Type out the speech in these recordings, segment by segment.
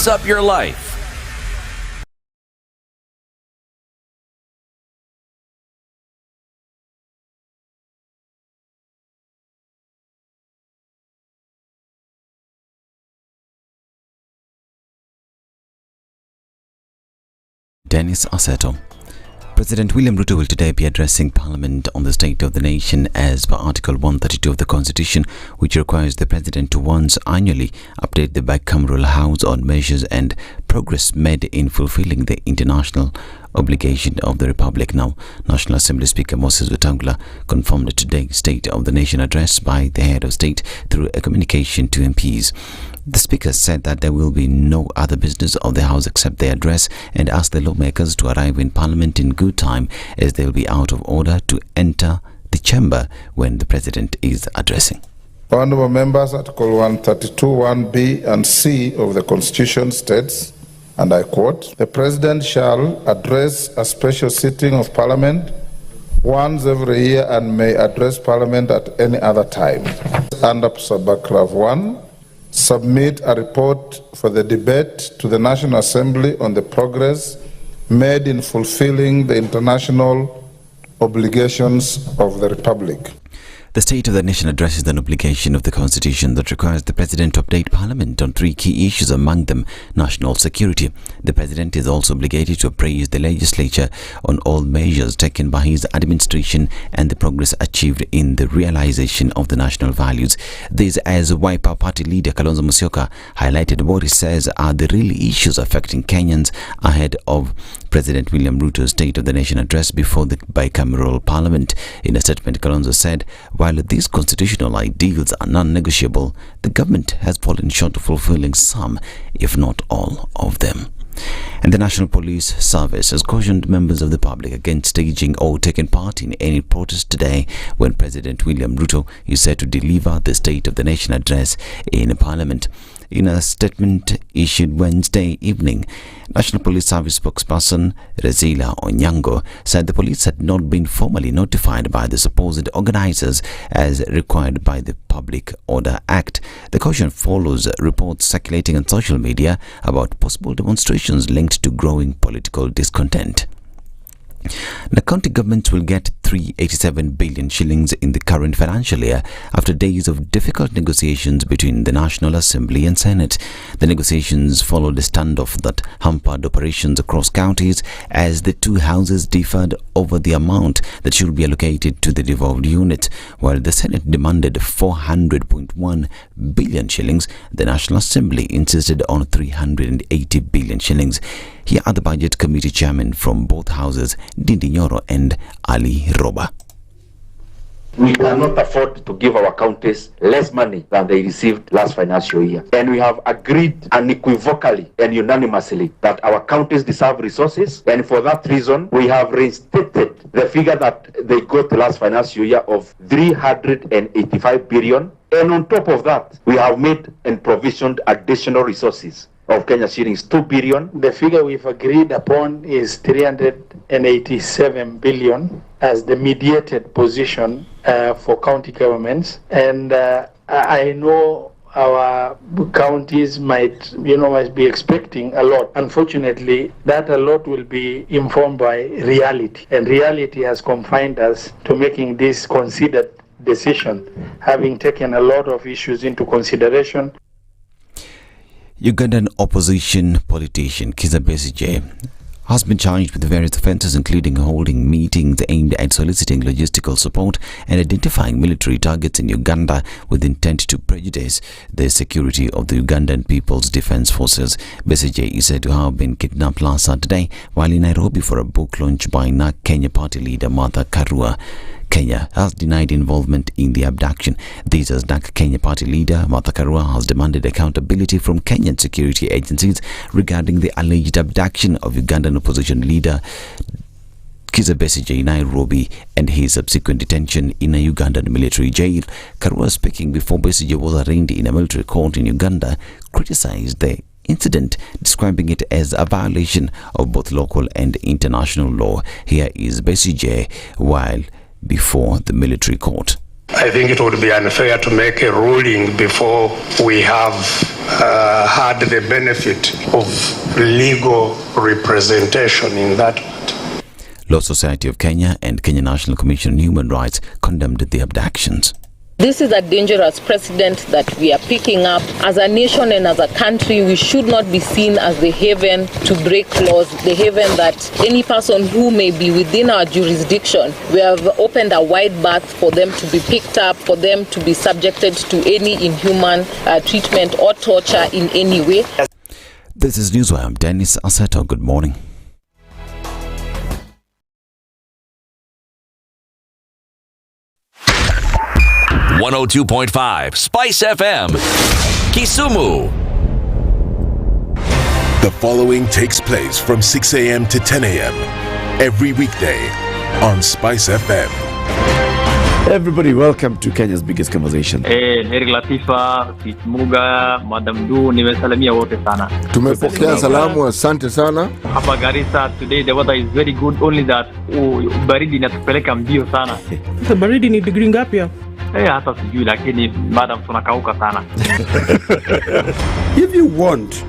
spice up your life. Dennis Aseto. President William Ruto will today be addressing Parliament on the state of the nation as per Article 132 of the Constitution, which requires the President to once annually update the bicameral House on measures and progress made in fulfilling the international obligation of the Republic. Now, National Assembly Speaker Moses Wetangula confirmed today's State of the Nation address by the head of state through a communication to MPs. The Speaker said that there will be no other business of the House except the address and asked the lawmakers to arrive in Parliament in good time as they will be out of order to enter the chamber when the President is addressing. Honourable members, Article 132, 1B and C of the Constitution states, and I quote, "The President shall address a special sitting of Parliament once every year and may address Parliament at any other time." Under subparagraph 1, submit a report for the debate to the National Assembly on the progress made in fulfilling the international obligations of the Republic. The State of the Nation address is an obligation of the Constitution that requires the President to update Parliament on three key issues, among them national security. The President is also obligated to appraise the legislature on all measures taken by his administration and the progress achieved in the realization of the national values. This, as Wiper Party leader Kalonzo Musyoka highlighted what he says are the real issues affecting Kenyans ahead of President William Ruto's State of the Nation address before the bicameral Parliament. In a statement, Kalonzo said, while these constitutional ideals are non-negotiable, the government has fallen short of fulfilling some, if not all, of them. And the National Police Service has cautioned members of the public against staging or taking part in any protest today when President William Ruto is set to deliver the State of the Nation address in Parliament. In a statement issued Wednesday evening, National Police Service spokesperson Rezila Onyango said the police had not been formally notified by the supposed organizers as required by the Public Order Act. The caution follows reports circulating on social media about possible demonstrations linked to growing political discontent. The county governments will get 387 billion shillings in the current financial year after days of difficult negotiations between the National Assembly and Senate. The negotiations followed a standoff that hampered operations across counties as the two houses differed over the amount that should be allocated to the devolved units. While the Senate demanded 400.1 billion shillings, the National Assembly insisted on 380 billion shillings. Here are the Budget Committee chairmen from both houses, Dindi Nyoro and Ali Roba. We cannot afford to give our counties less money than they received last financial year. And we have agreed unequivocally and unanimously that our counties deserve resources. And for that reason, we have reinstated the figure that they got last financial year of 385 billion. And on top of that, we have made and provisioned additional resources of Kenya shillings 2 billion. The figure we've agreed upon is 387 billion as the mediated position for county governments. And I know our counties might be expecting a lot. Unfortunately, that a lot will be informed by reality. And reality has confined us to making this considered decision, having taken a lot of issues into consideration. Ugandan opposition politician Kizza Besigye has been charged with various offences, including holding meetings aimed at soliciting logistical support and identifying military targets in Uganda with intent to prejudice the security of the Ugandan People's Defence Forces. Besigye is said to have been kidnapped last Saturday while in Nairobi for a book launch by NAK Kenya party leader Martha Karua. Kenya has denied involvement in the abduction. This as NAK Kenya party leader Martha Karua has demanded accountability from Kenyan security agencies regarding the alleged abduction of Ugandan opposition leader Kizza Besigye in Nairobi and his subsequent detention in a Ugandan military jail. Karua, speaking before Besigye was arraigned in a military court in Uganda, criticized the incident, describing it as a violation of both local and international law. Here is Besigye while before the military court. I think it would be unfair to make a ruling before we have had the benefit of legal representation in that matter. Law Society of Kenya and Kenya National Commission on Human Rights condemned the abductions. This is a dangerous precedent that we are picking up. As a nation and as a country, we should not be seen as the haven to break laws, the haven that any person who may be within our jurisdiction, we have opened a wide berth for them to be picked up, for them to be subjected to any inhuman treatment or torture in any way. This is Newswire. I'm Dennis Aseto. Good morning. .5 SpiceFM, Kisumu. The following takes place from 6 a.m. to 10 a.m. every weekday on SpiceFM. Everybody, welcome to Kenya's biggest conversation. Nyeri Latifa, Muga, Madam Du, nimesalamia wote sana. Tumepokea salamu, asante sana. Hapa Garissa today the weather is very good, only that baridi inatupeleka mbio sana. Sasa baridi ni degree ngapi hapo? Hata sijui lakini madam tunakauka sana. If you want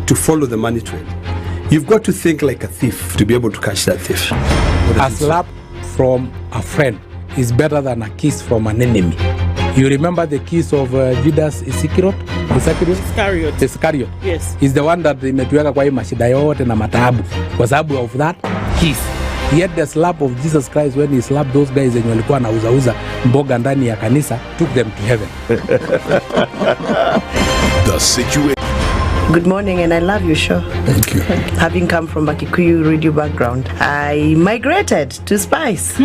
to follow the money trail, you've got to think like a thief to be able to catch that thief. A slap from a friend is better than a kiss from an enemy. You remember the kiss of Judas Iscariot? Iscariot. Yes. Is the one that imetuweka kwa hii mashida yote na mataabu kwa sababu of that kiss. Yet the slap of Jesus Christ when he slapped those guys wenye walikuwa wanauza mboga ndani ya kanisa took them to heaven. The situation. Good morning, and I love your show. Thank you. Having come from a Kikuyu radio background, I migrated to Spice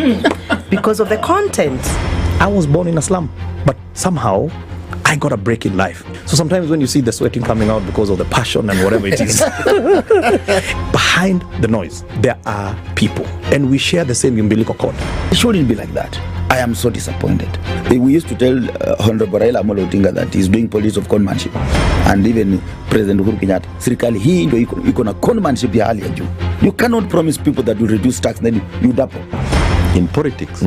because of the content. I was born in a slum, but somehow I got a break in life. So sometimes when you see the sweating coming out because of the passion and whatever it is, behind the noise, there are people. And we share the same umbilical cord. It shouldn't be like that. I am so disappointed. We used to tell Honorable Raila Amolo Odinga that he's doing politics of conmanship. And even President Uhuru Kenyatta, serikali hii ndio iko na conmanship ya hali ya juu. You cannot promise people that you reduce tax, then you double. In politics,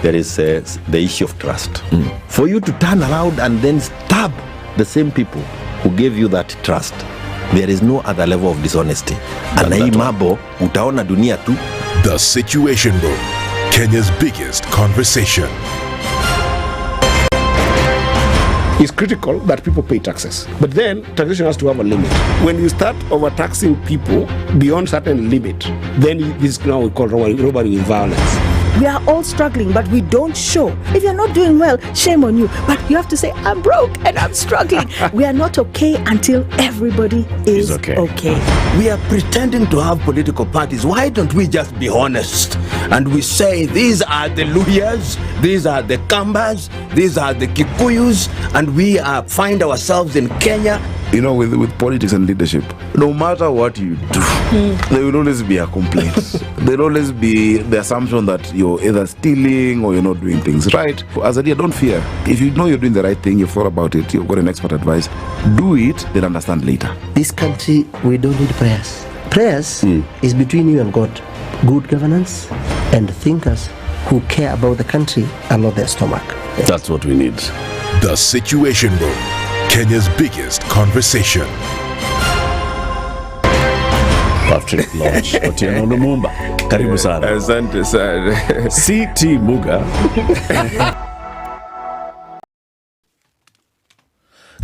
there is the issue of trust. For you to turn around and then stab the same people who gave you that trust, there is no other level of dishonesty. And hii mambo utaona dunia tu. The Situation Room, Kenya's biggest conversation. It's critical that people pay taxes. But then taxation has to have a limit. When you start overtaxing people beyond certain limit, then this is now we call robbery with violence. We are all struggling, but we don't show. If you're not doing well, shame on you. But you have to say, I'm broke and I'm struggling. We are not okay until everybody is okay. We are pretending to have political parties. Why don't we just be honest? And we say, these are the Lydiahs, these are the Kambas, these are the Kikuyus, and we find ourselves in Kenya. You know, with politics and leadership, no matter what you do, there will always be a complaint. There will always be the assumption that you're either stealing or you're not doing things right. As a leader, don't fear. If you know you're doing the right thing, you've thought about it, you've got an expert advice, do it, then understand later. This country, we don't need prayers. Prayers is between you and God. Good governance and thinkers who care about the country and not their stomach. That's what we need. The Situation Room, Kenya's biggest conversation. Patrick Lodge, Otieno Lumumba. Karibu sana. Asante sana. CT Muga.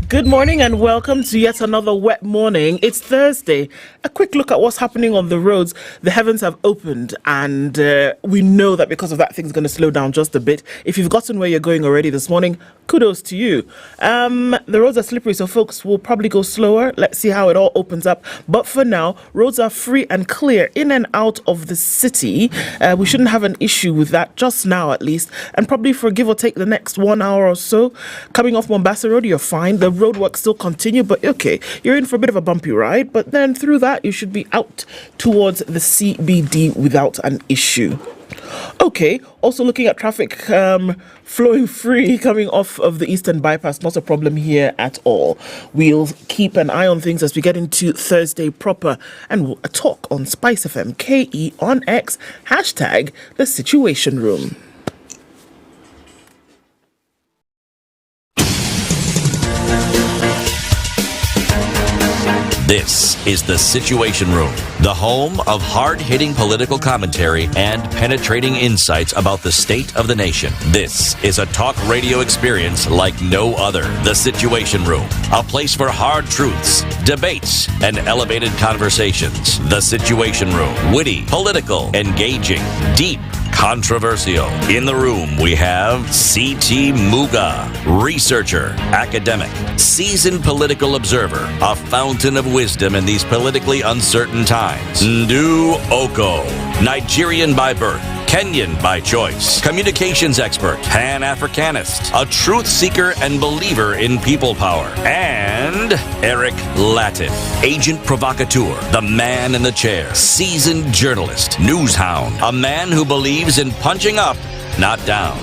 Good morning and welcome to yet another wet morning. It's Thursday. A quick look at what's happening on the roads. The heavens have opened and we know that because of that things are going to slow down just a bit. If you've gotten where you're going already this morning, kudos to you. The roads are slippery, so folks will probably go slower. Let's see how it all opens up. But for now, roads are free and clear in and out of the city. We shouldn't have an issue with that just now at least. And probably for give or take the next 1 hour or so. Coming off Mombasa Road, you're fine. The roadwork still continue, but okay, you're in for a bit of a bumpy ride, but then through that you should be out towards the CBD without an issue. Okay, also looking at traffic flowing free coming off of the Eastern Bypass, not a problem here at all. We'll keep an eye on things as we get into Thursday proper, and we'll talk on SpiceFM KE on X, hashtag the Situation Room. This is The Situation Room, the home of hard-hitting political commentary and penetrating insights about the state of the nation. This is a talk radio experience like no other. The Situation Room, a place for hard truths, debates, and elevated conversations. The Situation Room, witty, political, engaging, deep, controversial. In the room, we have C.T. Muga, researcher, academic, seasoned political observer, a fountain of wisdom in these politically uncertain times. Ndu Okoh, Nigerian by birth, Kenyan by choice, communications expert, Pan-Africanist, a truth seeker and believer in people power, and Eric Latiff, agent provocateur, the man in the chair, seasoned journalist, news hound, a man who believes in punching up, not down.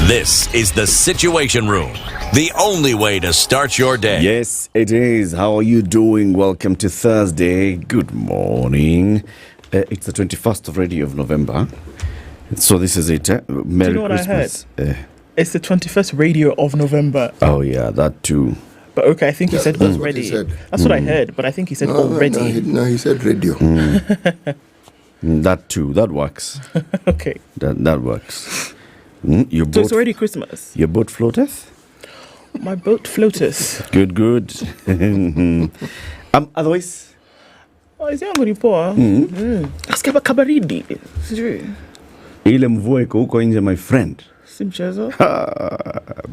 This is The Situation Room, the only way to start your day. Yes, it is. How are you doing? Welcome to Thursday. Good morning. It's the 21st of November. So this is it. Merry Christmas. I heard? It's the 21st radio of November. Oh yeah, that too. But okay, I think he said already. That's what I heard, but I think he said already. No, he said radio. That too. That works. Okay. That works. So it's already Christmas. Your boat floateth? My boat floateth. Good. Otherwise? Is yangu ni poa. Asikia kabaridi. Sijui. Ile mvua iko huko nje, my friend. Si mchezo.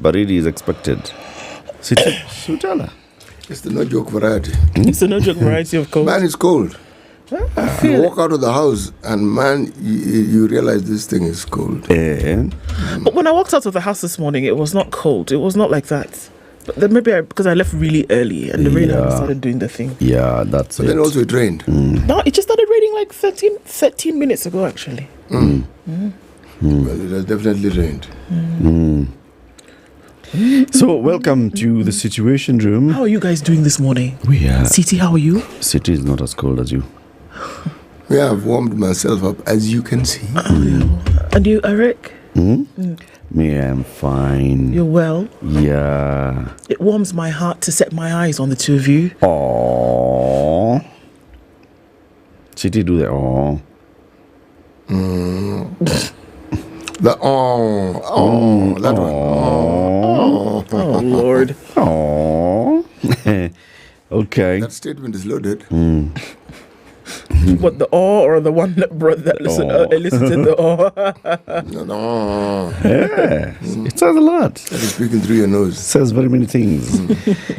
Baridi is expected. Sutala. It's the no joke variety. It's the no joke variety of cold. Man, it's cold. You walk out of the house and man, you realize this thing is cold. But when I walked out of the house this morning, it was not cold. It was not like that. But then maybe because I left really early and the rain started doing the thing. Yeah, that's but it. But then also it rained. No, it just started raining like 13 minutes ago, actually. Well, it has definitely rained. So, welcome to the Situation Room. How are you guys doing this morning? We are. City, how are you? City is not as cold as you. Yeah, I've warmed myself up, as you can see. And you, Eric? Me, I'm fine. You're well? Yeah. It warms my heart to set my eyes on the two of you. Aww. City, do the aww. The that one. Oh, Lord. Okay. That statement is loaded. What, the awe or the one that brought that elicited the awe? No. Yeah, it says a lot. That is speaking through your nose. It says very many things.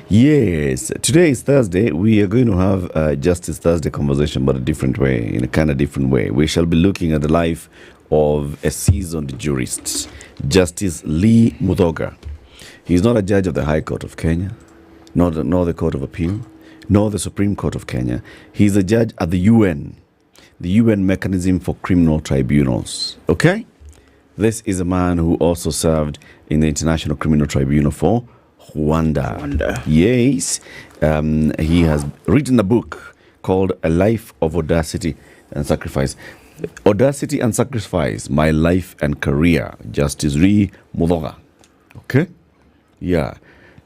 Yes. Today is Thursday. We are going to have a Justice Thursday conversation, but a different way, in a kind of different way. We shall be looking at the life of a seasoned jurist, Justice Lee Mudoga. He's not a judge of the High Court of Kenya, nor the Court of Appeal, nor the Supreme Court of Kenya. He's a judge at the UN Mechanism for Criminal Tribunals. Okay? This is a man who also served in the International Criminal Tribunal for Rwanda. Yes. He has written a book called A Life of Audacity and Sacrifice. Audacity and Sacrifice, My Life and Career, Justice Lee Mudoga. Okay? Yeah.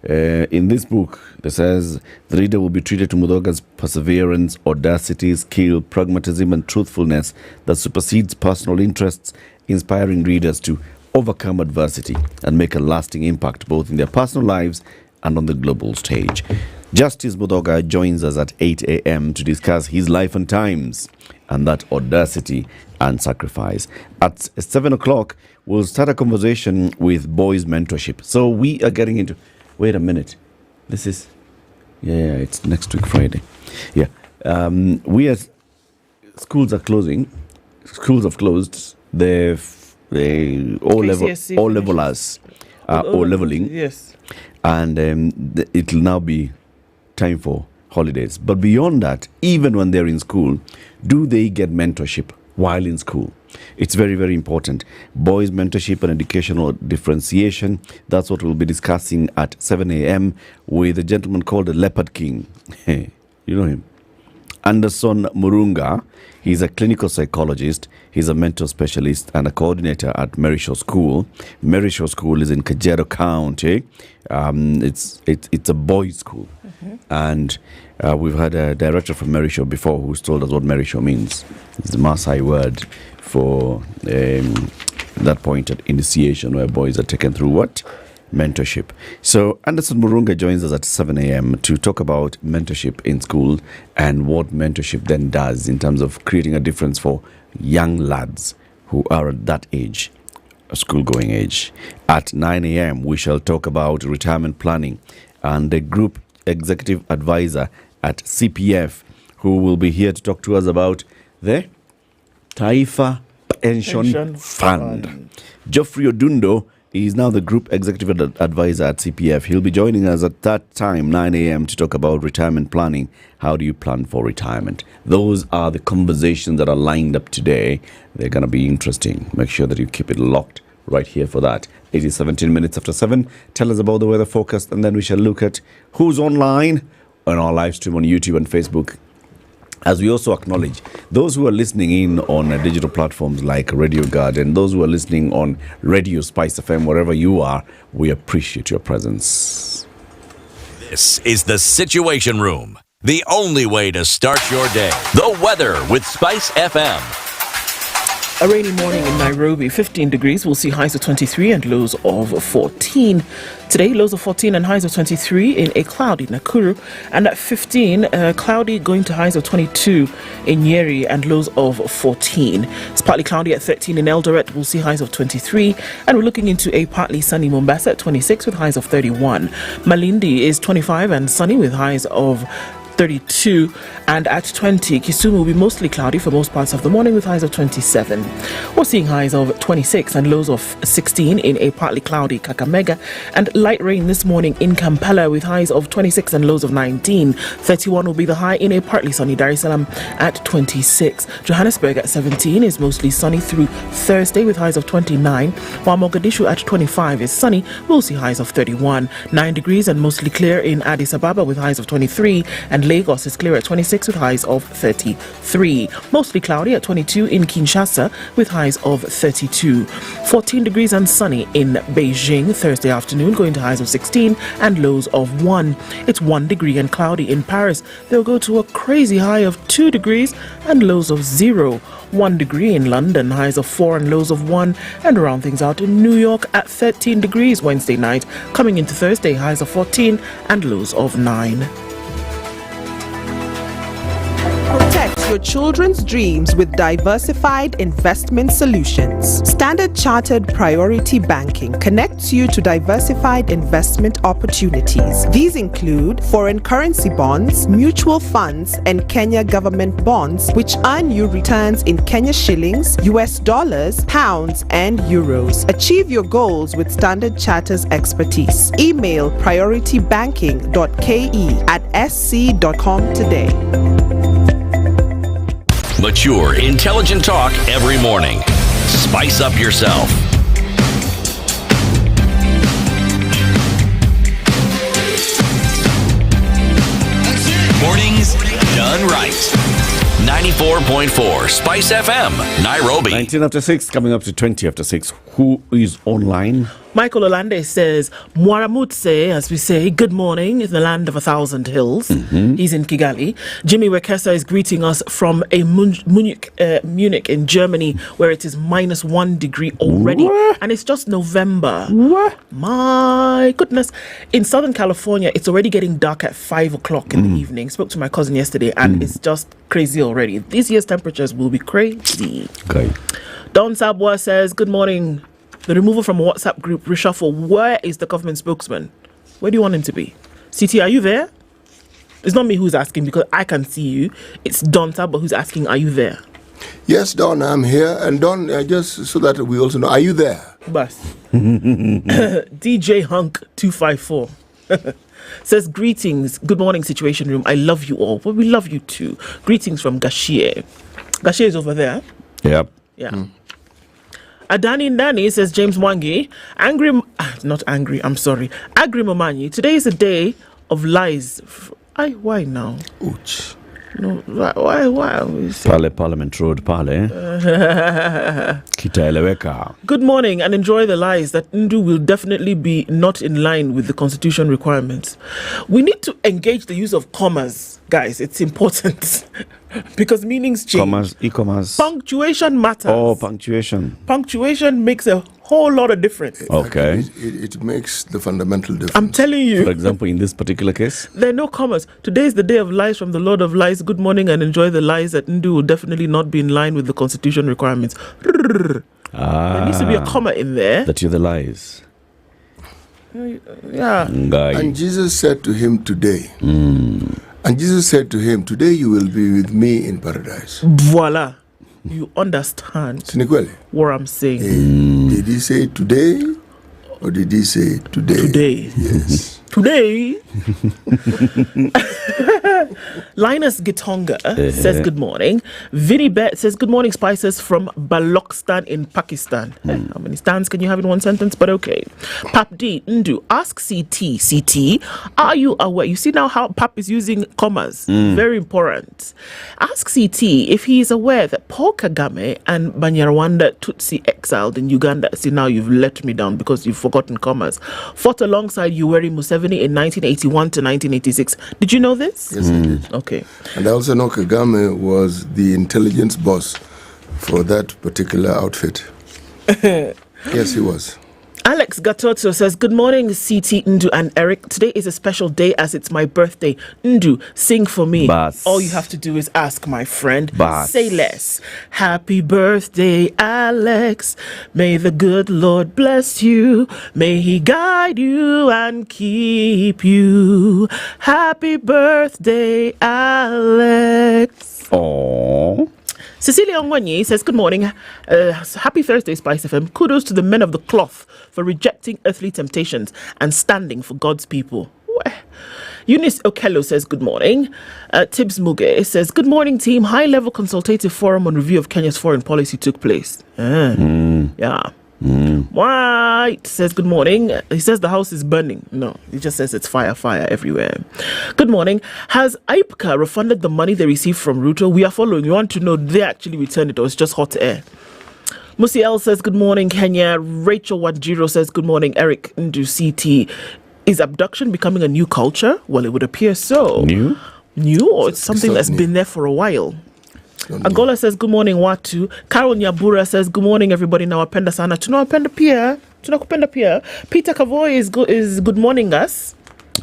In this book, it says the reader will be treated to Mudoga's perseverance, audacity, skill, pragmatism, and truthfulness that supersedes personal interests, inspiring readers to overcome adversity and make a lasting impact both in their personal lives and on the global stage. Justice Mudoga joins us at 8 a.m. to discuss his life and times and that audacity and sacrifice. At 7 o'clock, we'll start a conversation with boys mentorship. So we are getting into... Wait a minute. This is... Yeah, it's next week, Friday. Yeah. Schools are closing. Schools have closed. The O-levelers are O-leveling. Yes. And it will now be time for holidays. But beyond that, even when they're in school, do they get mentorship while in school? It's very, very important. Boys mentorship and educational differentiation. That's what we'll be discussing at 7 a.m. with a gentleman called the Leopard King. You know him? Anderson Murunga. He's a clinical psychologist. He's a mental specialist and a coordinator at Merishaw School. Merishaw School is in Kajiado County. It's a boys' school. And we've had a director from Merishaw before who's told us what Merishaw means. It's the Maasai word for that point at initiation where boys are taken through what? Mentorship. So Anderson Murunga joins us at 7 a.m. to talk about mentorship in school and what mentorship then does in terms of creating a difference for young lads who are at that age, a school-going age. At 9 a.m. we shall talk about retirement planning and the group executive advisor at CPF who will be here to talk to us about the Taifa Pension Fund. Geoffrey Odundo is now the Group Executive Advisor at CPF. He'll be joining us at that time, 9 a.m., to talk about retirement planning. How do you plan for retirement? Those are the conversations that are lined up today. They're going to be interesting. Make sure that you keep it locked right here for that. It is 17 minutes after 7. Tell us about the weather forecast, and then we shall look at who's online on our live stream on YouTube and Facebook. As we also acknowledge those who are listening in on digital platforms like Radio Garden, those who are listening on Radio SpiceFM, wherever you are, we appreciate your presence. This is the Situation Room, the only way to start your day. The weather with SpiceFM. A rainy morning in Nairobi, 15 degrees. We'll see highs of 23 and lows of 14. Today, lows of 14 and highs of 23 in a cloudy Nakuru. And at 15, cloudy going to highs of 22 in Nyeri and lows of 14. It's partly cloudy at 13 in Eldoret. We'll see highs of 23. And we're looking into a partly sunny Mombasa at 26 with highs of 31. Malindi is 25 and sunny with highs of 32, and at 20, Kisumu will be mostly cloudy for most parts of the morning with highs of 27. We're seeing highs of 26 and lows of 16 in a partly cloudy Kakamega, and light rain this morning in Kampala with highs of 26 and lows of 19. 31 will be the high in a partly sunny Dar es Salaam at 26. Johannesburg at 17 is mostly sunny through Thursday with highs of 29, while Mogadishu at 25 is sunny. We'll see highs of 31. 9 degrees and mostly clear in Addis Ababa with highs of 23, and Lagos is clear at 26 with highs of 33. Mostly cloudy at 22 in Kinshasa with highs of 32. 14 degrees and sunny in Beijing Thursday afternoon, going to highs of 16 and lows of 1. It's 1 degree and cloudy in Paris. They'll go to a crazy high of 2 degrees and lows of 0. 1 degree in London, highs of 4 and lows of 1, and round things out in New York at 13 degrees Wednesday night. Coming into Thursday, highs of 14 and lows of 9. Protect your children's dreams with diversified investment solutions. Standard Chartered Priority Banking connects you to diversified investment opportunities. These include foreign currency bonds, mutual funds, and Kenya government bonds, which earn you returns in Kenya shillings, US dollars, pounds, and euros. Achieve your goals with Standard Chartered's expertise. Email prioritybanking.ke@sc.com today. Mature, intelligent talk every morning. Spice up yourself. Mornings done right. 94.4 Spice FM, Nairobi. 19 after 6, coming up to 20 after 6. Who is online? Michael Olande says, Mwaramutse, as we say, good morning in the land of 1,000 hills. He's in Kigali. Jimmy Wekesa is greeting us from a Munich in Germany, where it is -1 degree already. What? And it's just November. What? My goodness. In Southern California, it's already getting dark at 5 o'clock in the evening. Spoke to my cousin yesterday, and it's just crazy already. This year's temperatures will be crazy. Okay. Don Sabwa says, good morning. The removal from a WhatsApp group reshuffle. Where is the government spokesman? Where do you want him to be? CT, are you there? It's not me who's asking because I can see you. It's Don Sabwa who's asking, are you there? Yes, Don, I'm here. And Don, just so that we also know, are you there? Bus. DJ Hunk 254 says, greetings. Good morning, Situation Room. I love you all. Well, we love you too. Greetings from Gashie. Gashie is over there. Yep. Yeah. Adani Ndani says, James Mwangi, Agri Momanyi, today is a day of lies. Why now? Ouch. No, why? Pale Parliament Road, pale. Kitaeleweka. Good morning and enjoy the lies that Ndu will definitely be not in line with the constitution requirements. We need to engage the use of commas, guys. It's important because meanings change. Commas, e-commas. Punctuation matters. Oh, punctuation. Punctuation makes a whole lot of difference. Okay. It makes the fundamental difference. I'm telling you. For example, in this particular case? There are no commas. Today is the day of lies from the Lord of Lies. Good morning and enjoy the lies that Ndu will definitely not be in line with the constitution requirements. There needs to be a comma in there. That you're the lies. Yeah. And Jesus said to him today. And Jesus said to him, today you will be with me in paradise. Voila. You understand what I'm saying. Did he say today or did he say today? Today. Yes. Today. Linus Gitonga says good morning. Vinny Bet says good morning, Spices from Balochistan in Pakistan. How many stands can you have in one sentence? But okay. Pap D Ndu, ask CT, are you aware? You see now how Pap is using commas. Very important. Ask CT if he is aware that Paul Kagame and Banyarwanda Tutsi exiled in Uganda. See, now you've let me down because you've forgotten commas. Fought alongside Wairimu in 1981 to 1986. Did you know this? Yes, I did. Okay. And I also know Kagame was the intelligence boss for that particular outfit. Yes, he was. Alex Gatotso says, good morning, CT, Ndu, and Eric. Today is a special day as it's my birthday. Ndu, sing for me. Bas. All you have to do is ask, my friend. Bas. Say less. Happy birthday, Alex. May the good Lord bless you. May he guide you and keep you. Happy birthday, Alex. Oh. Cecilia Ongwanyi says, good morning. Happy Thursday, SpiceFM. Kudos to the men of the cloth for rejecting earthly temptations and standing for God's people. Eunice Okello says, good morning. Tibbs Muga says, good morning, team. High-level consultative forum on review of Kenya's foreign policy took place. Yeah. White says, good morning. He says the house is burning. No, he just says it's fire everywhere. Good morning. Has IPCA refunded the money they received from Ruto? We are following. We want to know they actually returned it or it's just hot air. Musiel says, good morning, Kenya. Rachel Wajiro says, good morning, Eric Ndu CT. Is abduction becoming a new culture? Well, it would appear so. New or it's something that's been there for a while. Angola says, good morning, Watu. Carol Nyabura says, good morning, everybody. Nawapenda sana. Tunawapenda pia. Tunakupenda pia. Peter Kavoy is good morning us.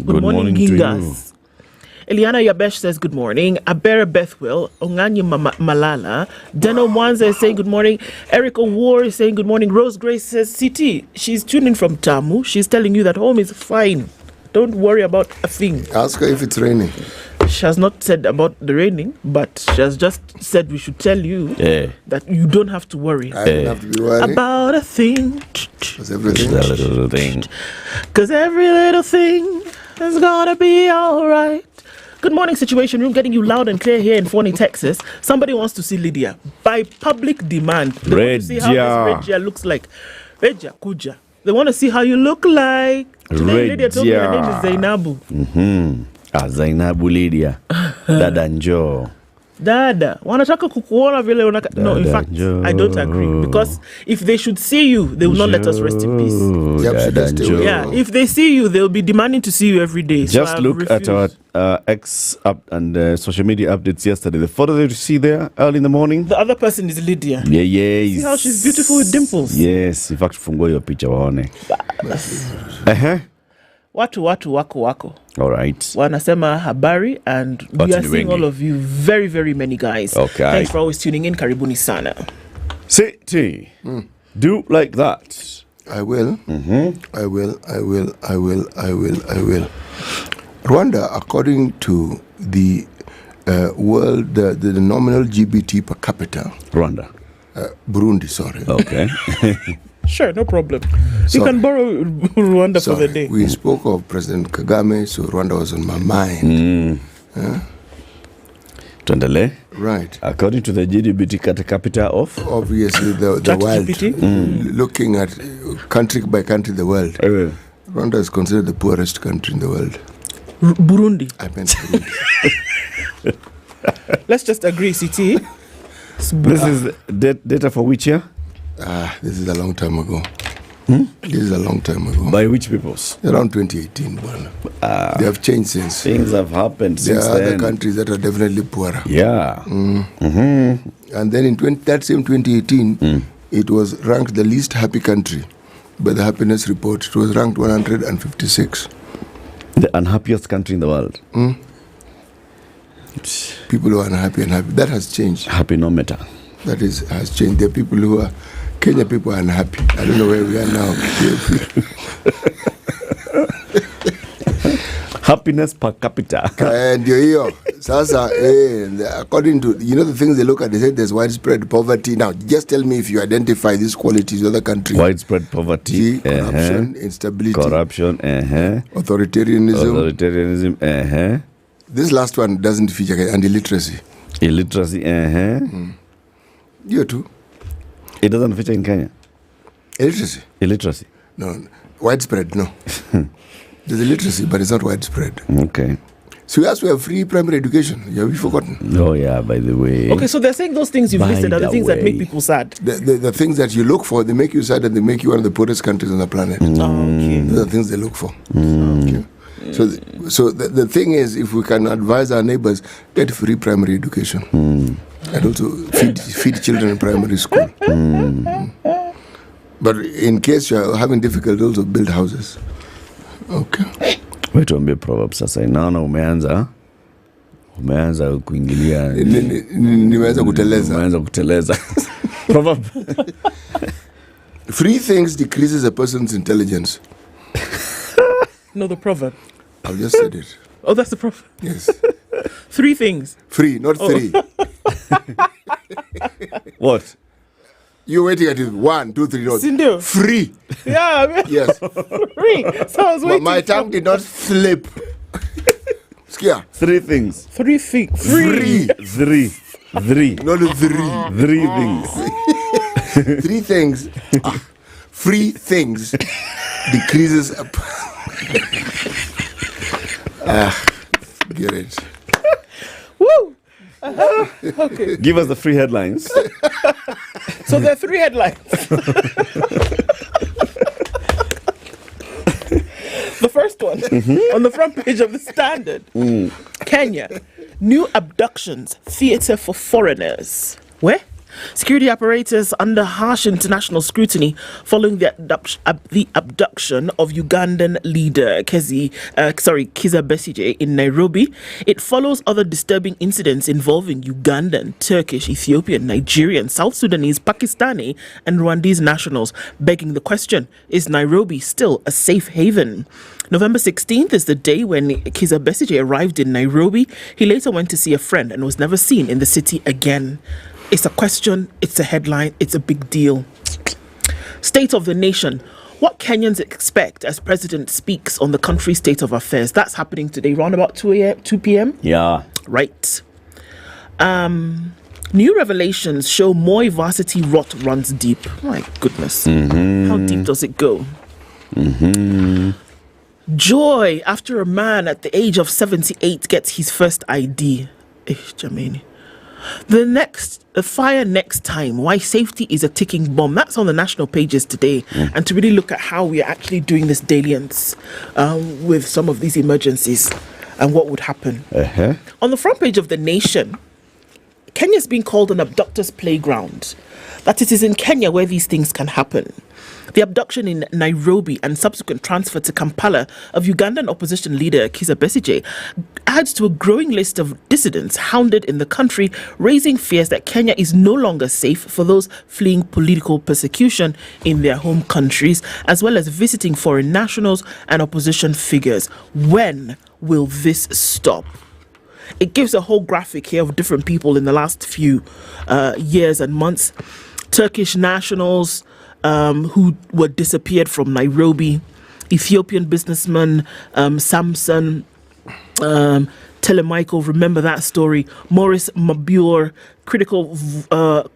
Good morning to us. Eliana Yabesh says, good morning. Abera Bethwell. Onganyi Malala. Deno Mwanza is saying, good morning. Eric O'War is saying, good morning. Rose Grace says, CT, she's tuning from Tamu. She's telling you that home is fine. Don't worry about a thing. Ask her if it's raining. She has not said about the raining, but she has just said we should tell you that you don't have to worry. I don't have to be worried about a thing. Because every little thing is gonna be alright. Good morning, Situation Room. Getting you loud and clear here in Forney, Texas. Somebody wants to see Lydiah by public demand. They want to see how this Lydiah looks like. Lydiah, Kuja. They want to see how you look like. Today, Lydiah told me her name is Zainabu. Zainabu Lydiah. Dada njoo. Dada, wanataka kukuona vile no, in fact, I don't agree. Because if they should see you, they will not let us rest in peace. Yeah, if they see you, they will be demanding to see you every day. Just look at our X up and social media updates yesterday. The photo that you see there early in the morning. The other person is Lydiah. Yeah. See how she's beautiful with dimples. Yes, in fact, fungo your picture waone. Watu wako. All right. Wanasema habari and we are seeing all of you very, very many guys. Okay. Thanks for always tuning in. Karibuni sana. City. Do like that. I will. I will. Rwanda, according to the world, the nominal GBT per capita. Rwanda. Burundi, sorry. Okay. Sure, no problem. You can borrow Rwanda for the day. We spoke of President Kagame, so Rwanda was on my mind. Tuendele. Right. According to the GDP per capita of? Obviously, the world. Looking at country by country, the world. Rwanda is considered the poorest country in the world. Burundi. I meant Burundi. Let's just agree, CT. This is data for which year? This is a long time ago. This is a long time ago. By which peoples? Around 2018. They have changed since. Things have happened since then. There are other countries that are definitely poorer. Yeah. And then in that same 2018, it was ranked the least happy country by the happiness report. It was ranked 156. The unhappiest country in the world. People who are unhappy and happy. That has changed. Happy-nometer. That has changed. There are people who are, Kenya people are unhappy. I don't know where we are now. Happiness per capita. And Sasa, according to, the things they look at, they say there's widespread poverty. Now, just tell me if you identify these qualities in other countries. Widespread poverty. Corruption, instability. Authoritarianism. This last one doesn't feature, and illiteracy. You too. It doesn't feature in Kenya. Illiteracy. No, widespread, no. There's illiteracy, but it's not widespread. Okay. So we have free primary education. Have you forgotten? Oh, yeah, by the way. Okay, so they're saying those things you've listed are the things that make people sad. The things that you look for, they make you sad and they make you one of the poorest countries on the planet. Okay. Those are the things they look for. Okay. So the thing is, if we can advise our neighbors, get free primary education. And also feed children in primary school. But in case you're having difficulty, also build houses. Okay. Tuambie proverb sasa. Naona umeanza kuingilia. Nimeanza kuteleza. Proverb. Free things decreases a person's intelligence. No, the proverb. I've just said it. Oh, that's the proverb. Yes. 3 things. Free, not 3. What? You're waiting at it. 1, 2, 3, no. Sindio. Free. Yeah. Yes. Free. So I was waiting. My tongue did not slip. Skia. 3 things. 3 things. Free. 3. Not 3. 3 things. 3 things. Free things decreases. Get it. Woo. Okay. Give us the free headlines. So there are 3 headlines. The first one on the front page of the Standard. Kenya, new abductions, theatre for foreigners. Where? Security apparatus under harsh international scrutiny following the abduction of Ugandan leader Kizza Besigye in Nairobi. It follows other disturbing incidents involving Ugandan, Turkish, Ethiopian, Nigerian, South Sudanese, Pakistani and Rwandese nationals, begging the question, is Nairobi still a safe haven? November 16th is the day when Kizza Besigye arrived in Nairobi. He later went to see a friend and was never seen in the city again. It's a question, it's a headline, it's a big deal. State of the nation. What Kenyans expect as President speaks on the country's state of affairs. That's happening today, around about 2 p.m. Yeah. Right. New revelations show Moi varsity rot runs deep. My goodness. How deep does it go? Joy after a man at the age of 78 gets his first ID. Jamani. The fire next time, why safety is a ticking bomb. That's on the national pages today. And to really look at how we are actually doing this dalliance with some of these emergencies and what would happen. On the front page of The Nation, Kenya is being called an abductor's playground. That it is in Kenya where these things can happen. The abduction in Nairobi and subsequent transfer to Kampala of Ugandan opposition leader Kizza Besigye adds to a growing list of dissidents hounded in the country, raising fears that Kenya is no longer safe for those fleeing political persecution in their home countries, as well as visiting foreign nationals and opposition figures. When will this stop? It gives a whole graphic here of different people in the last few years and months. Turkish nationals who were disappeared from Nairobi, Ethiopian businessman Samson, Telemichael, remember that story. Maurice Mabur, a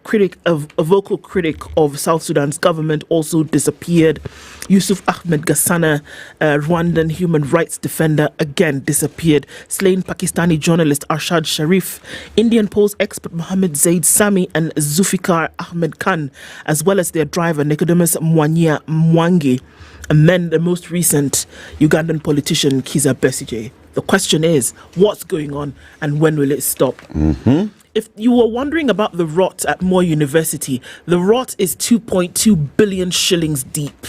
vocal critic of South Sudan's government, also disappeared. Yusuf Ahmed Gassana, Rwandan human rights defender, again disappeared. Slain Pakistani journalist Arshad Sharif, Indian polls expert Mohammed Zaid Sami, and Zulfikar Ahmed Khan, as well as their driver Nicodemus Mwanya Mwangi, and then the most recent Ugandan politician Kizza Besigye. The question is, what's going on and when will it stop? Mm-hmm. If you were wondering about the rot at Moore University, the rot is 2.2 billion shillings deep.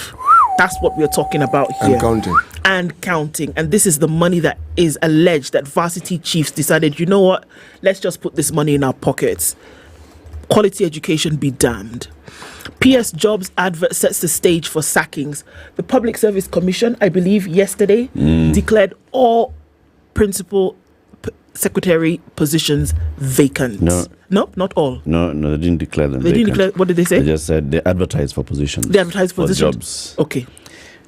That's what we're talking about here. And counting. And this is the money that is alleged that varsity chiefs decided, you know what, let's just put this money in our pockets. Quality education be damned. PS Jobs advert sets the stage for sackings. The Public Service Commission, I believe yesterday, declared all principal secretary positions vacant. No, not all. No, they didn't declare them. They didn't declare. What did they say? They just said they advertised for positions. They advertised for positions. Jobs. Okay.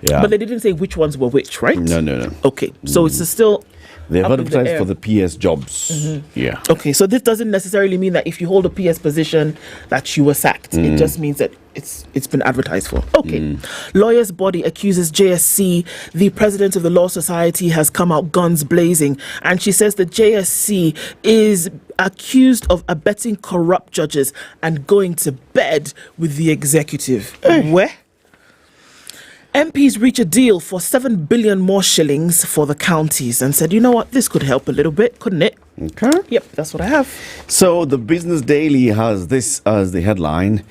Yeah. But they didn't say which ones were which, right? No. Okay. So it's still. They've advertised for the PS jobs. Mm-hmm. Yeah. Okay, so this doesn't necessarily mean that if you hold a PS position that you were sacked. It just means that it's been advertised for. Okay. Lawyers' body accuses JSC. The president of the Law Society has come out guns blazing, and she says the JSC is accused of abetting corrupt judges and going to bed with the executive. Where? MPs reach a deal for 7 billion more shillings for the counties and said, you know what, this could help a little bit, couldn't it? Okay. Yep, that's what I have. So the Business Daily has this as the headline: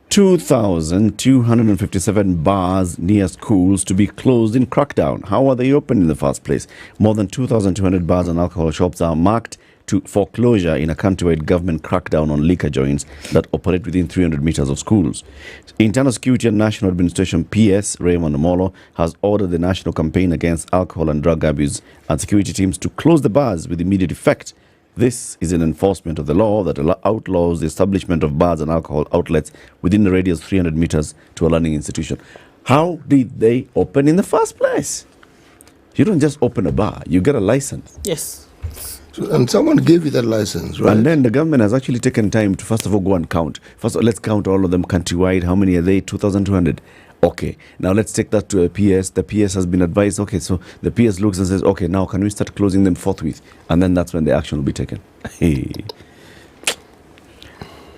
2,257 bars near schools to be closed in crackdown. How are they open in the first place? More than 2,200 bars and alcohol shops are marked to foreclosure in a countrywide government crackdown on liquor joints that operate within 300 meters of schools. Internal Security and National Administration PS Raymond Omolo has ordered the national campaign against alcohol and drug abuse and security teams to close the bars with immediate effect. This is an enforcement of the law that outlaws the establishment of bars and alcohol outlets within the radius 300 meters to a learning institution. How did they open in the first place? You don't just open a bar, you get a license. Yes. And someone gave you that license, right? And then the government has actually taken time to first of all go and count. First of all, let's count all of them countrywide. How many are they? 2,200. Okay, now let's take that to a PS. The PS has been advised. Okay, so the PS looks and says, okay, now can we start closing them forthwith? And then that's when the action will be taken.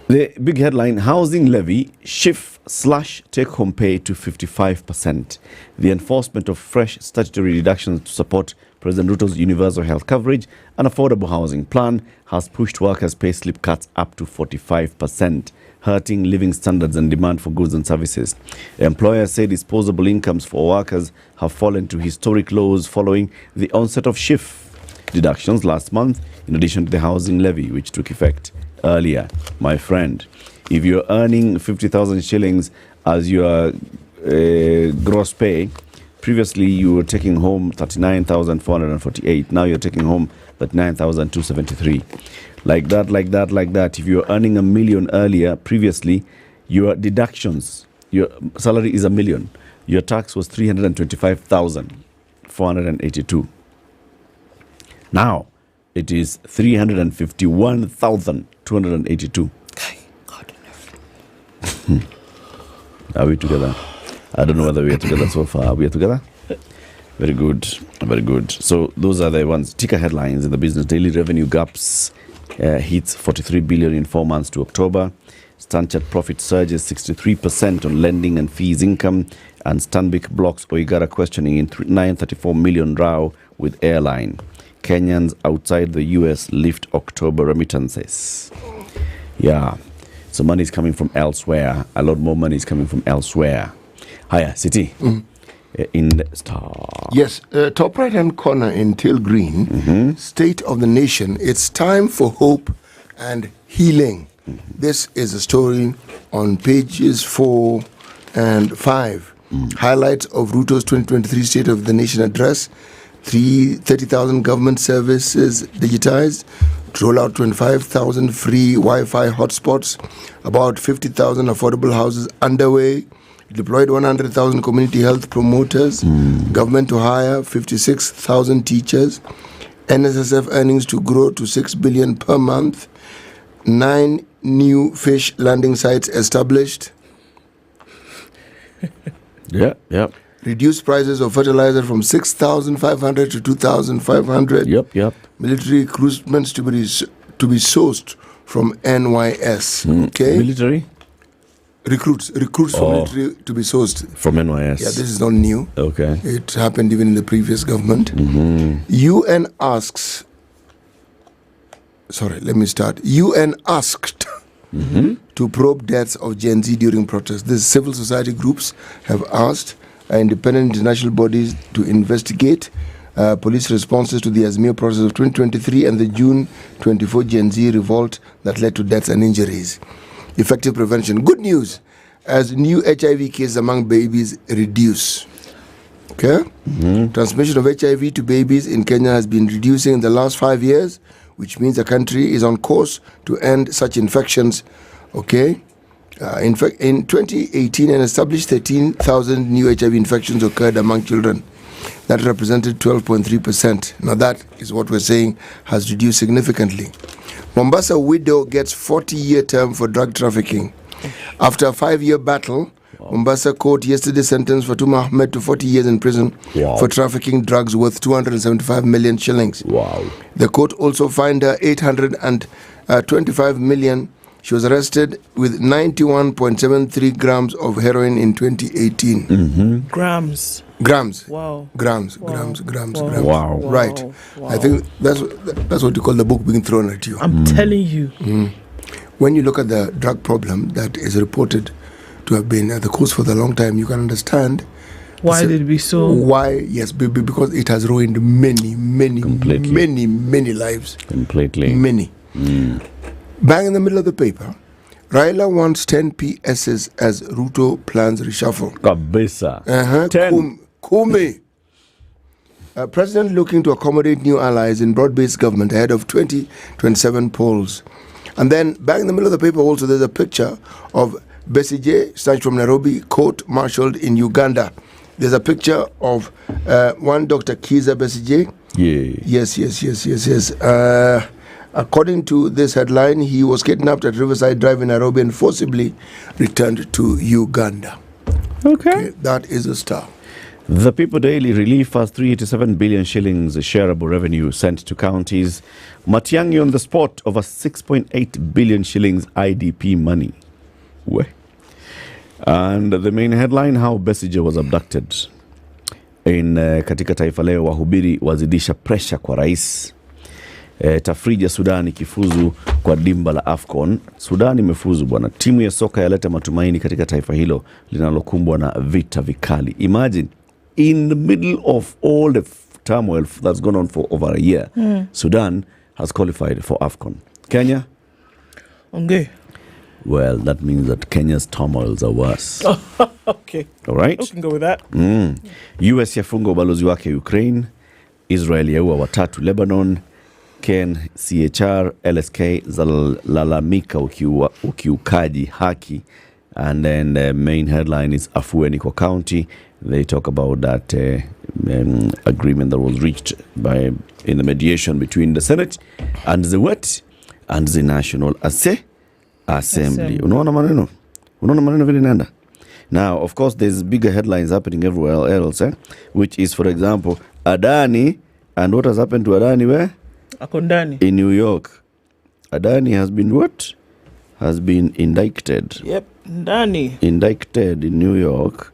The big headline: housing levy shift/take-home pay to 55%. The enforcement of fresh statutory reductions to support President Ruto's universal health coverage and affordable housing plan has pushed workers' pay slip cuts up to 45%, hurting living standards and demand for goods and services. Employers say disposable incomes for workers have fallen to historic lows following the onset of shift deductions last month, in addition to the housing levy, which took effect earlier. My friend, if you're earning 50,000 shillings as your gross pay, previously you were taking home 39,448. Now you're taking home 39,273. Like that. If you're earning $1 million earlier, previously, your deductions, your salary is $1 million. Your tax was 325,482. Now it is 351,282. God. Are we together? I don't know whether we are together so far. Are we together? Very good. So those are the ones. Ticker headlines in the Business Daily. Revenue gaps hits 43 billion in 4 months to October. Stanchart profit surges 63% on lending and fees income. And Stanbic blocks Oigara questioning in 934 million row with airline. Kenyans outside the US lift October remittances. Yeah. So money is coming from elsewhere. A lot more money is coming from elsewhere. Hiya, City. In the star. Yes, top right hand corner in teal green, State of the Nation. It's time for hope and healing. This is a story on pages 4 and 5. Highlights of Ruto's 2023 State of the Nation address: 30,000 government services digitized, roll out 25,000 free Wi-Fi hotspots, about 50,000 affordable houses underway, deployed 100,000 community health promoters, government to hire 56,000 teachers, NSSF earnings to grow to 6 billion per month. 9 new fish landing sites established. Yeah. Reduced prices of fertilizer from 6,500 to 2,500. Yep. Military recruitments to be sourced from NYS. Okay. Military? Recruits for military to be sourced from NYS. Yeah, this is not new. Okay. It happened even in the previous government. UN asks. Sorry, let me start. UN asked to probe deaths of Gen Z during protests. These civil society groups have asked independent international bodies to investigate police responses to the Azimio process of 2023 and the June 24 Gen Z revolt that led to deaths and injuries. Effective prevention. Good news, as new HIV cases among babies reduce. Okay? Transmission of HIV to babies in Kenya has been reducing in the last 5 years, which means the country is on course to end such infections. Okay? In fact, in 2018, an established 13,000 new HIV infections occurred among children. That represented 12.3%. Now that is what we're saying has reduced significantly. Mombasa widow gets 40-year term for drug trafficking. After a 5-year battle, Mombasa court yesterday sentenced Fatuma Ahmed to 40 years in prison for trafficking drugs worth 275 million shillings. Wow. The court also fined her 825 million. She was arrested with 91.73 grams of heroin in 2018. Grams. Wow. Wow. Grams. Wow. Right. Wow. I think that's what you call the book being thrown at you. I'm telling you. When you look at the drug problem that is reported to have been at the course for a long time, you can understand why did it be so? Why? Yes, because it has ruined many lives. Completely. Many. Bang in the middle of the paper. Raila wants 10 PSs as Ruto plans reshuffle. Kabisa. 10. Kume. President looking to accommodate new allies in broad-based government ahead of 2027 polls. And then, back in the middle of the paper also, there's a picture of Sigei, snatched from Nairobi, court-martialed in Uganda. There's a picture of one Dr. Kiza Besigye. Yeah. Yes. According to this headline, he was kidnapped at Riverside Drive in Nairobi and forcibly returned to Uganda. Okay. That is a star. The People Daily Relief has 387 billion shillings shareable revenue sent to counties. Matiang'i on the spot over 6.8 billion shillings IDP money. And the main headline, how Besigye was abducted. In katika Taifa Leo, wahubiri wazidisha pressure kwa rais. Tafrija Sudan ikifuzu kwa dimba la AFCON. Sudan imefuzu bwana. Timu ya soka yaleta matumaini katika taifa hilo linalokumbwa na vita vikali. Imagine, in the middle of all the turmoil that's gone on for over a year, Sudan has qualified for AFCON. Kenya? Okay. Well, that means that Kenya's turmoils are worse. Okay. All right? We can go with that. US yafunga ubalozi wake Ukraine. Israel yaua watatu Lebanon. Ken CHR LSK zalalamika ukiukaji haki. And then the main headline is Afueni kwa County. They talk about that agreement that was reached in the mediation between the Senate and the what? And the National Assembly. Unaona maneno vile nenda. Now, of course, there's bigger headlines happening everywhere else, which is, for example, Adani. And what has happened to Adani where? Akondani. In New York. Adani has been what? Has been indicted. Yep, Ndani. Indicted in New York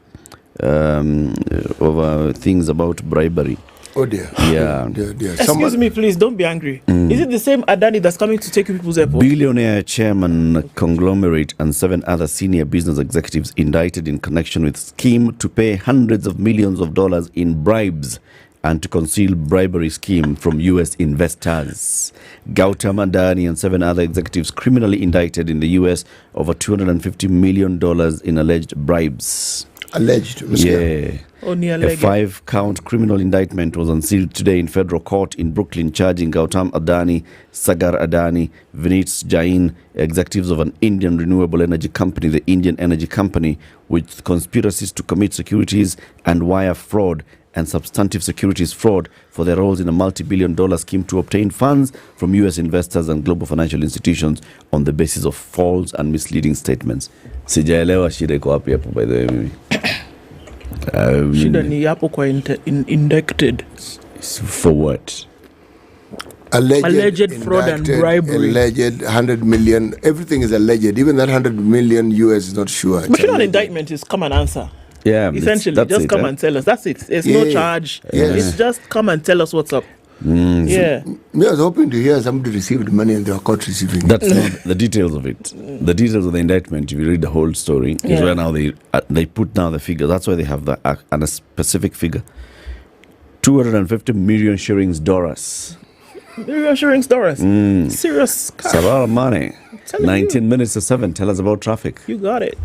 over things about bribery. Oh dear. Yeah. Dear. Excuse me, please, don't be angry. Is it the same Adani that's coming to take you people's airport? Billionaire chairman, conglomerate, and 7 other senior business executives indicted in connection with scheme to pay hundreds of millions of dollars in bribes and to conceal bribery scheme from U.S. investors. Gautam Adani and 7 other executives criminally indicted in the U.S. over $250 million in alleged bribes. Alleged? Yeah. A 5-count criminal indictment was unsealed today in federal court in Brooklyn, charging Gautam Adani, Sagar Adani, Vineet Jain, executives of an Indian renewable energy company, the Indian Energy Company, with conspiracies to commit securities and wire fraud and substantive securities fraud for their roles in a multi-billion-dollar scheme to obtain funds from U.S. investors and global financial institutions on the basis of false and misleading statements. Sijaelewa shida iko wapi hapo, by the way, mimi. Shida ni hapo kwa indicted. For what? Alleged fraud and bribery. Alleged 100 million. Everything is alleged. Even that 100 million US is not sure. But you know, an indictment is come and answer. Yeah, essentially, just come and tell us. That's it. There's no charge. It's just come and tell us what's up. Yeah. I was hoping to hear somebody received money and they were caught receiving. That's not the details of it. The details of the indictment, if you read the whole story, is where now they put down the figure. That's why they have a specific figure. 250 million shillings dollars. Million shillings dollars. Serious cash. It's a lot of money. 19 minutes to 7. Tell us about traffic. You got it.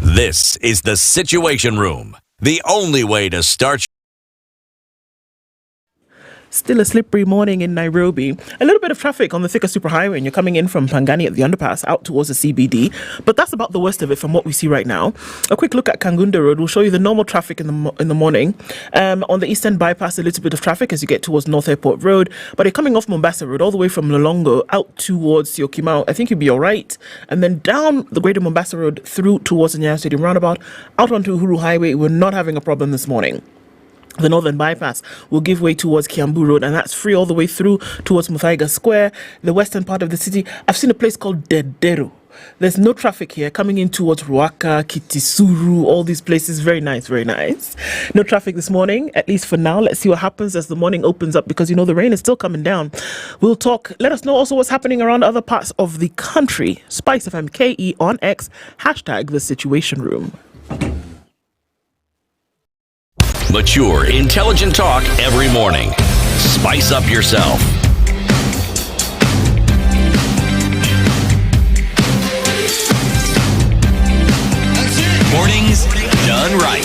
This is the Situation Room, the only way to start. Still a slippery morning in Nairobi. A little bit of traffic on the Thika Superhighway and you're coming in from Pangani at the underpass out towards the CBD. But that's about the worst of it from what we see right now. A quick look at Kangunda Road will show you the normal traffic in the morning. On the Eastern Bypass, a little bit of traffic as you get towards North Airport Road. But you're coming off Mombasa Road all the way from Lolongo out towards Syokimau. I think you'll be all right. And then down the Greater Mombasa Road through towards the Nyeri Stadium roundabout out onto Uhuru Highway. We're not having a problem this morning. The Northern Bypass will give way towards Kiambu Road, and that's free all the way through towards Muthaiga Square, the western part of the city. I've seen a place called Dedero. There's no traffic here coming in towards Ruaka, Kitisuru, all these places. Very nice, very nice. No traffic this morning, at least for now. Let's see what happens as the morning opens up because, you know, the rain is still coming down. We'll talk. Let us know also what's happening around other parts of the country. SpiceFM KE on X, hashtag the Situation Room. Mature, intelligent talk every morning. Spice up yourself. Mornings done right.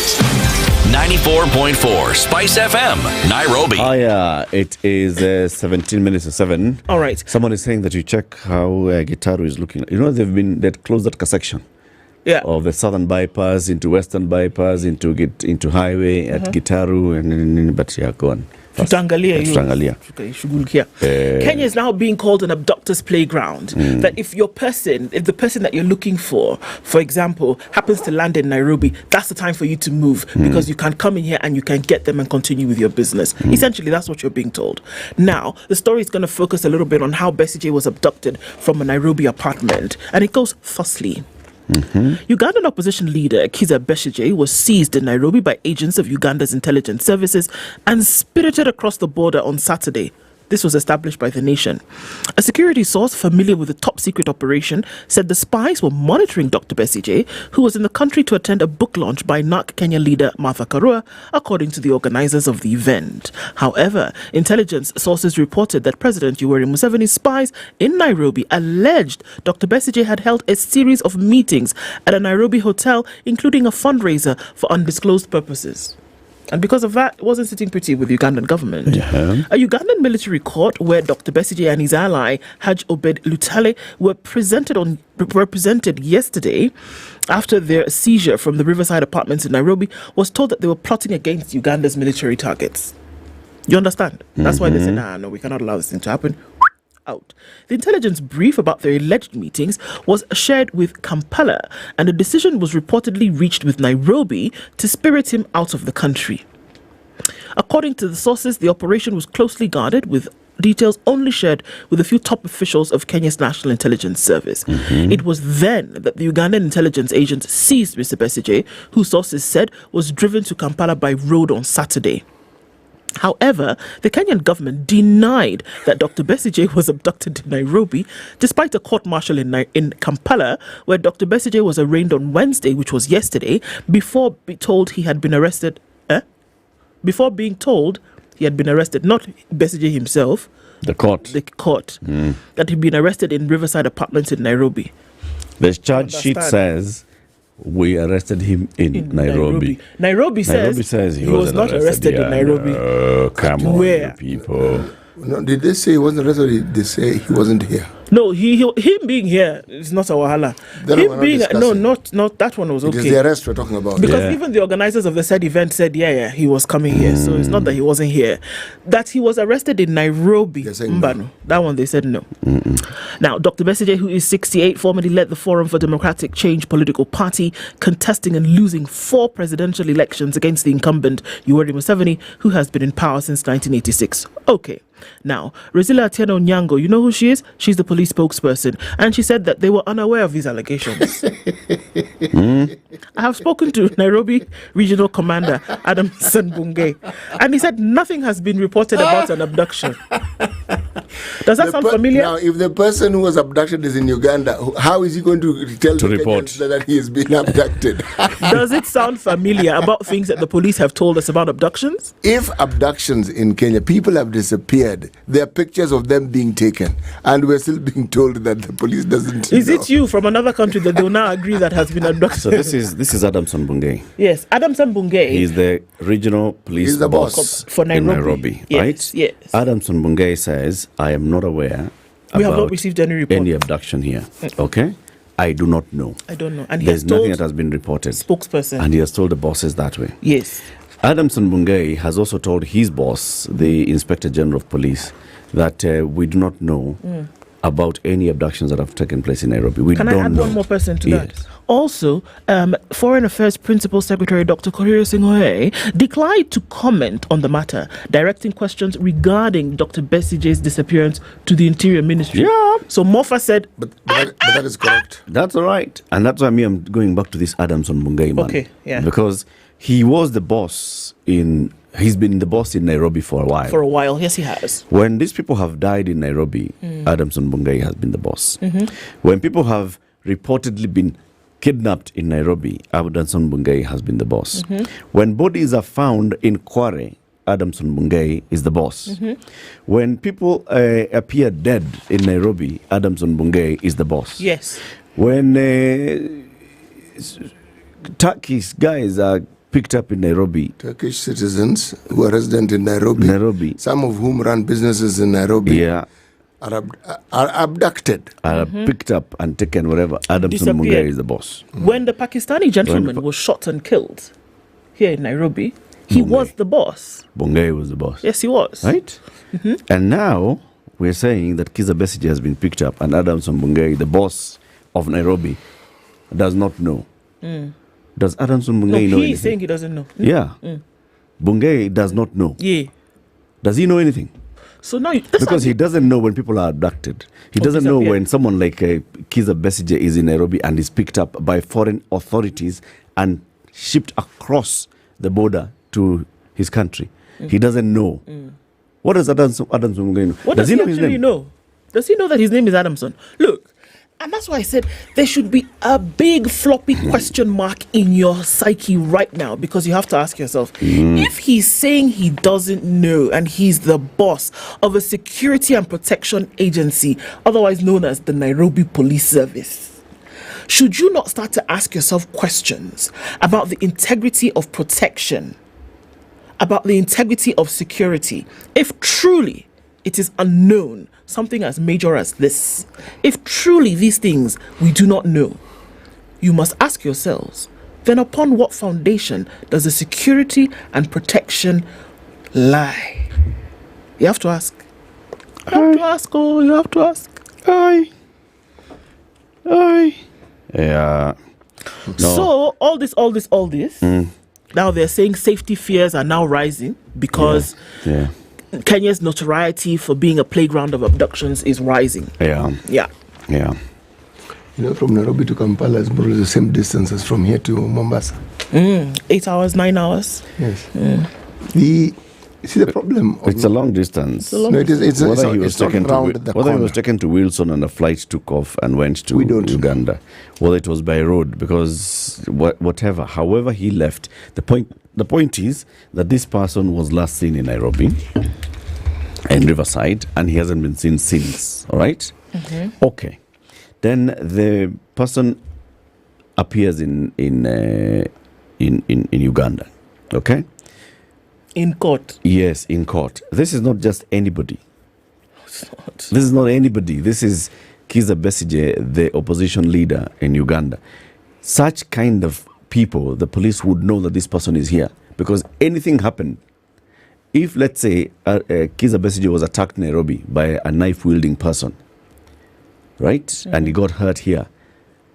94.4 Spice FM, Nairobi. Oh yeah, it is 17 minutes to 7. All right. Someone is saying that you check how Gitaru is looking. You know, they've closed that section. Yeah. Of the southern bypass into western bypass into highway at Gitaru and but yeah, go on. Kenya is now being called an abductor's playground. That if the person that you're looking for example, happens to land in Nairobi, that's the time for you to move because you can come in here and you can get them and continue with your business. Essentially, that's what you're being told. Now, the story is going to focus a little bit on how Besigye was abducted from a Nairobi apartment, and it goes thusly. Ugandan opposition leader Kizza Besigye was seized in Nairobi by agents of Uganda's intelligence services and spirited across the border on Saturday. This was established by The Nation. A security source familiar with the top-secret operation said the spies were monitoring Dr. Besigye, who was in the country to attend a book launch by NARC Kenya leader Martha Karua, according to the organizers of the event. However, intelligence sources reported that President Yoweri Museveni's spies in Nairobi alleged Dr. Besigye had held a series of meetings at a Nairobi hotel, including a fundraiser for undisclosed purposes. And because of that, it wasn't sitting pretty with the Ugandan government. A Ugandan military court where Dr. Besigye and his ally, Haj Obed Lutale, were represented yesterday after their seizure from the Riverside apartments in Nairobi, was told that they were plotting against Uganda's military targets. You understand? That's why they said, no, we cannot allow this thing to happen. Out. The intelligence brief about their alleged meetings was shared with Kampala, and a decision was reportedly reached with Nairobi to spirit him out of the country. According to the sources, the operation was closely guarded, with details only shared with a few top officials of Kenya's National Intelligence Service. It was then that the Ugandan intelligence agents seized Mr. Besigye, who sources said was driven to Kampala by road on Saturday. However, the Kenyan government denied that Dr. Besigye was abducted in Nairobi, despite a court-martial in Kampala, where Dr. Besigye was arraigned on Wednesday, which was yesterday, before being told he had been arrested. Before being told he had been arrested, not Besigye himself. The court. That he'd been arrested in Riverside apartments in Nairobi. The charge sheet says we arrested him in Nairobi. Nairobi says he was not arrested in Nairobi. Come on, where? People. No, did they say he wasn't arrested, or did they say he wasn't here? No, him being here is not a wahala. That one we're not discussing. not that one was It okay. is the arrest we're talking about. Because even the organizers of the said event said, yeah, he was coming here. So it's not that he wasn't here. That he was arrested in Nairobi. Mbano. That one they said no. Now, Dr. Besigye, who is 68, formerly led the Forum for Democratic Change political party, contesting and losing 4 presidential elections against the incumbent Wairimu, who has been in power since 1986. Okay. Now, Rizila Atieno Nyango, you know who she is? She's the police spokesperson. And she said that they were unaware of these allegations. I have spoken to Nairobi Regional Commander Adam Sanbunge, and he said nothing has been reported about an abduction. Does that sound familiar? Now, if the person who was abducted is in Uganda, how is he going to tell the Kenyans that he has been abducted? Does it sound familiar about things that the police have told us about abductions? If abductions in Kenya, people have disappeared, there are pictures of them being taken, and we're still being told that the police doesn't Is know. it you from another country that they will now agree that has been abducted? So this is Adam Sanbunge. Yes, Adam Sanbunge. He's the regional police He's the boss for Nairobi. in Nairobi, Yes, right? yes. Adam Sanbunge says, I am not aware We have not about received any report. any abduction here. Okay? I do not know. I don't know. And he There's has told nothing that has been reported. spokesperson. And he has told the bosses that way. Yes. Adam Sanbunge has also told his boss, the Inspector General of Police, that we do not know about any abductions that have taken place in Nairobi. We Can don't I add know. one more person to Yes. that? Also, Foreign Affairs Principal Secretary Dr. Korir Singh declined to comment on the matter, directing questions regarding Dr. Besigye's disappearance to the Interior Ministry. Yeah. So Mofa said... But that is correct. That's all right. And that's why I'm going back to this Adam Sanbunge man. Okay, yeah. Because he was the boss he's been the boss in Nairobi for a while. For a while, yes, he has. When these people have died in Nairobi, Adam Sanbunge has been the boss. When people have reportedly been kidnapped in Nairobi, Adam Sanbunge has been the boss. When bodies are found in Kware, Adam Sanbunge is the boss. When people appear dead in Nairobi, Adam Sanbunge is the boss. Yes. When Turkish guys are picked up in Nairobi, Turkish citizens who are resident in Nairobi, some of whom run businesses in Nairobi, are abducted. Are picked up and taken wherever. Adam Disappeared. Sanbunge is the boss. When the Pakistani gentleman was shot and killed here in Nairobi, he was the boss. Bunge was the boss. Yes, he was. Right? And now we're saying that Kizza Besigye has been picked up and Adam Sanbunge, the boss of Nairobi, does not know. Does Adam Sanbunge know anything? He's saying he doesn't know. Yeah. Bunge does not know. Yeah. Does he know anything? So now... Because he doesn't know when people are abducted. He doesn't know when someone like Kizza Besigye is in Nairobi and is picked up by foreign authorities and shipped across the border to his country. He doesn't know. What does Adam Sanbunge know? What does he actually know? Does he know that his name is Adamson? Look, and that's why I said there should be a big floppy question mark in your psyche right now, because you have to ask yourself, if he's saying he doesn't know and he's the boss of a security and protection agency, otherwise known as the Nairobi Police Service, should you not start to ask yourself questions about the integrity of protection, about the integrity of security, if truly it is unknown, something as major as this? If truly these things we do not know, you must ask yourselves, then upon what foundation does the security and protection lie? You have to ask. You have to ask, oh, you have to ask. Aye. Yeah. No. So, all this, now they're saying safety fears are now rising because Kenya's notoriety for being a playground of abductions is rising. Yeah. You know, from Nairobi to Kampala is more or less the same distance as from here to Mombasa. 8 hours, 9 hours. Yes. You see the problem? It's a long distance. Whether he was taken to Wilson and a flight took off and went to Uganda, whether it was by road, because whatever, however he left, the point is that this person was last seen in Nairobi, in Riverside, and he hasn't been seen since. All right. Okay. Then the person appears in Uganda. Okay. In court. Yes, in court. This is not just anybody. This is not anybody. This is Kizza Besigye, the opposition leader in Uganda. Such kind of people, the police would know that this person is here because anything happened. If, let's say, Kizza Besigye was attacked in Nairobi by a knife-wielding person, right, and he got hurt here,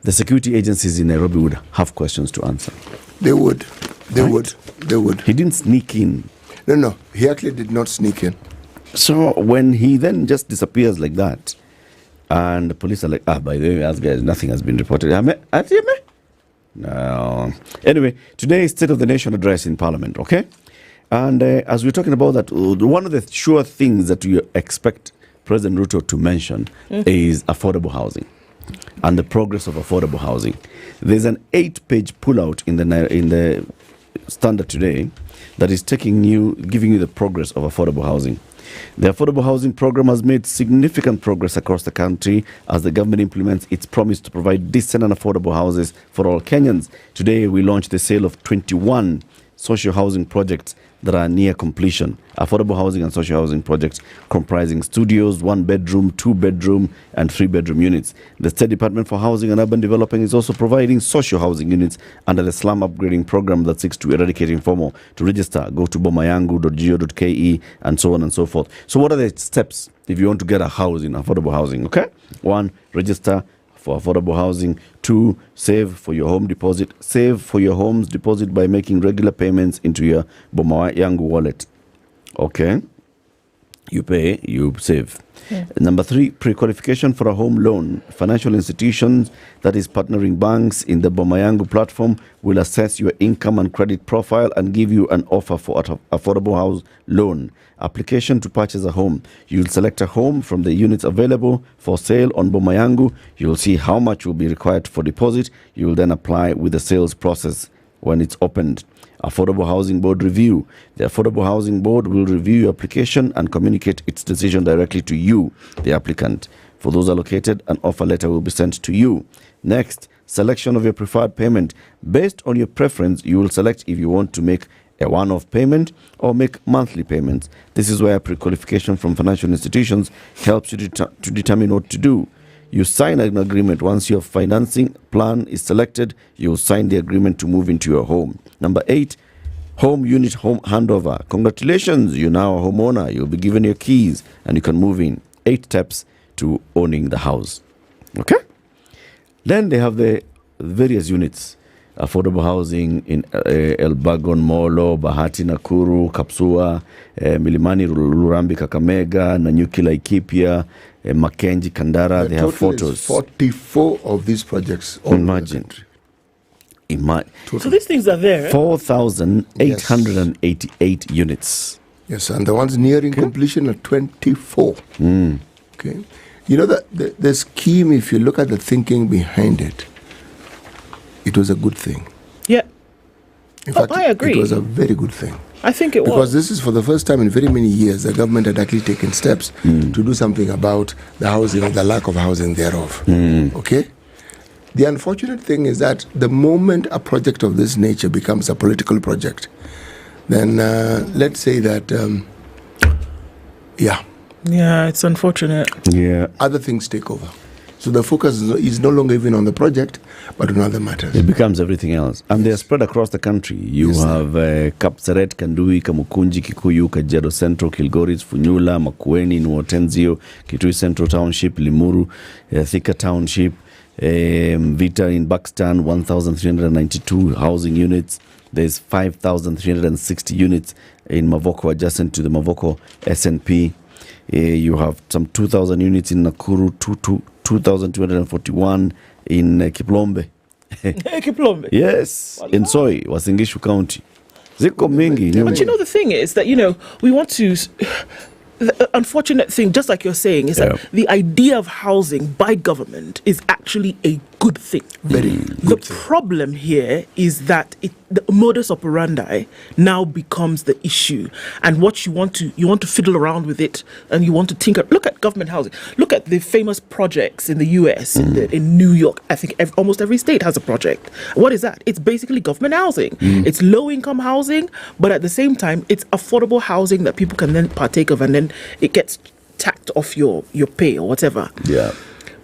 the security agencies in Nairobi would have questions to answer. They would. They Right? would. They would. He didn't sneak in. No. He actually did not sneak in. So when he then just disappears like that, and the police are like, by the way, as guys, nothing has been reported. No. Anyway, today is State of the Nation address in Parliament, okay? And as we're talking about that, one of the sure things that you expect President Ruto to mention is affordable housing and the progress of affordable housing. There's an 8-page pullout in the Standard today that is giving you the progress of affordable housing. The affordable housing program has made significant progress across the country as the government implements its promise to provide decent and affordable houses for all Kenyans. Today, we launched the sale of 21 social housing projects that are near completion. Affordable housing and social housing projects comprising studios, 1-bedroom, 2-bedroom, and 3-bedroom units. The State Department for Housing and Urban Development is also providing social housing units under the slum upgrading program that seeks to eradicate informal. To register, go to bomayangu.go.ke and so on and so forth. So what are the steps if you want to get a house in affordable housing? Okay, 1, register for affordable housing. 2, save for your home deposit. Save for your home's deposit by making regular payments into your Bomayangu wallet. Okay, you pay, you save. Number 3, pre-qualification for a home loan. Financial institutions, that is partnering banks in the Bomayangu platform, will assess your income and credit profile and give you an offer for an affordable house loan. Application to purchase a home. You'll select a home from the units available for sale on Bomayangu. You'll see how much will be required for deposit. You will then apply with the sales process when it's opened. Affordable Housing Board review. The Affordable Housing Board will review your application and communicate its decision directly to you, the applicant. For those allocated, an offer letter will be sent to you. Next, selection of your preferred payment. Based on your preference, you will select if you want to make a one-off payment or make monthly payments. This is where pre-qualification from financial institutions helps you to determine what to do. You sign an agreement. Once your financing plan is selected, you'll sign the agreement to move into your home. Number 8, home unit home handover. Congratulations, you're now a homeowner. You'll be given your keys and you can move in. 8 steps to owning the house. Okay? Then they have the various units. Affordable housing in Elbagon, Molo, Bahati, Nakuru, Kapsua, Milimani, Lurambi, Kakamega, Nanyuki, Laikipia, Makenji, Kandara. They have photos. 44 of these projects. Imagine. So these things are there. 4,888 units. Yes, and the ones nearing completion are 24. Okay. You know, the scheme, if you look at the thinking behind it, it was a good thing. Yeah. In fact, I agree. It was a very good thing. I think it was. Because this is for the first time in very many years, the government had actually taken steps to do something about the housing or the lack of housing thereof. Okay? The unfortunate thing is that the moment a project of this nature becomes a political project, then let's say that, Yeah, it's unfortunate. Yeah. Other things take over. So the focus is no longer even on the project, but on other matters. It becomes everything else. And they are spread across the country. You have Kapseret, Kandui, Kamukunji, Kikuyu, Kajiado Central, Kilgoris, Funyula, Makueni, Nuotenzio, Kitui Central Township, Limuru, Thika Township, Vita in Buxton, 1,392 housing units. There's 5,360 units in Mavoko adjacent to the Mavoko SNP. You have some 2,000 units in Nakuru, 2,241 in Kiplombe. Kiplombe? Yes, in Soi, Wasingishu County. Ziko mingi. But you know, the thing is that, we want to... The unfortunate thing, just like you're saying, is that the idea of housing by government is actually a good thing. Very good thing. Problem here is that the modus operandi now becomes the issue, and what you want to fiddle around with it, and you want to tinker. Look at government housing. Look at the famous projects in the US, in New York. I think almost every state has a project. What is that? It's basically government housing. It's low-income housing, but at the same time, it's affordable housing that people can then partake of, and then it gets tacked off your pay or whatever. Yeah.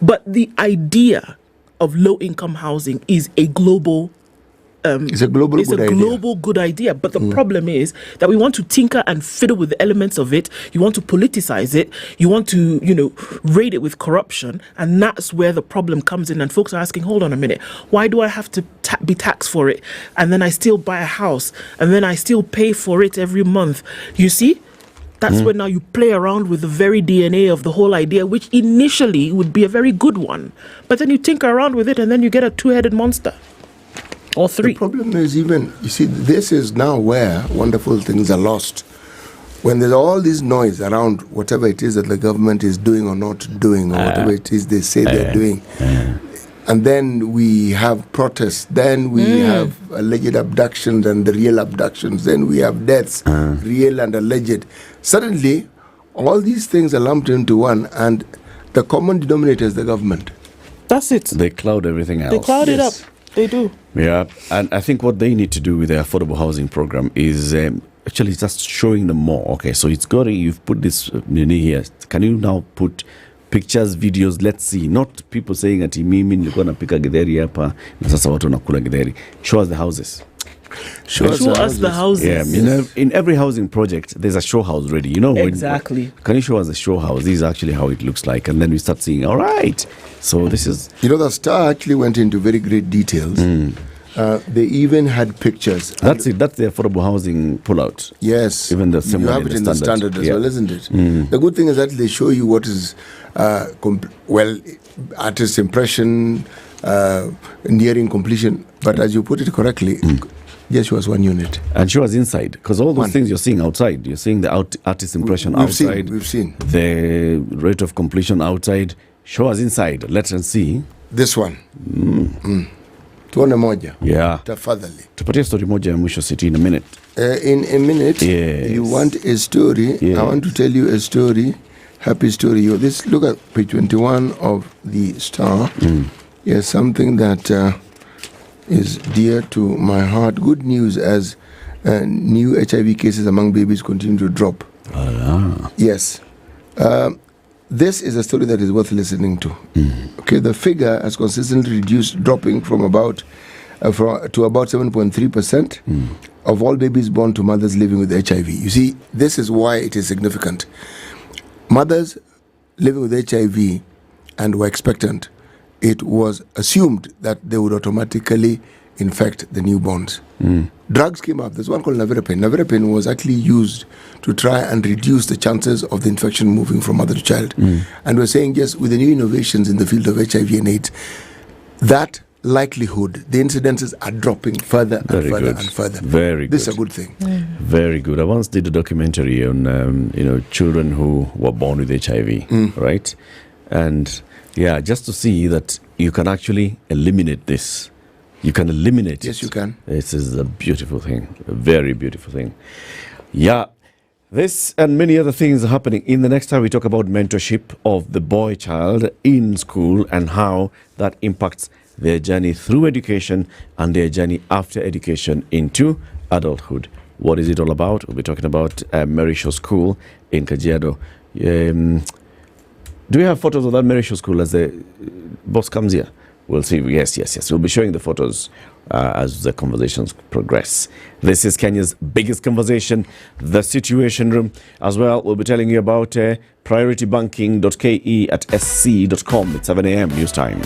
But the idea of low-income housing is a global it's a global good idea. But the problem is that we want to tinker and fiddle with the elements of it. You want to politicize it. You want to, raid it with corruption. And that's where the problem comes in. And folks are asking, hold on a minute, why do I have to be taxed for it? And then I still buy a house. And then I still pay for it every month. You see? That's when now you play around with the very DNA of the whole idea, which initially would be a very good one. But then you tinker around with it and then you get a two-headed monster. Or three. The problem is this is now where wonderful things are lost. When there's all this noise around whatever it is that the government is doing or not doing, or whatever it is they say they're doing, and then we have protests, then we have alleged abductions and the real abductions, then we have deaths, real and alleged. Suddenly, all these things are lumped into one, and the common denominator is the government. That's it. They cloud everything else. They cloud it up. They do. Yeah, and I think what they need to do with their affordable housing program is actually just showing them more. Okay, so you've put this here. Can you now put pictures, videos? Let's see. Not people saying ati mimi nilikuwa napika githeri hapa na sasa watu wanakula githeri. Show us the houses. Show us the houses. Yeah, in every housing project, there's a show house ready. Exactly. Can you show us the show house? This is actually how it looks like. And then we start seeing, all right. So this is... the Star actually went into very great details. They even had pictures. That's it. That's the affordable housing pullout. Yes. Even the you have it in the standard as well, isn't it? The good thing is that they show you what is, artist impression, nearing completion. But as you put it correctly... Yes, she was one unit. And she was inside. Because all those things you're seeing outside. You're seeing the artist impression outside. We've seen. The rate of completion outside. Show us inside. Let us see. This one. Tuone moja. Yeah. Tafadhali. Tupatie story moja ya mwisho City in a minute. In a minute, you want a story. Yes. I want to tell you a story. Happy story. Look at page 21 of the Star. Yes, something that... is dear to my heart. Good news as new HIV cases among babies continue to drop. Yes. This is a story that is worth listening to. Okay, the figure has consistently reduced, dropping from about to about 7.3% of all babies born to mothers living with HIV. You see, this is why it is significant. Mothers living with HIV and were expectant, it was assumed that they would automatically infect the newborns. Drugs came up. There's one called Navirapine. Navirapine was actually used to try and reduce the chances of the infection moving from mother to child. And we're saying, yes, with the new innovations in the field of HIV and AIDS, that likelihood, the incidences are dropping further and further and further. Very good. This is a good thing. Very good. I once did a documentary on, children who were born with HIV, right? And... yeah, just to see that you can actually eliminate this. You can eliminate it. Yes, you can. This is a beautiful thing. A very beautiful thing. Yeah. This and many other things are happening. In the next time, we talk about mentorship of the boy child in school and how that impacts their journey through education and their journey after education into adulthood. What is it all about? We'll be talking about Merisho School in Kajiado. Do we have photos of that Merisho School as the boss comes here? We'll see. Yes. We'll be showing the photos as the conversations progress. This is Kenya's biggest conversation, the Situation Room. As well, we'll be telling you about prioritybanking.ke at sc.com. It's 7 a.m. news time.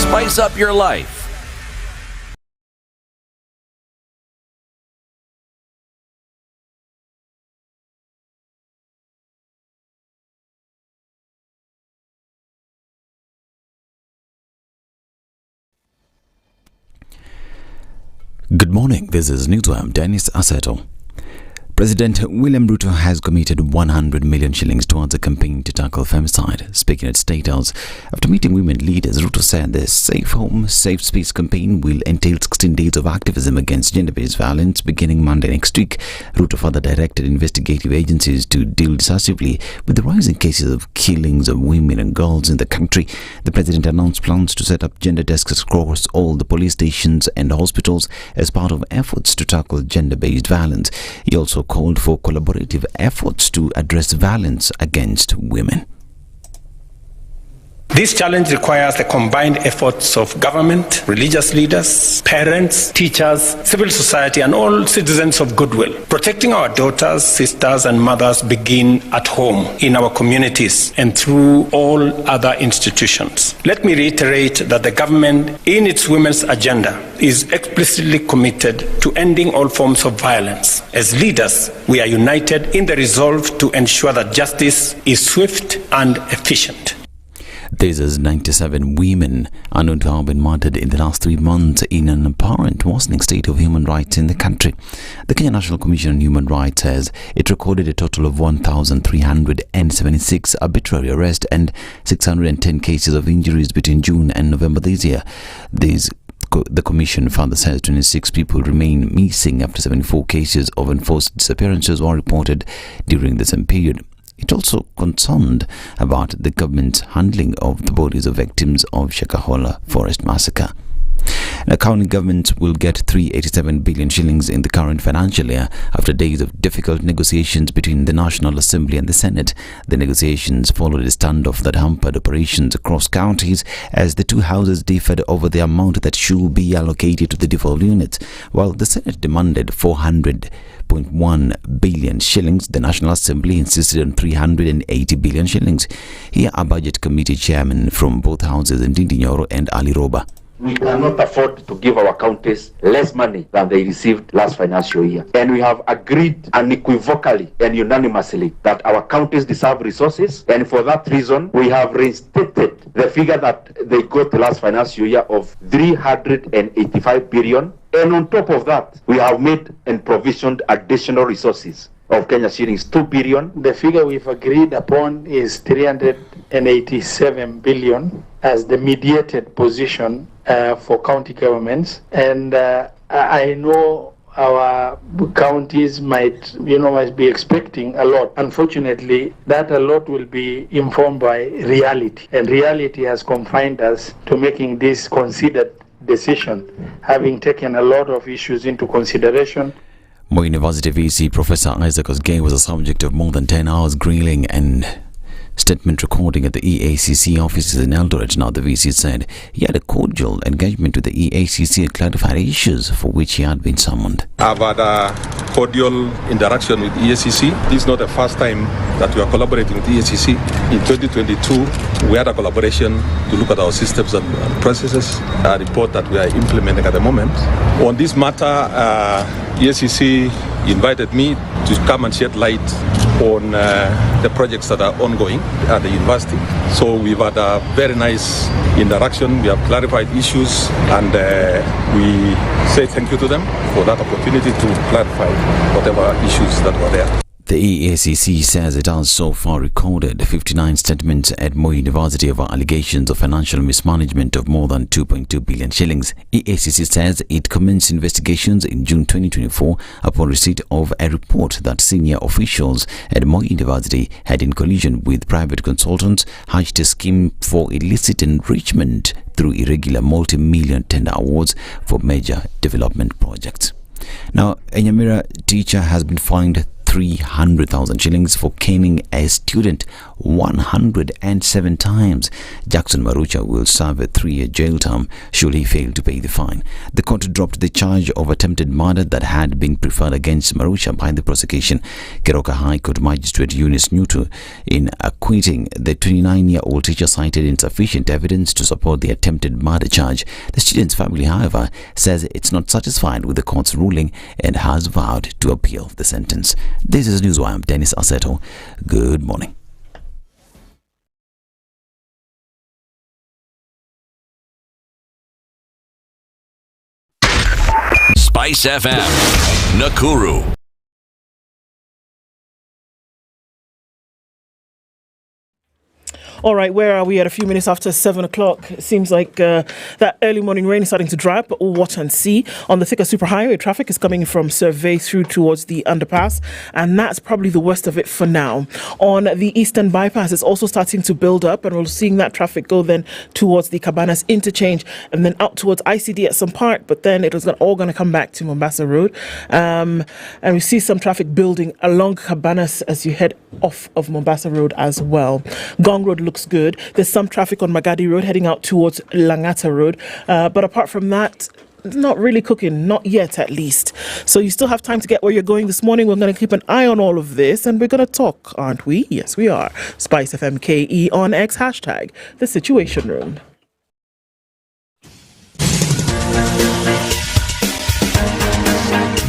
Spice up your life. Good morning, this is Newswam Dennis Aseto. President William Ruto has committed 100 million shillings towards a campaign to tackle femicide. Speaking at State House, after meeting women leaders, Ruto said the Safe Home, Safe Space campaign will entail 16 days of activism against gender-based violence beginning Monday next week. Ruto further directed investigative agencies to deal decisively with the rising cases of killings of women and girls in the country. The president announced plans to set up gender desks across all the police stations and hospitals as part of efforts to tackle gender-based violence. He also called for collaborative efforts to address violence against women. This challenge requires the combined efforts of government, religious leaders, parents, teachers, civil society, and all citizens of goodwill. Protecting our daughters, sisters, and mothers begin at home, in our communities, and through all other institutions. Let me reiterate that the government, in its women's agenda, is explicitly committed to ending all forms of violence. As leaders, we are united in the resolve to ensure that justice is swift and efficient. There's 97 women unknown to have been murdered in the last 3 months in an apparent worsening state of human rights in the country. The Kenya National Commission on Human Rights says it recorded a total of 1,376 arbitrary arrests and 610 cases of injuries between June and November this year. The Commission further says 26 people remain missing after 74 cases of enforced disappearances were reported during the same period. It also concerned about the government's handling of the bodies of victims of Shakahola forest massacre. Now, county governments will get 387 billion shillings in the current financial year after days of difficult negotiations between the National Assembly and the Senate. The negotiations followed a standoff that hampered operations across counties as the two houses differed over the amount that should be allocated to the devolved units. While the Senate demanded 400.1 billion shillings, the National Assembly insisted on 380 billion shillings. Here are Budget Committee chairman from both houses, Ndindi Nyoro and Ali Roba. We cannot afford to give our counties less money than they received last financial year. And we have agreed unequivocally and unanimously that our counties deserve resources. And for that reason, we have reinstated the figure that they got the last financial year of 385 billion. And on top of that, we have made and provisioned additional resources of Kenya shillings 2 billion. The figure we've agreed upon is 387 billion as the mediated position for county governments. And I know our counties might be expecting a lot. Unfortunately, that a lot will be informed by reality. And reality has confined us to making this considered decision, having taken a lot of issues into consideration. Moi University VC Professor Isaac Sigei was the subject of more than 10 hours grilling and statement recording at the EACC offices in Eldoret. Now, the VC said he had a cordial engagement with the EACC and clarified issues for which he had been summoned. I've had a cordial interaction with EACC. This is not the first time that we are collaborating with EACC. In 2022, we had a collaboration to look at our systems and processes, a report that we are implementing at the moment. On this matter, EACC invited me to come and shed light on the projects that are ongoing at the university. So we've had a very nice interaction. We have clarified issues, and we say thank you to them for that opportunity to clarify whatever issues that were there. The EACC says it has so far recorded 59 statements at Moi University over allegations of financial mismanagement of more than 2.2 billion shillings. EACC says it commenced investigations in June 2024 upon receipt of a report that senior officials at Moi University had, in collusion with private consultants, hatched a scheme for illicit enrichment through irregular multi-million tender awards for major development projects. Now, a Nyamira teacher has been fined 300,000 shillings for caning a student 107 times. Jackson Marucha will serve a 3-year jail term should he fail to pay the fine. The court dropped the charge of attempted murder that had been preferred against Marucha by the prosecution. Keroka High Court Magistrate Eunice Nyutu, in acquitting the 29-year-old teacher, cited insufficient evidence to support the attempted murder charge. The student's family, however, says it's not satisfied with the court's ruling and has vowed to appeal the sentence. This is Newswire. I'm Dennis Aseto. Good morning. SpiceFM, Nakuru. All right, where are we at? A few minutes after 7 o'clock. It seems like that early morning rain is starting to dry up, but we'll watch and see. On the thicker superhighway, traffic is coming from Survey through towards the underpass, and that's probably the worst of it for now. On the eastern bypass, it's also starting to build up, and we're seeing that traffic go then towards the Cabanas interchange and then out towards ICD at some part, but then it was all going to come back to Mombasa Road. And we see some traffic building along Cabanas as you head off of Mombasa Road as well. Gong Road looks good. There's some traffic on Magadi Road heading out towards Langata Road. But apart from that, not really cooking, not yet at least. So you still have time to get where you're going this morning. We're going to keep an eye on all of this and we're going to talk, aren't we? Yes, we are. SpiceFM KE on X, hashtag The Situation Room.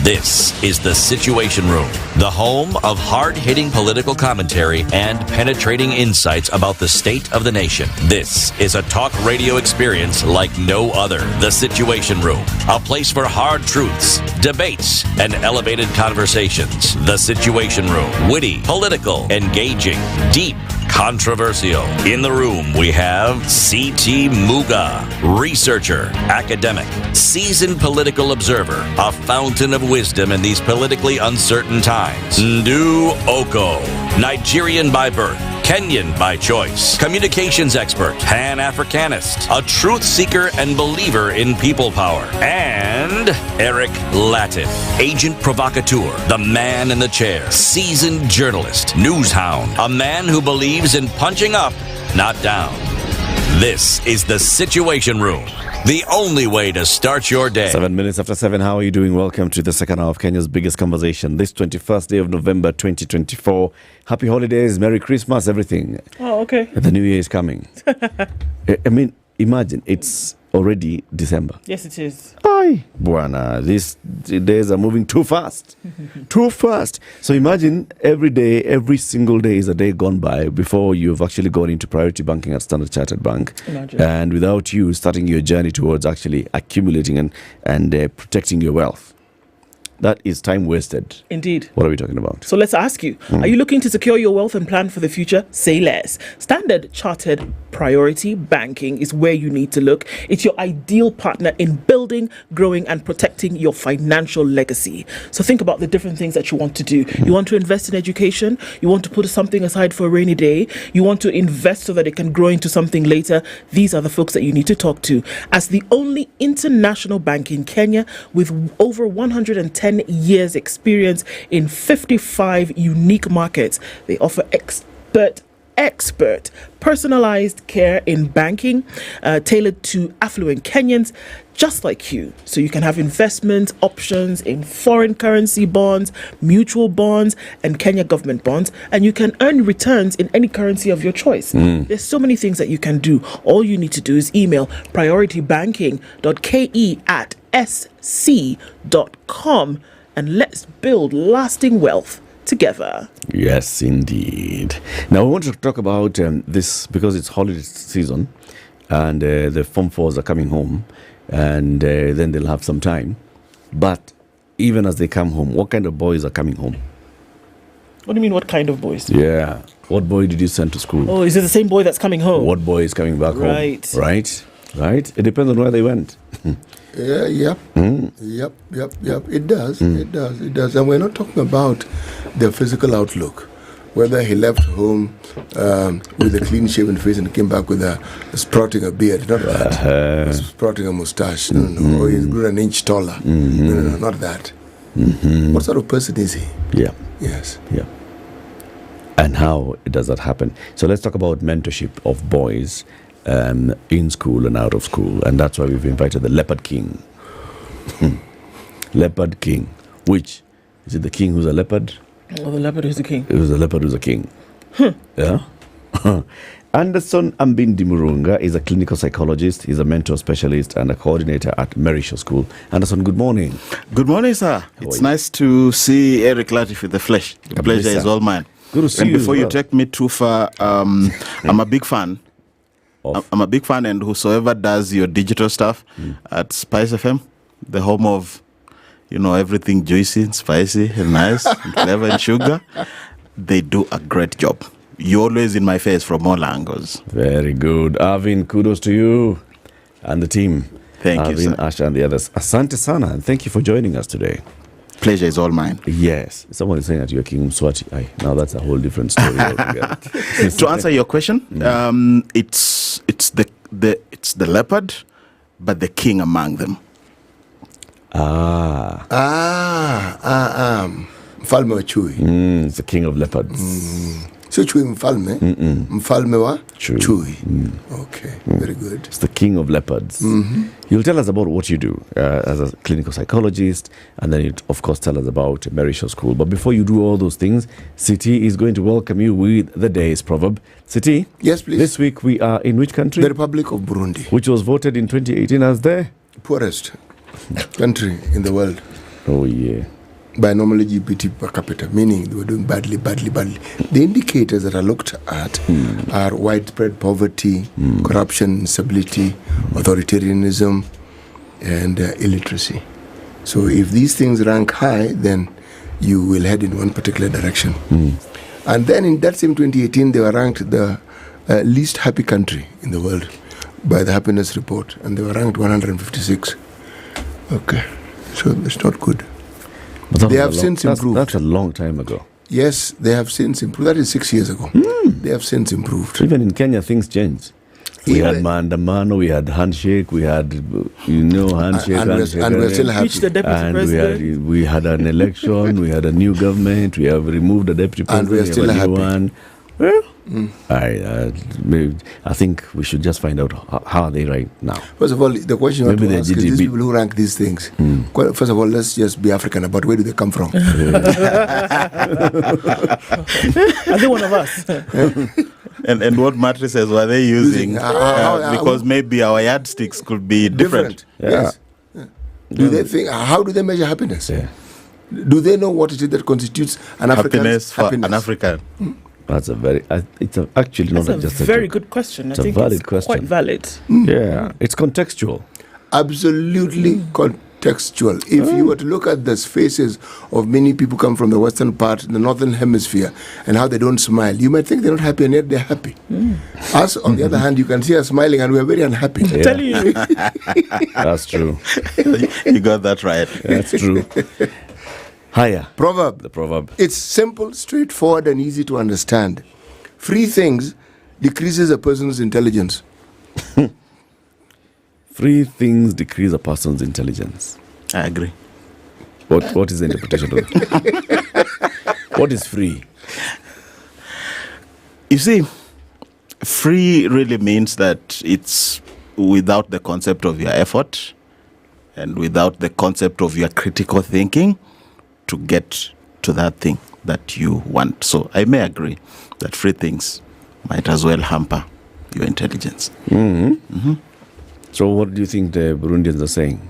This is The Situation Room, the home of hard-hitting political commentary and penetrating insights about the state of the nation. This is a talk radio experience like no other. The Situation Room, a place for hard truths, debates, and elevated conversations. The Situation Room, witty, political, engaging, deep, controversial. In the room, we have C.T. Muga, researcher, academic, seasoned political observer, a fountain of wisdom in these politically uncertain times. Ndu Okoh, Nigerian by birth, Kenyan by choice, communications expert, Pan-Africanist, a truth seeker and believer in people power, and Eric Latiff, agent provocateur, the man in the chair, seasoned journalist, news hound, a man who believes in punching up, not down. This is The Situation Room, the only way to start your day. 7 minutes after 7, how are you doing? Welcome to the second hour of Kenya's biggest conversation. This 21st day of November 2024. Happy holidays, Merry Christmas, everything. Oh, okay. The new year is coming. I mean, imagine, it's already December. Yes, it is. Aye, Buana, these days are moving too fast. Too fast. So imagine every day, every single day is a day gone by before you've actually gone into priority banking at Standard Chartered Bank. Imagine. And without you starting your journey towards actually accumulating and protecting your wealth. That is time wasted. Indeed. What are we talking about? So let's ask you, are you looking to secure your wealth and plan for the future? Say less. Standard Chartered Priority Banking is where you need to look. It's your ideal partner in building, growing, and protecting your financial legacy. So think about the different things that you want to do. You want to invest in education. You want to put something aside for a rainy day. You want to invest so that it can grow into something later. These are the folks that you need to talk to. As the only international bank in Kenya with over 110 years experience in 55 unique markets, they offer expert personalized care in banking, tailored to affluent Kenyans just like you. So you can have investment options in foreign currency bonds, mutual bonds, and Kenya government bonds, and you can earn returns in any currency of your choice. There's so many things that you can do. All you need to do is email prioritybanking.ke@sc.com and let's build lasting wealth together. Yes, indeed. Now, we want to talk about this because it's holiday season and the Form 4s are coming home and then they'll have some time. But even as they come home, what kind of boys are coming home? What do you mean, what kind of boys? Yeah. What boy did you send to school? Oh, is it the same boy that's coming home? What boy is coming back home? Right. It depends on where they went. Yep. It does. It does. And we're not talking about their physical outlook. Whether he left home with a clean-shaven face and came back with sprouting a beard. Not that. Sprouting a mustache. No. Or he's grown an inch taller. No, not that. What sort of person is he? Yeah. Yes. Yeah. And how does that happen? So let's talk about mentorship of boys in school and out of school, and that's why we've invited the Leopard King. Leopard King. Which is it? The king who's a leopard? Oh, the leopard who's the king. It was the leopard who's a king. Yeah. Anderson Ambindi Murunga is a clinical psychologist. He's a mentor specialist and a coordinator at Merisho School. Anderson, good morning. Good morning, sir. It's nice to see Eric Latiff in the flesh. The pleasure is all mine. Good to see and you. Before you take me too far, I'm a big fan. I'm a big fan, and whosoever does your digital stuff at SpiceFM, the home of, everything juicy and spicy and nice and clever and sugar, they do a great job. you're always in my face from all angles. Very good. Avin, kudos to you and the team. Thank you, Avin, sir. Asha, and the others. Asante sana, and thank you for joining us today. Pleasure is all mine. Yes. Someone is saying that you're King Mswati. Aye, now that's a whole different story altogether. To answer your question, it's the leopard, but the king among them. Mfalme wa chui. It's the king of leopards. So chui mfalme? Mfalme wa chui. Okay, very good. It's the king of leopards. You'll tell us about what you do as a clinical psychologist, and then you'll, of course, tell us about Merisho School. But before you do all those things, City is going to welcome you with the day's proverb. City? Yes, please. This week we are in which country? The Republic of Burundi. Which was voted in 2018 as the poorest country in the world. Oh, yeah. By normal GPT per capita, meaning they were doing badly. The indicators that are looked at are widespread poverty, corruption, instability, authoritarianism, and illiteracy. So if these things rank high, then you will head in one particular direction. And then in that same 2018, they were ranked the least happy country in the world by the Happiness Report, and they were ranked 156. Okay, so that's not good. They have since improved. That's a long time ago. Yes, they have since improved. That is 6 years ago. They have since improved. Even in Kenya, things changed. We had maandamano, we had handshake, we had, handshake. And we're still happy. And we had an election, we had a new government, we have removed the deputy president. And we're still happy. Well, I think we should just find out how are they right now. First of all, the question you have to ask is these people who rank these things. First of all, let's just be African about where do they come from. Are they one of us? And what matrices were they using? Because maybe our yardsticks could be different. Yes. Do they think? How do they measure happiness? Do they know what it is that constitutes an African's happiness? An African. That's it's actually not just a very good question. It's a valid question. Quite valid. Yeah, it's contextual. Absolutely contextual. If you were to look at the faces of many people come from the western part, the northern hemisphere, and how they don't smile, you might think they're not happy, and yet they're happy. Us, on the other hand, you can see us smiling, and we're very unhappy. I'm telling you. That's true. You got that right. That's true. Higher. Proverb. The proverb. It's simple, straightforward, and easy to understand. Free things decreases a person's intelligence. Free things decrease a person's intelligence. I agree. What is the interpretation of that? What is free? You see, free really means that it's without the concept of your effort and without the concept of your critical thinking to get to that thing that you want. So I may agree that free things might as well hamper your intelligence. So what do you think the Burundians are saying?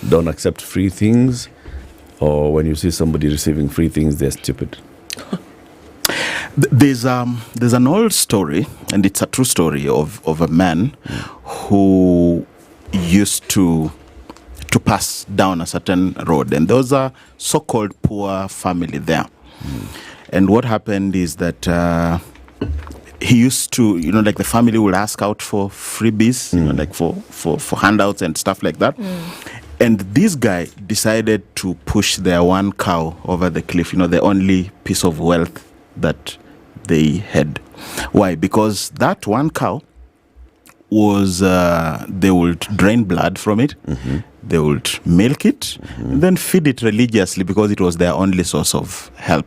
Don't accept free things? Or when you see somebody receiving free things, they're stupid? There's an old story, and it's a true story of a man who used to pass down a certain road, and there was a so-called poor family there. And what happened is that he used to, like the family would ask out for freebies, like for handouts and stuff like that. And this guy decided to push their one cow over the cliff, the only piece of wealth that they had. Why? Because that one cow was, they would drain blood from it, they would milk it, and then feed it religiously because it was their only source of help.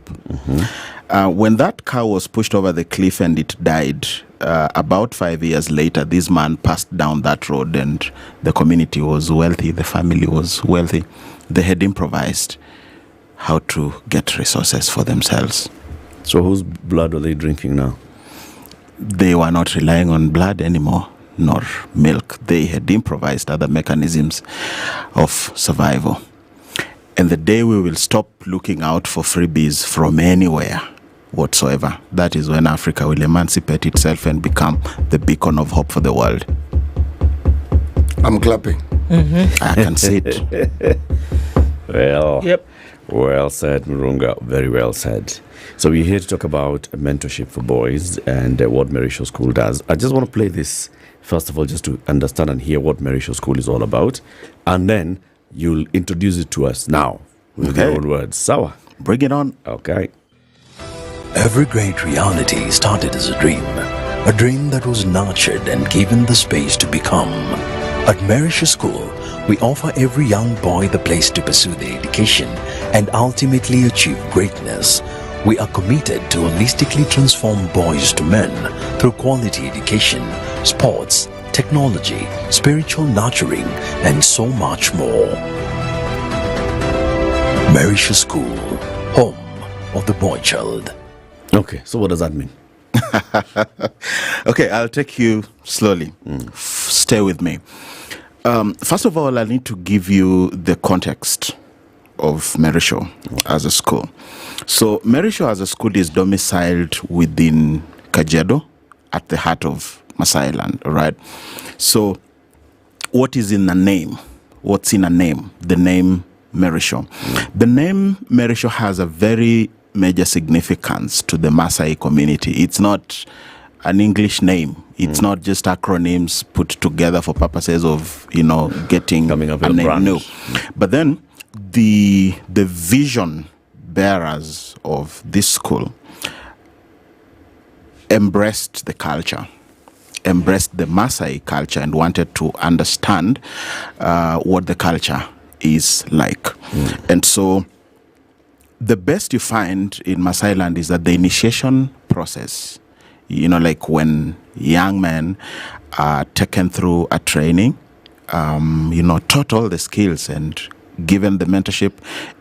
When that cow was pushed over the cliff and it died, about 5 years later, this man passed down that road and the community was wealthy, the family was wealthy. They had improvised how to get resources for themselves. So whose blood are they drinking now? They were not relying on blood anymore, nor milk. They had improvised other mechanisms of survival. And the day we will stop looking out for freebies from anywhere whatsoever, that is when Africa will emancipate itself and become the beacon of hope for the world. I'm clapping. I can see it. Well, yep. Well said, Murunga. Very well said. So we're here to talk about mentorship for boys and what Merisho School does. I just want to play this, first of all, just to understand and hear what Merisho School is all about. And then you'll introduce it to us now with your own words. Sawa. Bring it on. Okay. Every great reality started as a dream that was nurtured and given the space to become. At Merisho School, we offer every young boy the place to pursue their education and ultimately achieve greatness. We are committed to holistically transform boys to men through quality education, sports, technology, spiritual nurturing, and so much more. Merisho School, home of the boy child. Okay, so what does that mean? Okay, I'll take you slowly. Stay with me. First of all, I need to give you the context of Merisho as a school. So Merisho as a school is domiciled within Kajiado at the heart of Maasai land, right? So what is in the name? What's in a name? The name Merisho. The name Merisho has a very major significance to the Maasai community. It's not an English name. It's not just acronyms put together for purposes of, getting coming up a with name. a brand. No. But then the vision bearers of this school embraced the culture, embraced the Maasai culture, and wanted to understand what the culture is like. And so the best you find in Maasai land is that the initiation process, like when young men are taken through a training, taught all the skills and given the mentorship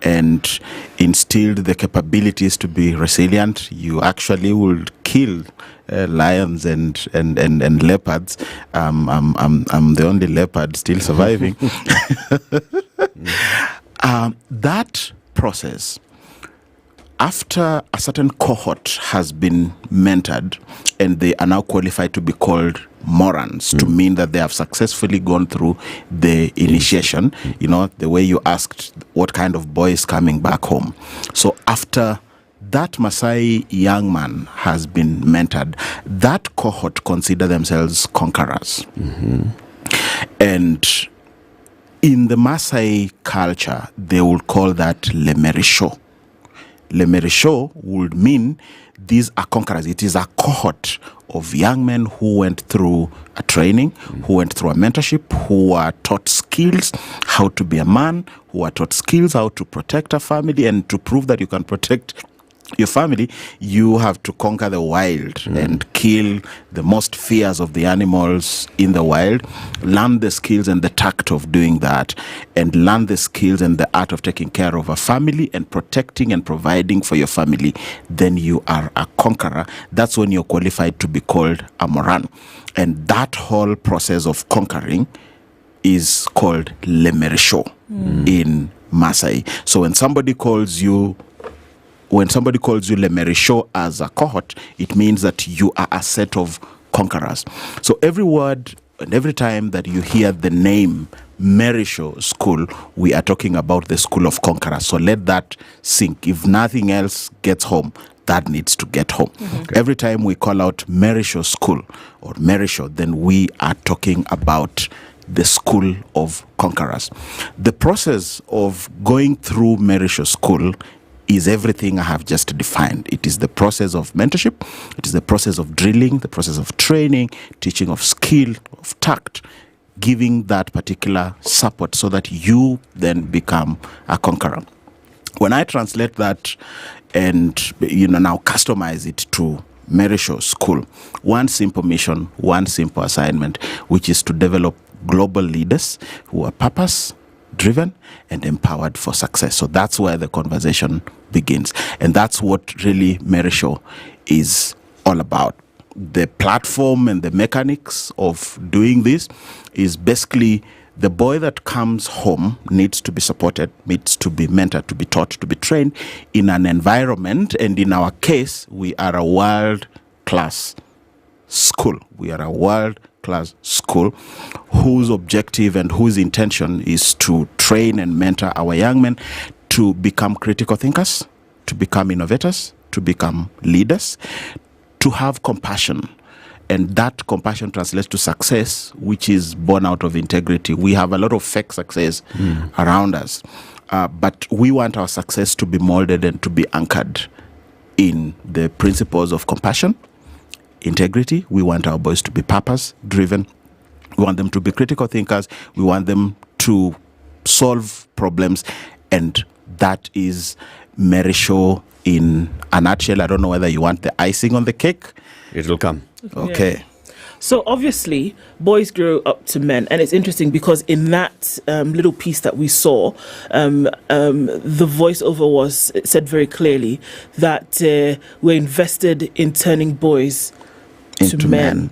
and instilled the capabilities to be resilient, you actually will kill lions and leopards. I'm the only leopard still surviving. That process, after a certain cohort has been mentored and they are now qualified to be called Morans, to mean that they have successfully gone through the initiation, the way you asked what kind of boy is coming back home. So after that Maasai young man has been mentored, that cohort consider themselves conquerors. And in the Maasai culture, they will call that Le Merisho. Le Merisho would mean these are conquerors. It is a cohort of young men who went through a training, who went through a mentorship, who are taught skills how to be a man, who are taught skills how to protect a family. And to prove that you can protect your family, you have to conquer the wild and kill the most fierce of the animals in the wild, learn the skills and the tact of doing that, and learn the skills and the art of taking care of a family and protecting and providing for your family. Then you are a conqueror. That's when you're qualified to be called a Moran. And that whole process of conquering is called Le Merisho in Maasai. So when somebody calls you Le Merisho as a cohort, it means that you are a set of conquerors. So every word and every time that you hear the name Merisho School, we are talking about the school of conquerors. So let that sink. If nothing else gets home, that needs to get home. Every time we call out Merisho School or Merisho, then we are talking about the school of conquerors. The process of going through Merisho School is everything I have just defined. It is the process of mentorship, it is the process of drilling, the process of training, teaching of skill, of tact, giving that particular support so that you then become a conqueror. When I translate that and now customize it to Merisho School, one simple mission, one simple assignment, which is to develop global leaders who are purpose-driven and empowered for success. So that's where the conversation begins. And that's what really Merisho is all about. The platform and the mechanics of doing this is basically the boy that comes home needs to be supported, needs to be mentored, to be taught, to be trained in an environment. And in our case, we are a world-class school. We are a world-class school whose objective and whose intention is to train and mentor our young men to become critical thinkers, to become innovators, to become leaders, to have compassion. And that compassion translates to success, which is born out of integrity. We have a lot of fake success around us, but we want our success to be molded and to be anchored in the principles of compassion, integrity. We want our boys to be purpose-driven. We want them to be critical thinkers. We want them to solve problems. And that is Merisho in a nutshell. I don't know whether you want the icing on the cake. It will come. Okay. Yeah. So obviously, boys grow up to men, and it's interesting because in that little piece that we saw, the voiceover said very clearly that we're invested in turning boys into men.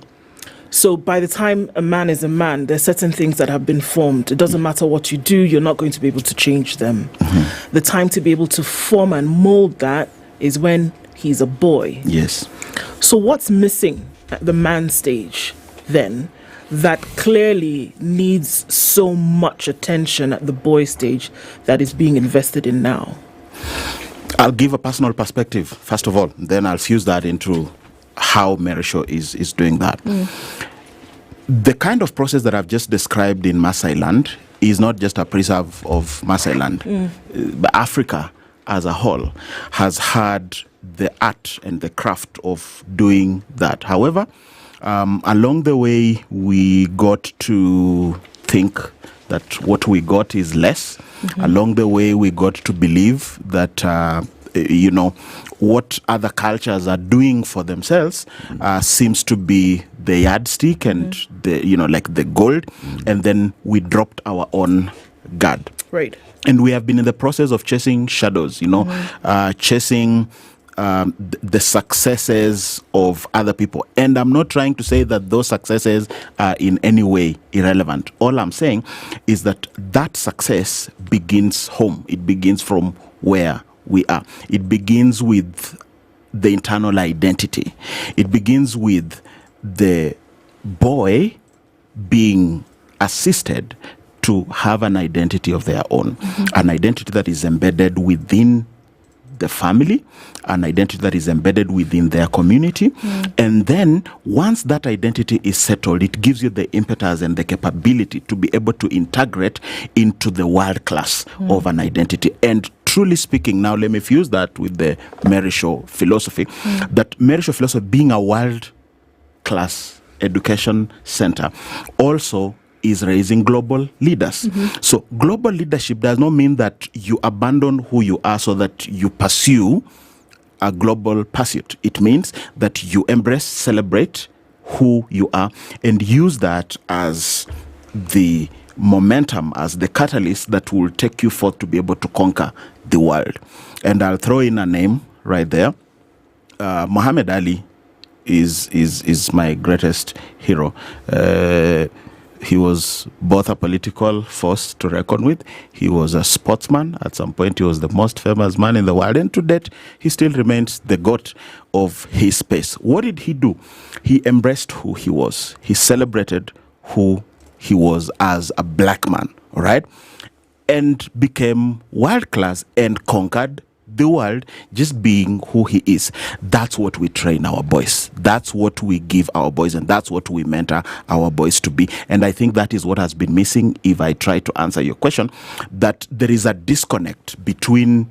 So by the time a man is a man, there's certain things that have been formed. It doesn't matter what you do, you're not going to be able to change them. The time to be able to form and mold that is when he's a boy. Yes. So what's missing at the man stage then that clearly needs so much attention at the boy stage that is being invested in now? I'll give a personal perspective, first of all. Then I'll fuse that into how Merisho is doing that. The kind of process that I've just described in Maasai land is not just a preserve of Maasai land. But Africa as a whole has had the art and the craft of doing that. However, along the way, we got to think that what we got is less. Along the way, we got to believe that, what other cultures are doing for themselves seems to be the yardstick and the gold. And then we dropped our own guard. Right. And we have been in the process of chasing shadows, chasing the successes of other people. And I'm not trying to say that those successes are in any way irrelevant. All I'm saying is that that success begins home. It begins from where we are. It begins with the internal identity. It begins with the boy being assisted to have an identity of their own, an identity that is embedded within the family, an identity that is embedded within their community. And then once that identity is settled, it gives you the impetus and the capability to be able to integrate into the world class of an identity. And truly speaking, now let me fuse that with the Merisho philosophy, that Merisho philosophy being a world class education center also is raising global leaders. So global leadership does not mean that you abandon who you are so that you pursue a global pursuit. It means that you embrace, celebrate who you are, and use that as the momentum, as the catalyst that will take you forth to be able to conquer the world. And I'll throw in a name right there. Muhammad Ali is my greatest hero. He was both a political force to reckon with. He was a sportsman. At some point, he was the most famous man in the world. And to date, he still remains the GOAT of his space. What did he do? He embraced who he was. He celebrated who he was as a black man, all right? And became world-class and conquered the world just being who he is. That's what we train our boys. That's what we give our boys, and that's what we mentor our boys to be. And I think that is what has been missing, if I try to answer your question, that there is a disconnect between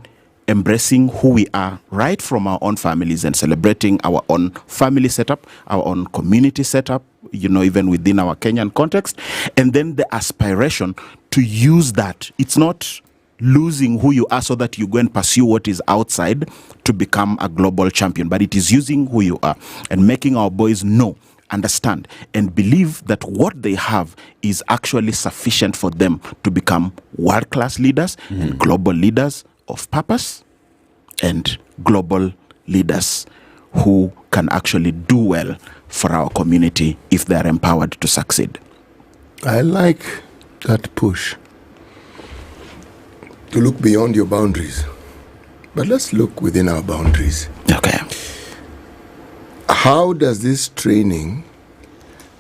embracing who we are right from our own families and celebrating our own family setup, our own community setup, even within our Kenyan context, and then the aspiration to use that. It's not losing who you are so that you go and pursue what is outside to become a global champion, but it is using who you are and making our boys know, understand, and believe that what they have is actually sufficient for them to become world-class leaders and global leaders of purpose and global leaders who can actually do well for our community if they are empowered to succeed. I like that push to look beyond your boundaries. But let's look within our boundaries. Okay. How does this training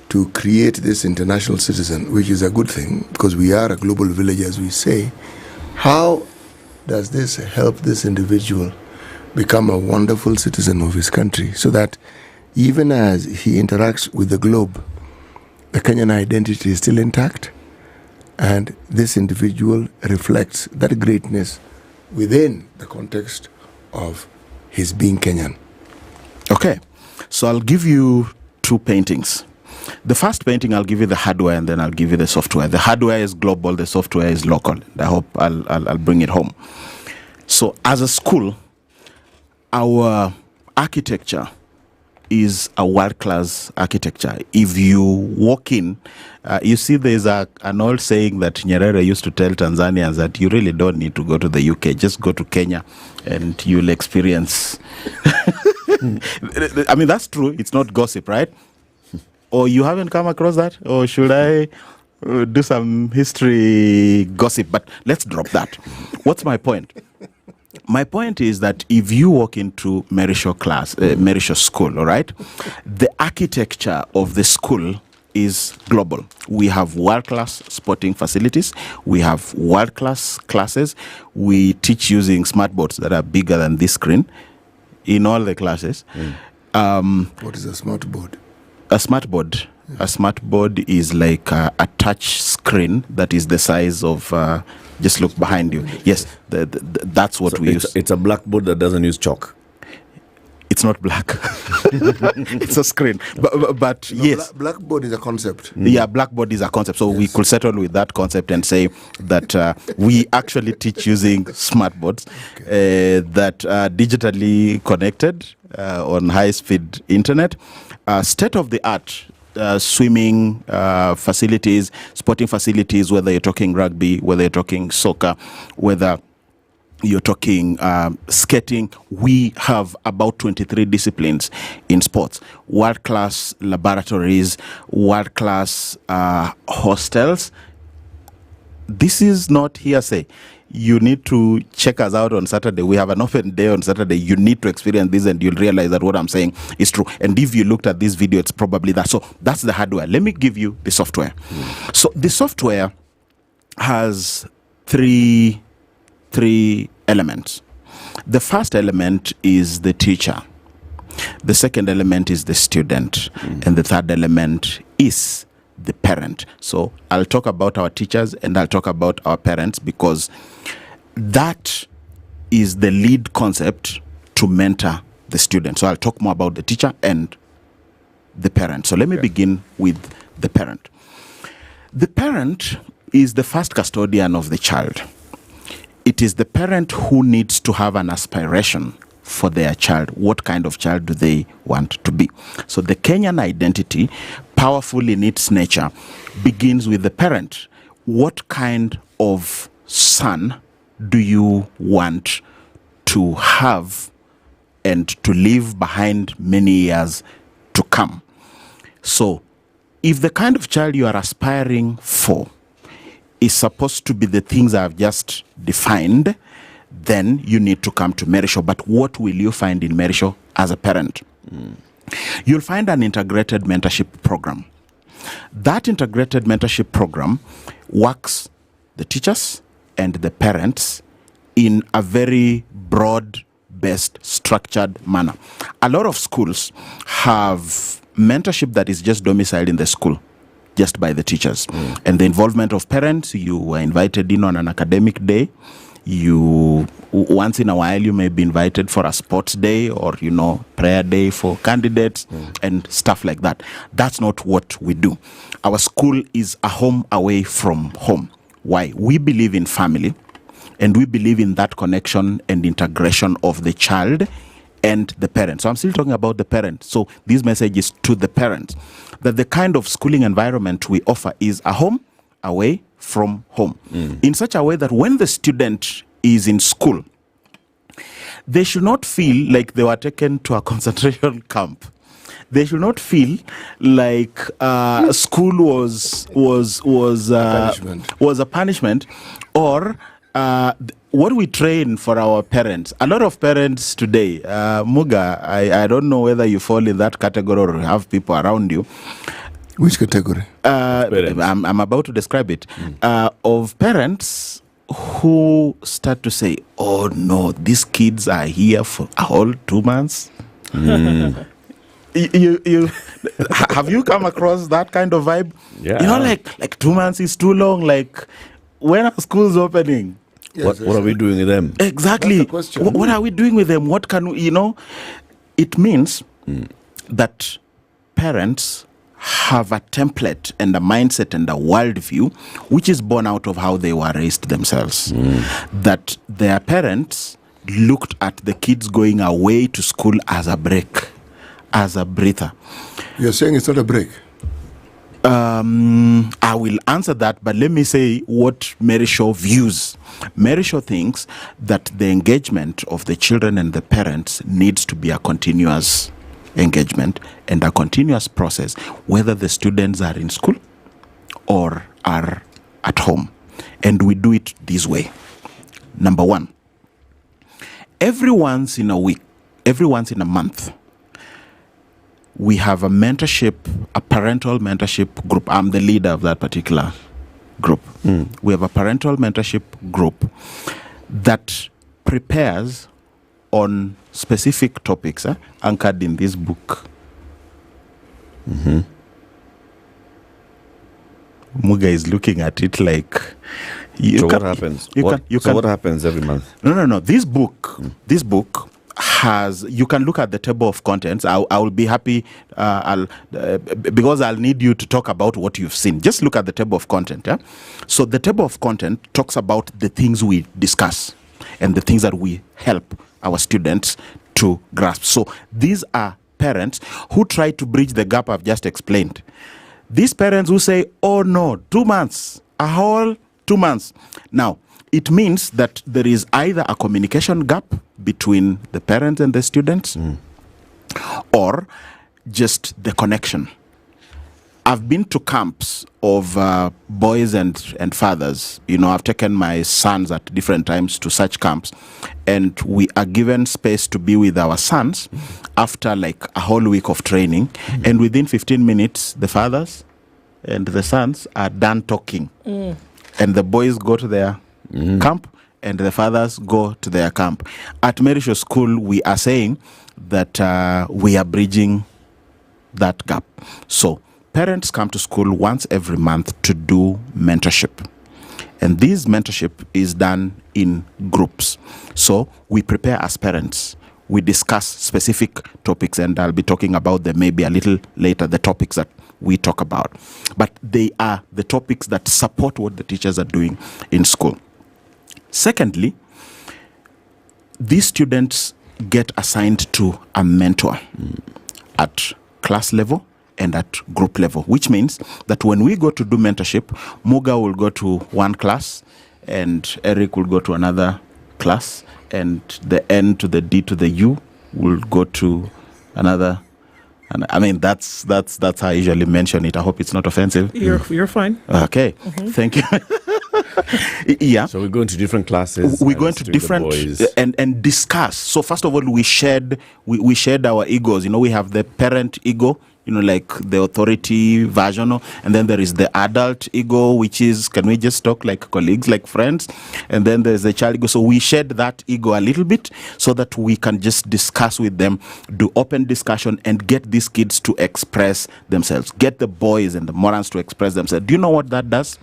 to create this international citizen, which is a good thing because we are a global village, as we say, how does this help this individual become a wonderful citizen of his country, so that even as he interacts with the globe, the Kenyan identity is still intact, and this individual reflects that greatness within the context of his being Kenyan. Okay, so I'll give you two paintings. The first painting, I'll give you the hardware, and then I'll give you the software. The hardware is global, the software is local. I hope I'll bring it home. So as a school, our architecture is a world-class architecture. If you walk in, you see there's an old saying that Nyeri used to tell Tanzanians that you really don't need to go to the UK, just go to Kenya and you'll experience. I mean, that's true. It's not gossip, right? Or you haven't come across that? Or should I do some history gossip? But let's drop that. What's my point? My point is that if you walk into Merisho school, all right, the architecture of the school is global. We have world-class sporting facilities. We have world-class classes. We teach using smart boards that are bigger than this screen in all the classes. What is a smart board? A smart board. A smart board is like a touch screen that is the size of... just look behind you. Yes, that's what we use. It's a blackboard that doesn't use chalk. It's not black. It's a screen. But no, yes. Blackboard is a concept. Yeah, blackboard is a concept. So we could settle with that concept and say that we actually teach using smart boards that are digitally connected on high-speed internet. State-of-the-art swimming facilities, sporting facilities, whether you're talking rugby, whether you're talking soccer, whether you're talking skating. We have about 23 disciplines in sports. World-class laboratories, world-class hostels. This is not hearsay. You need to check us out on Saturday. We have an open day on Saturday. You need to experience this and you'll realize that what I'm saying is true. And if you looked at this video, it's probably that. So that's the hardware. Let me give you the software. So the software has three elements. The first element is the teacher. The second element is the student. And the third element is the parent. So I'll talk about our teachers and I'll talk about our parents, because that is the lead concept to mentor the student. So I'll talk more about the teacher and the parent. So let me begin with the parent. The parent is the first custodian of the child. It is the parent who needs to have an aspiration for their child. What kind of child do they want to be? So the Kenyan identity, powerful in its nature, begins with the parent. What kind of son do you want to have and to leave behind many years to come? So if the kind of child you are aspiring for is supposed to be the things I've just defined, then you need to come to Merisho. But what will you find in Merisho as a parent? You'll find an integrated mentorship program. That integrated mentorship program works the teachers and the parents in a very broad-based, structured manner. A lot of schools have mentorship that is just domiciled in the school, just by the teachers. And the involvement of parents, you are invited in on an academic day. You, once in a while, you may be invited for a sports day or, prayer day for candidates and stuff like that. That's not what we do. Our school is a home away from home. Why? We believe in family, and we believe in that connection and integration of the child and the parent. So I'm still talking about the parent. So this message is to the parents, that the kind of schooling environment we offer is a home away from home, in such a way that when the student is in school, they should not feel like they were taken to a concentration camp. They should not feel like school was a punishment, or what we train for our parents. A lot of parents today, Muga, I don't know whether you fall in that category or have people around you. Which category? I'm about to describe it. Of parents who start to say, oh no, these kids are here for a whole 2 months. You have you come across that kind of vibe? Yeah. You know, like 2 months is too long. Like, when are schools opening? What are we doing with them? Exactly. What are we doing with them? What can we, it means that parents have a template and a mindset and a worldview which is born out of how they were raised themselves. That their parents looked at the kids going away to school as a break, as a breather. You're saying it's not a break? I will answer that, but let me say what Mary Shaw views. Mary Shaw thinks that the engagement of the children and the parents needs to be a continuous engagement and a continuous process, whether the students are in school or are at home. And we do it this way. Number one, every once in a week, every once in a month, we have a mentorship, a parental mentorship group. I'm the leader of that particular group. We have a parental mentorship group that prepares on specific topics anchored in this book. Muga is looking at it like... what happens? What happens every month? No. This book has, you can look at the table of contents. I will be happy because I'll need you to talk about what you've seen. Just look at the table of content. Yeah? So the table of content talks about the things we discuss and the things that we help our students to grasp. So these are parents who try to bridge the gap I've just explained. These parents who say, oh no, 2 months, a whole 2 months. Now, it means that there is either a communication gap between the parents and the students or just the connection. I've been to camps of boys and fathers. I've taken my sons at different times to such camps, and we are given space to be with our sons after like a whole week of training. And within 15 minutes, the fathers and the sons are done talking. And the boys go to their camp and the fathers go to their camp. At Mary Shaw School, we are saying that we are bridging that gap. So parents come to school once every month to do mentorship. And this mentorship is done in groups. So we prepare as parents. We discuss specific topics, and I'll be talking about them maybe a little later, the topics that we talk about. But they are the topics that support what the teachers are doing in school. Secondly, these students get assigned to a mentor at class level and at group level, which means that when we go to do mentorship, Muga will go to one class and Eric will go to another class, and the N to the D to the U will go to another. And I mean, that's how I usually mention it. I hope it's not offensive. You're fine. Okay, Thank you. Yeah. So we go into different classes. We go into different and discuss. So first of all, we shared our egos. We have the parent ego, like the authority version, and then there is the adult ego, which is, can we just talk like colleagues, like friends? And then there's the child ego. So we shared that ego a little bit so that we can just discuss with them, do open discussion, and get these kids to express themselves. Get the boys and the Morans to express themselves. Do you know what that does?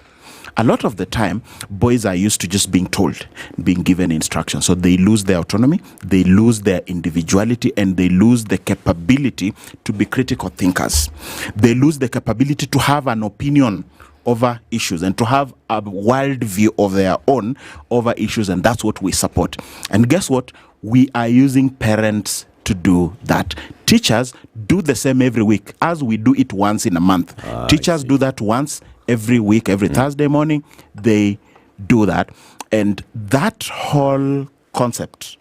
A lot of the time, boys are used to just being told, being given instructions. So they lose their autonomy, they lose their individuality, and they lose the capability to be critical thinkers. They lose the capability to have an opinion over issues and to have a world view of their own over issues, and that's what we support. And guess what? We are using parents to do that. Teachers do the same every week as we do it once in a month. Teachers do that once every week, every Thursday morning, they do that. And that whole concept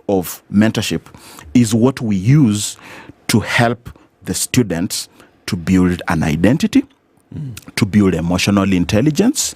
of mentorship is what we use to help the students to build an identity, to build emotional intelligence,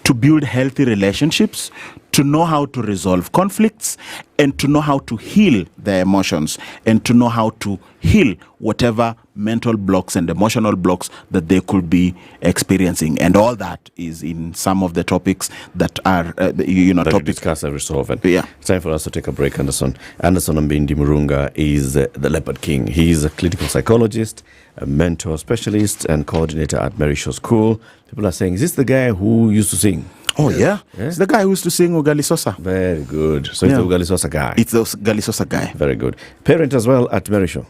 to build healthy relationships, to know how to resolve conflicts, and to know how to heal their emotions, and to know how to heal whatever mental blocks and emotional blocks that they could be experiencing. And all that is in some of the topics that are, that topics we discuss every so often. Yeah. It's time for us to take a break, Anderson. Anderson Mbindi Murunga is the Leopard King. He is a clinical psychologist, a mentor specialist, and coordinator at Mauritius School. People are saying, is this the guy who used to sing? Oh, yeah. It's the guy who used to sing Ugali Sosa. Very good. So it's the Ugali Sosa guy. It's the Ugali Sosa guy. Very good. Parent as well at Mauritius.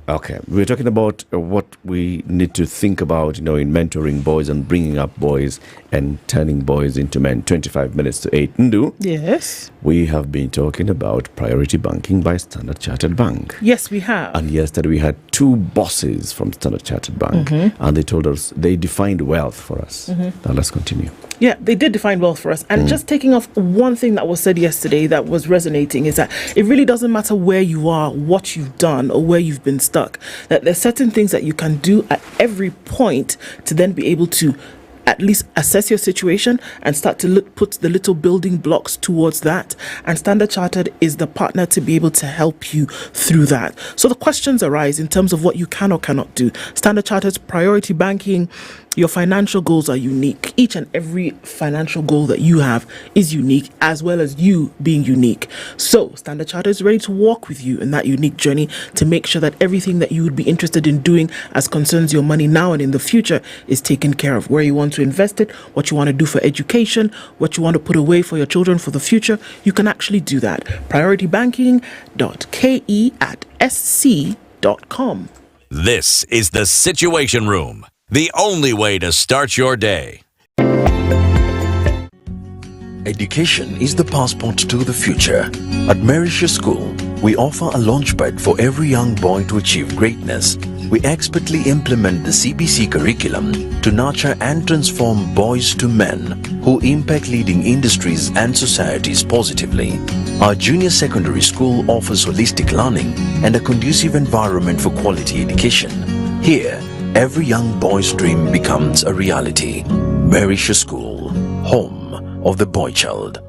Okay. We're talking about what we need to think about, in mentoring boys and bringing up boys and turning boys into men. 25 minutes to 8. Ndu? Yes. We have been talking about priority banking by Standard Chartered Bank. Yes, we have. And yesterday we had 2 bosses from Standard Chartered Bank, and they told us they defined wealth for us. Now let's continue. Yeah, they did define wealth for us. And just taking off one thing that was said yesterday that was resonating is that it really doesn't matter where you are, what you've done, or where you've been stuck. That there's certain things that you can do at every point to then be able to at least assess your situation and start to put the little building blocks towards that. And Standard Chartered is the partner to be able to help you through that. So the questions arise in terms of what you can or cannot do. Standard Chartered's priority banking, your financial goals are unique. Each and every financial goal that you have is unique, as well as you being unique. So Standard Chartered is ready to walk with you in that unique journey to make sure that everything that you would be interested in doing as concerns your money now and in the future is taken care of. Where you want to invest it, what you want to do for education, what you want to put away for your children for the future, you can actually do that. prioritybanking.ke@sc.com. This is the Situation Room, the only way to start your day. Education is the passport to the future. At Mauritius School, we offer a launchpad for every young boy to achieve greatness. We expertly implement the CBC curriculum to nurture and transform boys to men who impact leading industries and societies positively. Our junior secondary school offers holistic learning and a conducive environment for quality education. Here, every young boy's dream becomes a reality. Mauritius School, home of the boy child.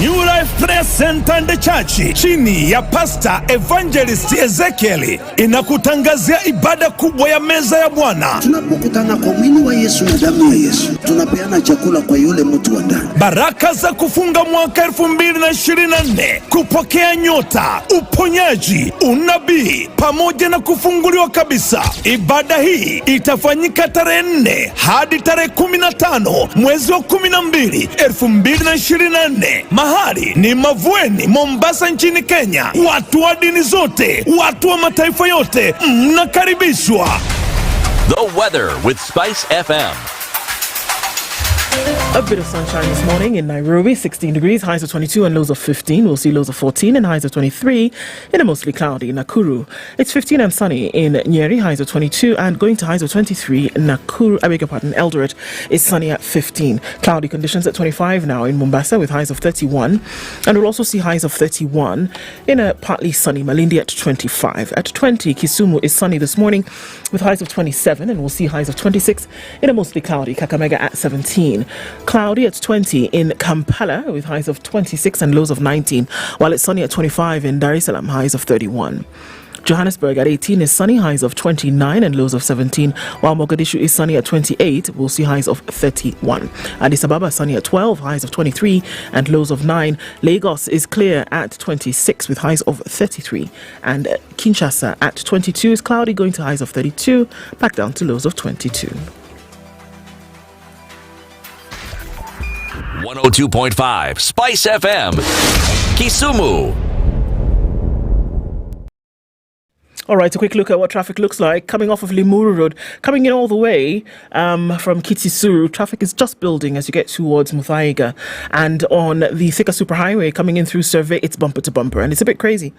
New Life Prayer Center and Church chini ya Pastor Evangelist Ezekiel inakutangazia ibada kubwa ya meza ya Bwana. Tunapokutana kwa mwili wa Yesu na damu ya Yesu, tunapeana chakula kwa yule mtu wa ndani. Baraka za kufunga mwaka 2024, kupokea nyota, uponyaji, unabii pamoja na kufunguliwa kabisa. Ibada hii itafanyika tarehe 4 hadi tarehe 15 mwezi wa 12 2024. Mahali ni Mavueni, Mombasa nchini Kenya. Watu wa dini zote, watu wa mataifa yote mnakaribishwa. The weather with SpiceFM. A bit of sunshine this morning in Nairobi, 16 degrees, highs of 22 and lows of 15. We'll see lows of 14 and highs of 23 in a mostly cloudy Nakuru. It's 15 and sunny in Nyeri, highs of 22 and going to highs of 23. Nakuru, Eldoret is sunny at 15. Cloudy conditions at 25 now in Mombasa with highs of 31. And we'll also see highs of 31 in a partly sunny Malindi at 25. At 20, Kisumu is sunny this morning with highs of 27 and we'll see highs of 26 in a mostly cloudy Kakamega at 17. Cloudy at 20 in Kampala with highs of 26 and lows of 19, while it's sunny at 25 in Dar es Salaam, highs of 31. Johannesburg at 18 is sunny, highs of 29 and lows of 17, while Mogadishu is sunny at 28, we'll see highs of 31. Addis Ababa sunny at 12, highs of 23 and lows of 9. Lagos is clear at 26 with highs of 33, and Kinshasa at 22 is cloudy, going to highs of 32, back down to lows of 22. 102.5 Spice FM, Kisumu. All right, a quick look at what traffic looks like. Coming off of Limuru Road, coming in all the way from Kitisuru, traffic is just building as you get towards Muthaiga. And on the Thika Superhighway, coming in through Survey, it's bumper to bumper. And it's a bit crazy.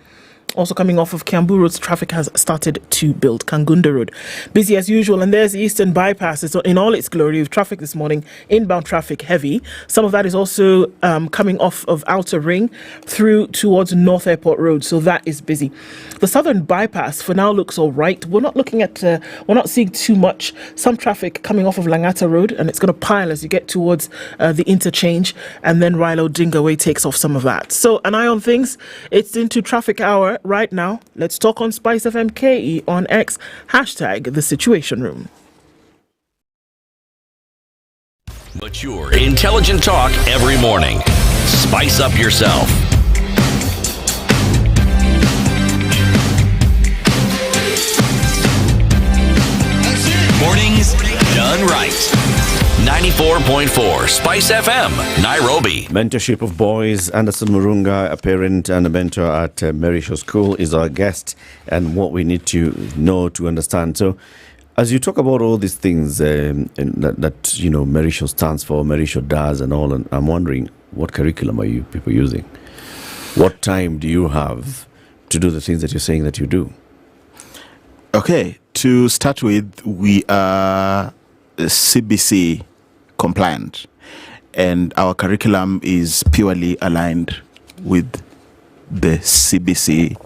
Also coming off of Kiambu Roads, traffic has started to build. Kangunda Road, busy as usual. And there's the Eastern Bypass. It's in all its glory with traffic this morning. Inbound traffic heavy. Some of that is also coming off of Outer Ring through towards North Airport Road. So that is busy. The Southern Bypass for now looks all right. We're not looking at, we're not seeing too much. Some traffic coming off of Langata Road, and it's going to pile as you get towards the interchange. And then Rilo Dingaway takes off some of that. So an eye on things. It's into traffic hour right now. Let's talk on SpiceFM KE on X, hashtag the Situation Room. Mature, intelligent talk every morning. Spice up yourself. Mornings done right. 94.4 Spice FM, Nairobi. Mentorship of boys. Anderson Murunga, a parent and a mentor at Mary Shaw School, is our guest, and what we need to know to understand. So, as you talk about all these things that you know Mary Shaw stands for, Mary Shaw does, and all, and I'm wondering, what curriculum are you people using? What time do you have to do the things that you're saying that you do? Okay, to start with, we are CBC compliant, and our curriculum is purely aligned with the CBC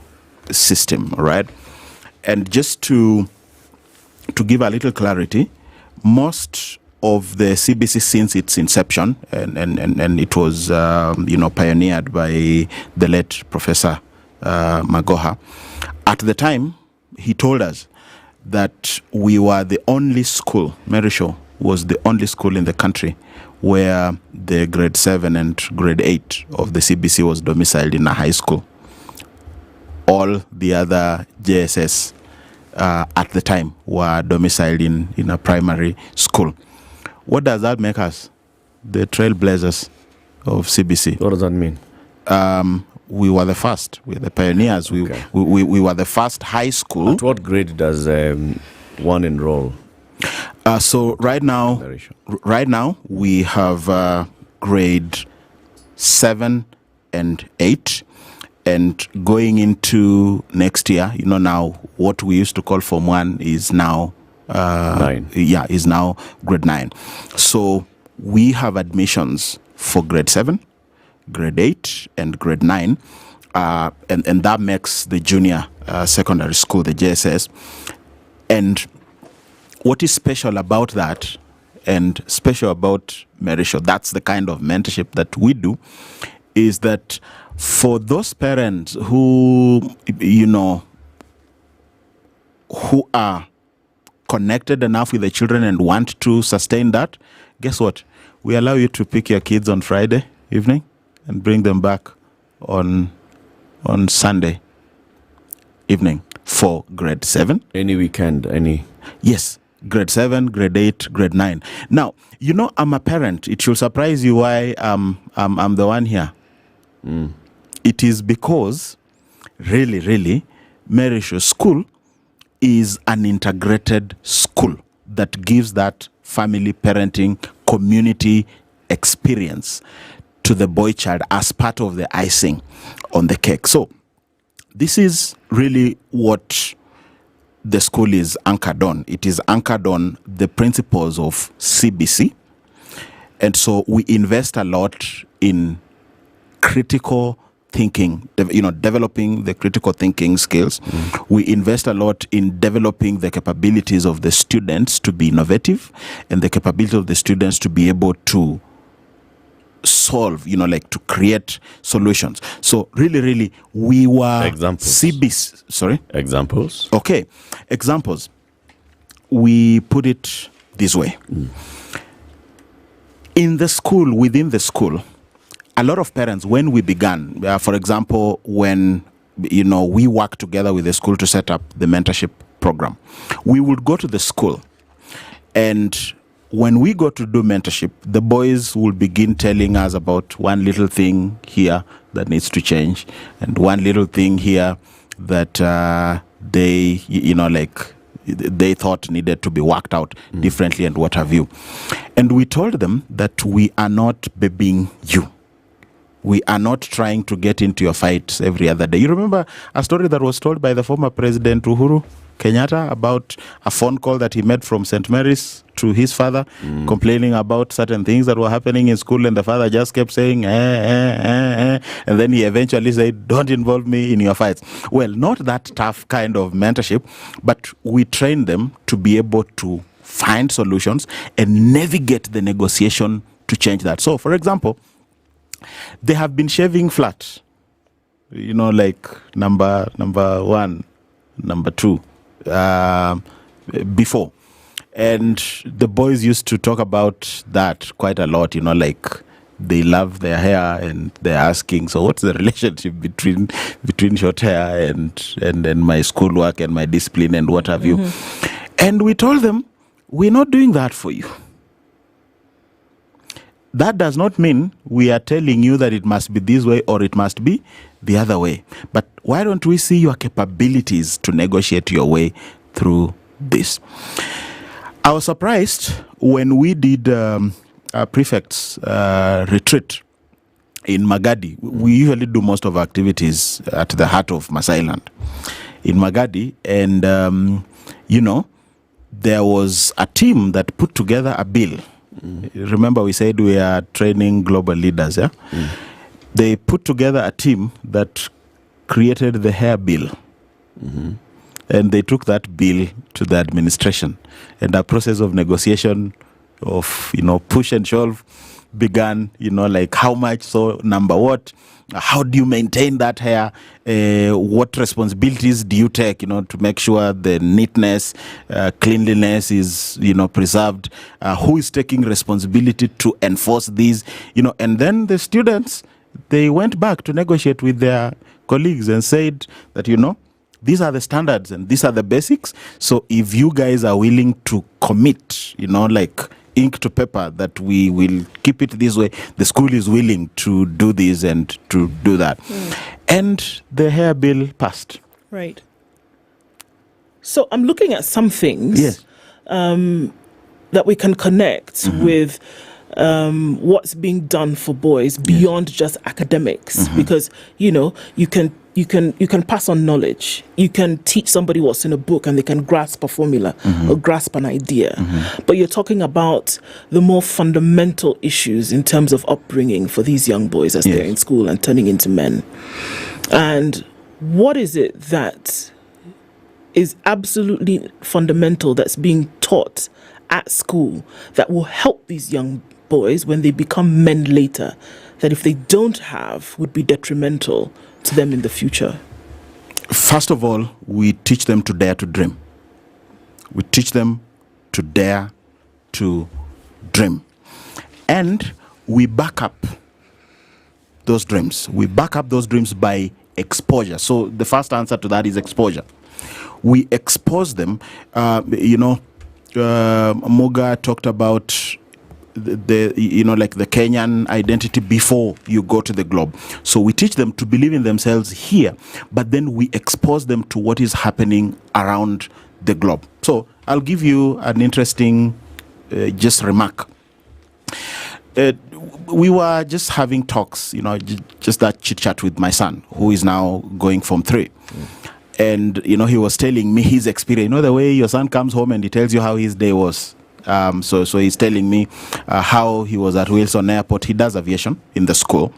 system, right? And just to give a little clarity, most of the CBC since its inception, and it was pioneered by the late Professor Magoha. At the time, he told us that we were the only school, Mary Shaw was the only school in the country where the grade 7 and grade 8 of the CBC was domiciled in a high school. All the other JSS at the time were domiciled in a primary school. What does that make us? The trailblazers of CBC. What does that mean? We were the first. We were the pioneers. We were the first high school. At what grade does one enroll? So right now we have grade 7 and 8, and going into next year, now what we used to call Form 1 is now 9. Yeah, is now grade 9. So we have admissions for grade 7, grade 8, and grade 9, and that makes the junior secondary school, the JSS. And what is special about that, and special about Mary Shaw, that's the kind of mentorship that we do, is that for those parents who are connected enough with the children and want to sustain that, guess what? We allow you to pick your kids on Friday evening and bring them back on Sunday evening for grade 7. Any weekend, Yes, grade 7, grade 8, grade 9. Now, I'm a parent. It should surprise you why I'm the one here. It is because, really, Mary Shaw School is an integrated school that gives that family parenting community experience to the boy child as part of the icing on the cake. So this is really what the school is anchored on. It is anchored on the principles of CBC. And so we invest a lot in critical thinking, developing the critical thinking skills. We invest a lot in developing the capabilities of the students to be innovative and the capability of the students to be able to solve, to create solutions. So really, we were CBC. Sorry? Examples? Okay. Examples. We put it this way. In the school, within the school, a lot of parents, when we began, for example, when we worked together with the school to set up the mentorship program, we would go to the school, and when we go to do mentorship, the boys will begin telling us about one little thing here that needs to change, and one little thing here that they thought needed to be worked out differently, and what have you. And we told them that we are not babying you. We are not trying to get into your fights every other day. You remember a story that was told by the former President Uhuru Kenyatta about a phone call that he made from St. Mary's to his father, complaining about certain things that were happening in school, and the father just kept saying, and then he eventually said, don't involve me in your fights. Well, not that tough kind of mentorship, but we train them to be able to find solutions and navigate the negotiation to change that. So, for example, they have been shaving flat, like number one, number two, before. And the boys used to talk about that quite a lot, like they love their hair and they're asking, so what's the relationship between short hair and my schoolwork and my discipline and what have you? And we told them, we're not doing that for you. That does not mean we are telling you that it must be this way or it must be the other way. But why don't we see your capabilities to negotiate your way through this? I was surprised when we did a prefect's retreat in Magadi. We usually do most of our activities at the heart of Masai Land in Magadi. And, there was a team that put together a bill. Remember, we said we are training global leaders, yeah? They put together a team that created the hair bill. And they took that bill to the administration. And a process of negotiation of, push and shove began, like how much, so number what, how do you maintain that hair, what responsibilities do you take, to make sure the neatness, cleanliness is, preserved, who is taking responsibility to enforce these, and then the students, they went back to negotiate with their colleagues and said that, these are the standards and these are the basics. So if you guys are willing to commit, like ink to paper, that we will keep it this way, the school is willing to do this and to do that. And the hair bill passed. Right. So I'm looking at some things that we can connect with what's being done for boys beyond just academics, because you can pass on knowledge. You can teach somebody what's in a book and they can grasp a formula or grasp an idea. But you're talking about the more fundamental issues in terms of upbringing for these young boys as they're in school and turning into men. And what is it that is absolutely fundamental that's being taught at school that will help these young boys when they become men later, that if they don't have, would be detrimental to them in the future? First of all, we teach them to dare to dream. We teach them to dare to dream. And we back up those dreams. We back up those dreams by exposure. So the first answer to that is exposure. We expose them. Muga talked about the Kenyan identity before you go to the globe. So we teach them to believe in themselves here, but then we expose them to what is happening around the globe. So I'll give you an interesting just remark. We were just having talks, just that chit chat with my son, who is now going Form 3. And, he was telling me his experience. The way your son comes home and he tells you how his day was. So he's telling me how he was at Wilson Airport. He does aviation in the school.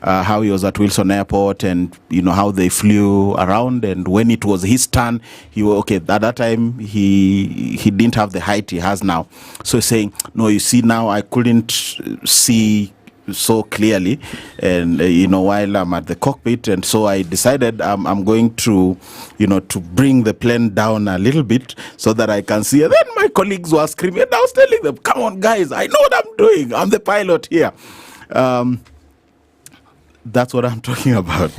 How he was at Wilson Airport and, how they flew around. And when it was his turn, at that time, he didn't have the height he has now. So he's saying, no, you see now I couldn't see so clearly, and while I'm at the cockpit, and so I decided I'm going to to bring the plane down a little bit so that I can see. And then my colleagues were screaming, and I was telling them, come on guys, I know what I'm doing, I'm the pilot here. That's what I'm talking about.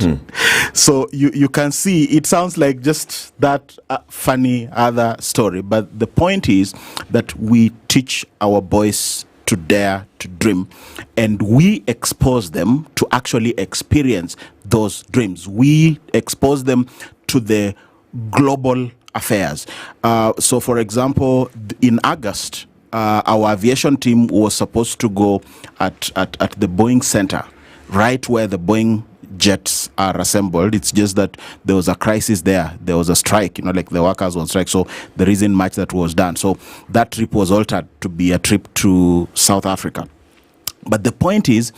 So you can see it sounds like just that funny other story, but the point is that we teach our boys to dare to dream, and we expose them to actually experience those dreams. We expose them to the global affairs. So for example, in August, our aviation team was supposed to go at the Boeing Center right where the Boeing jets are assembled. It's just that there was a crisis there. There was a strike, like the workers on strike. So there isn't much that was done. So that trip was altered to be a trip to South Africa. But the point is,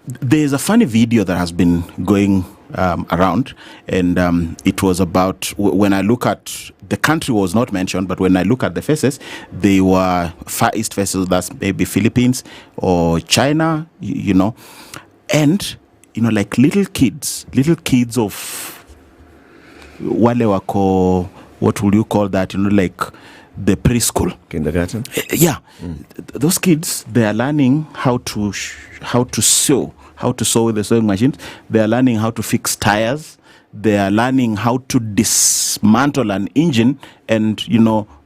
there's a funny video that has been going around, and it was about, when I look at, the country was not mentioned, but when I look at the faces, they were Far East faces, that's maybe Philippines or China, and like little kids of wale wako, what would you call that, like the preschool, kindergarten. Those kids, they are learning how to sew with the sewing machines. They are learning how to fix tires. They are learning how to dismantle an engine and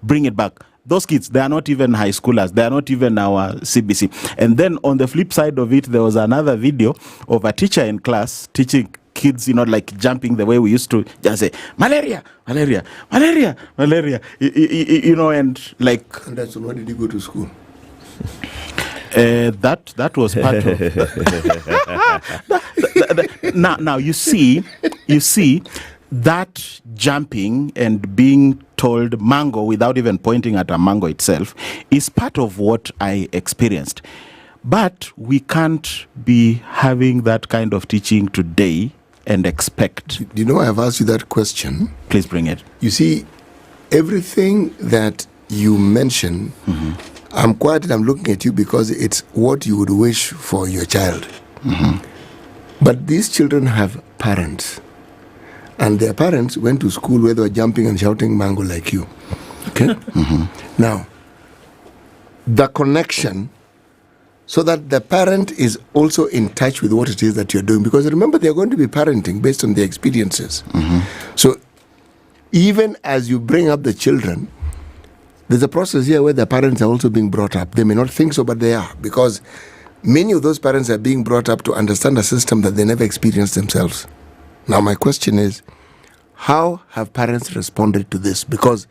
bring it back. Those kids, they are not even high schoolers. They are not even our CBC. And then on the flip side of it, there was another video of a teacher in class teaching kids, like jumping the way we used to just say, malaria, malaria, malaria, malaria, and like... And that's why did you go to school? That was part of... Now you see, that jumping and being told mango without even pointing at a mango itself is part of what I experienced. But we can't be having that kind of teaching today and expect... Do you know I have asked you that question? Please bring it. You see, everything that you mention, I'm quiet and I'm looking at you because it's what you would wish for your child. But these children have parents. And their parents went to school where they were jumping and shouting mango like you. Okay? Now, the connection, so that the parent is also in touch with what it is that you're doing. Because remember, they're going to be parenting based on their experiences. So even as you bring up the children, there's a process here where the parents are also being brought up. They may not think so, but they are. Because many of those parents are being brought up to understand a system that they never experienced themselves. Now, my question is, how have parents responded to this? Because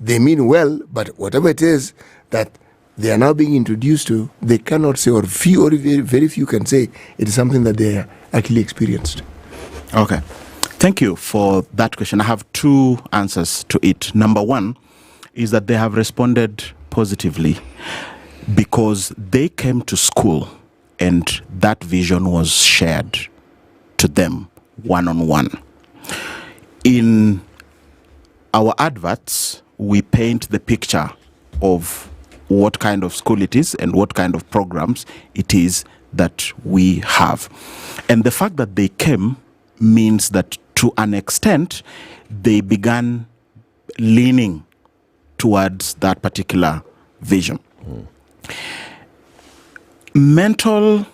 they mean well, but whatever it is that they are now being introduced to, they cannot say, or very few can say, it is something that they actually experienced. Okay. Thank you for that question. I have two answers to it. Number one is that they have responded positively because they came to school and that vision was shared to them one-on-one. In our adverts, we paint the picture of what kind of school it is and what kind of programs it is that we have. And the fact that they came means that to an extent, they began leaning towards that particular vision. Mental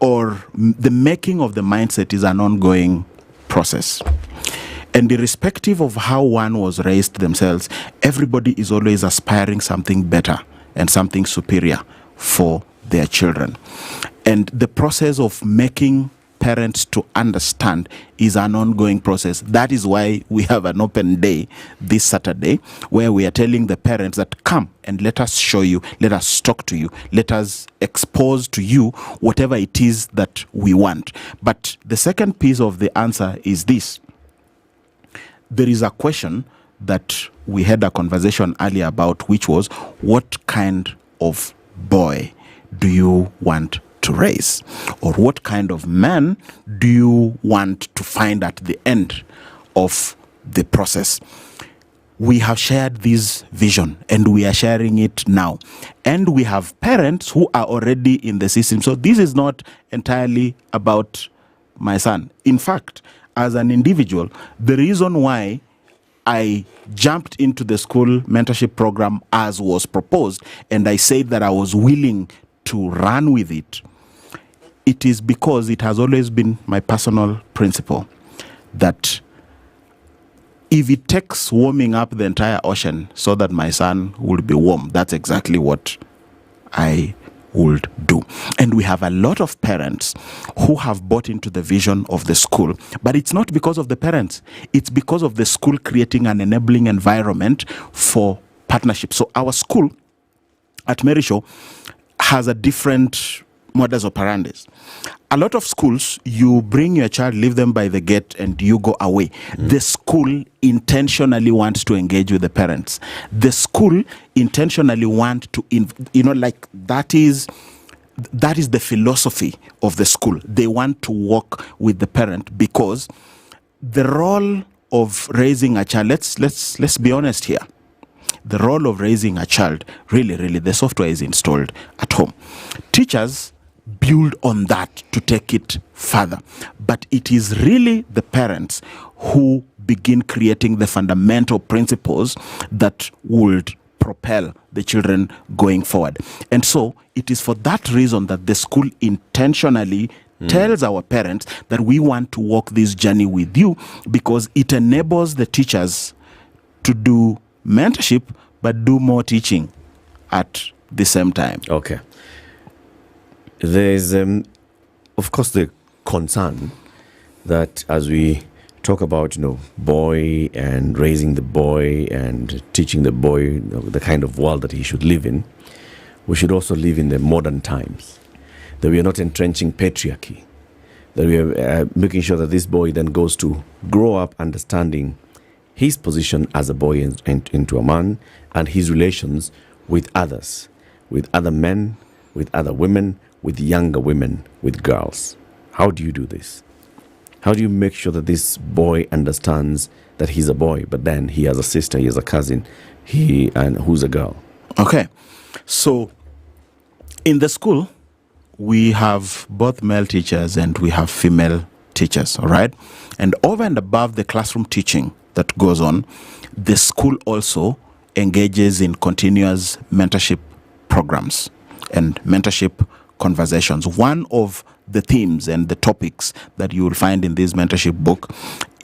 or the making of the mindset is an ongoing process. And irrespective of how one was raised themselves, everybody is always aspiring something better and something superior for their children. And the process of making parents to understand is an ongoing process. That is why we have an open day this Saturday where we are telling the parents that come and let us show you, let us talk to you, let us expose to you whatever it is that we want. But the second piece of the answer is this. There is a question that we had a conversation earlier about, which was, what kind of boy do you want to raise? Or what kind of man do you want to find at the end of the process? We have shared this vision and we are sharing it now. And we have parents who are already in the system. So this is not entirely about my son. In fact, as an individual, the reason why I jumped into the school mentorship program as was proposed, and I said that I was willing to run with it, it is because it has always been my personal principle that if it takes warming up the entire ocean so that my son will be warm, that's exactly what I would do. And we have a lot of parents who have bought into the vision of the school, but it's not because of the parents. It's because of the school creating an enabling environment for partnership. So our school at Merisho has a different modus operandi. A lot of schools, you bring your child, leave them by the gate, and you go away. The school intentionally wants to engage with the parents. The school intentionally want to, that is the philosophy of the school. They want to work with the parent because the role of raising a child, let's be honest here. The role of raising a child, really, the software is installed at home. Teachers build on that to take it further. But it is really the parents who begin creating the fundamental principles that would propel the children going forward. And so it is for that reason that the school intentionally tells our parents that we want to walk this journey with you, because it enables the teachers to do mentorship but do more teaching at the same time. Okay. There's, of course, the concern that as we talk about, boy and raising the boy and teaching the boy the kind of world that he should live in, we should also live in the modern times. That we are not entrenching patriarchy. That we are making sure that this boy then goes to grow up understanding his position as a boy into a man and his relations with others, with other men, with other women, with younger women, with girls. How do you do this? How do you make sure that this boy understands that he's a boy, but then he has a sister, he has a cousin, and who's a girl? Okay. So in the school, we have both male teachers and we have female teachers, all right? And over and above the classroom teaching that goes on, the school also engages in continuous mentorship programs and mentorship conversations. One of the themes and the topics that you will find in this mentorship book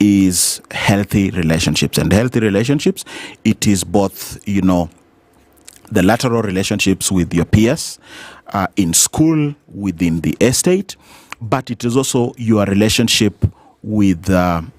is healthy relationships. And healthy relationships, it is both, the lateral relationships with your peers, in school, within the estate, but it is also your relationship with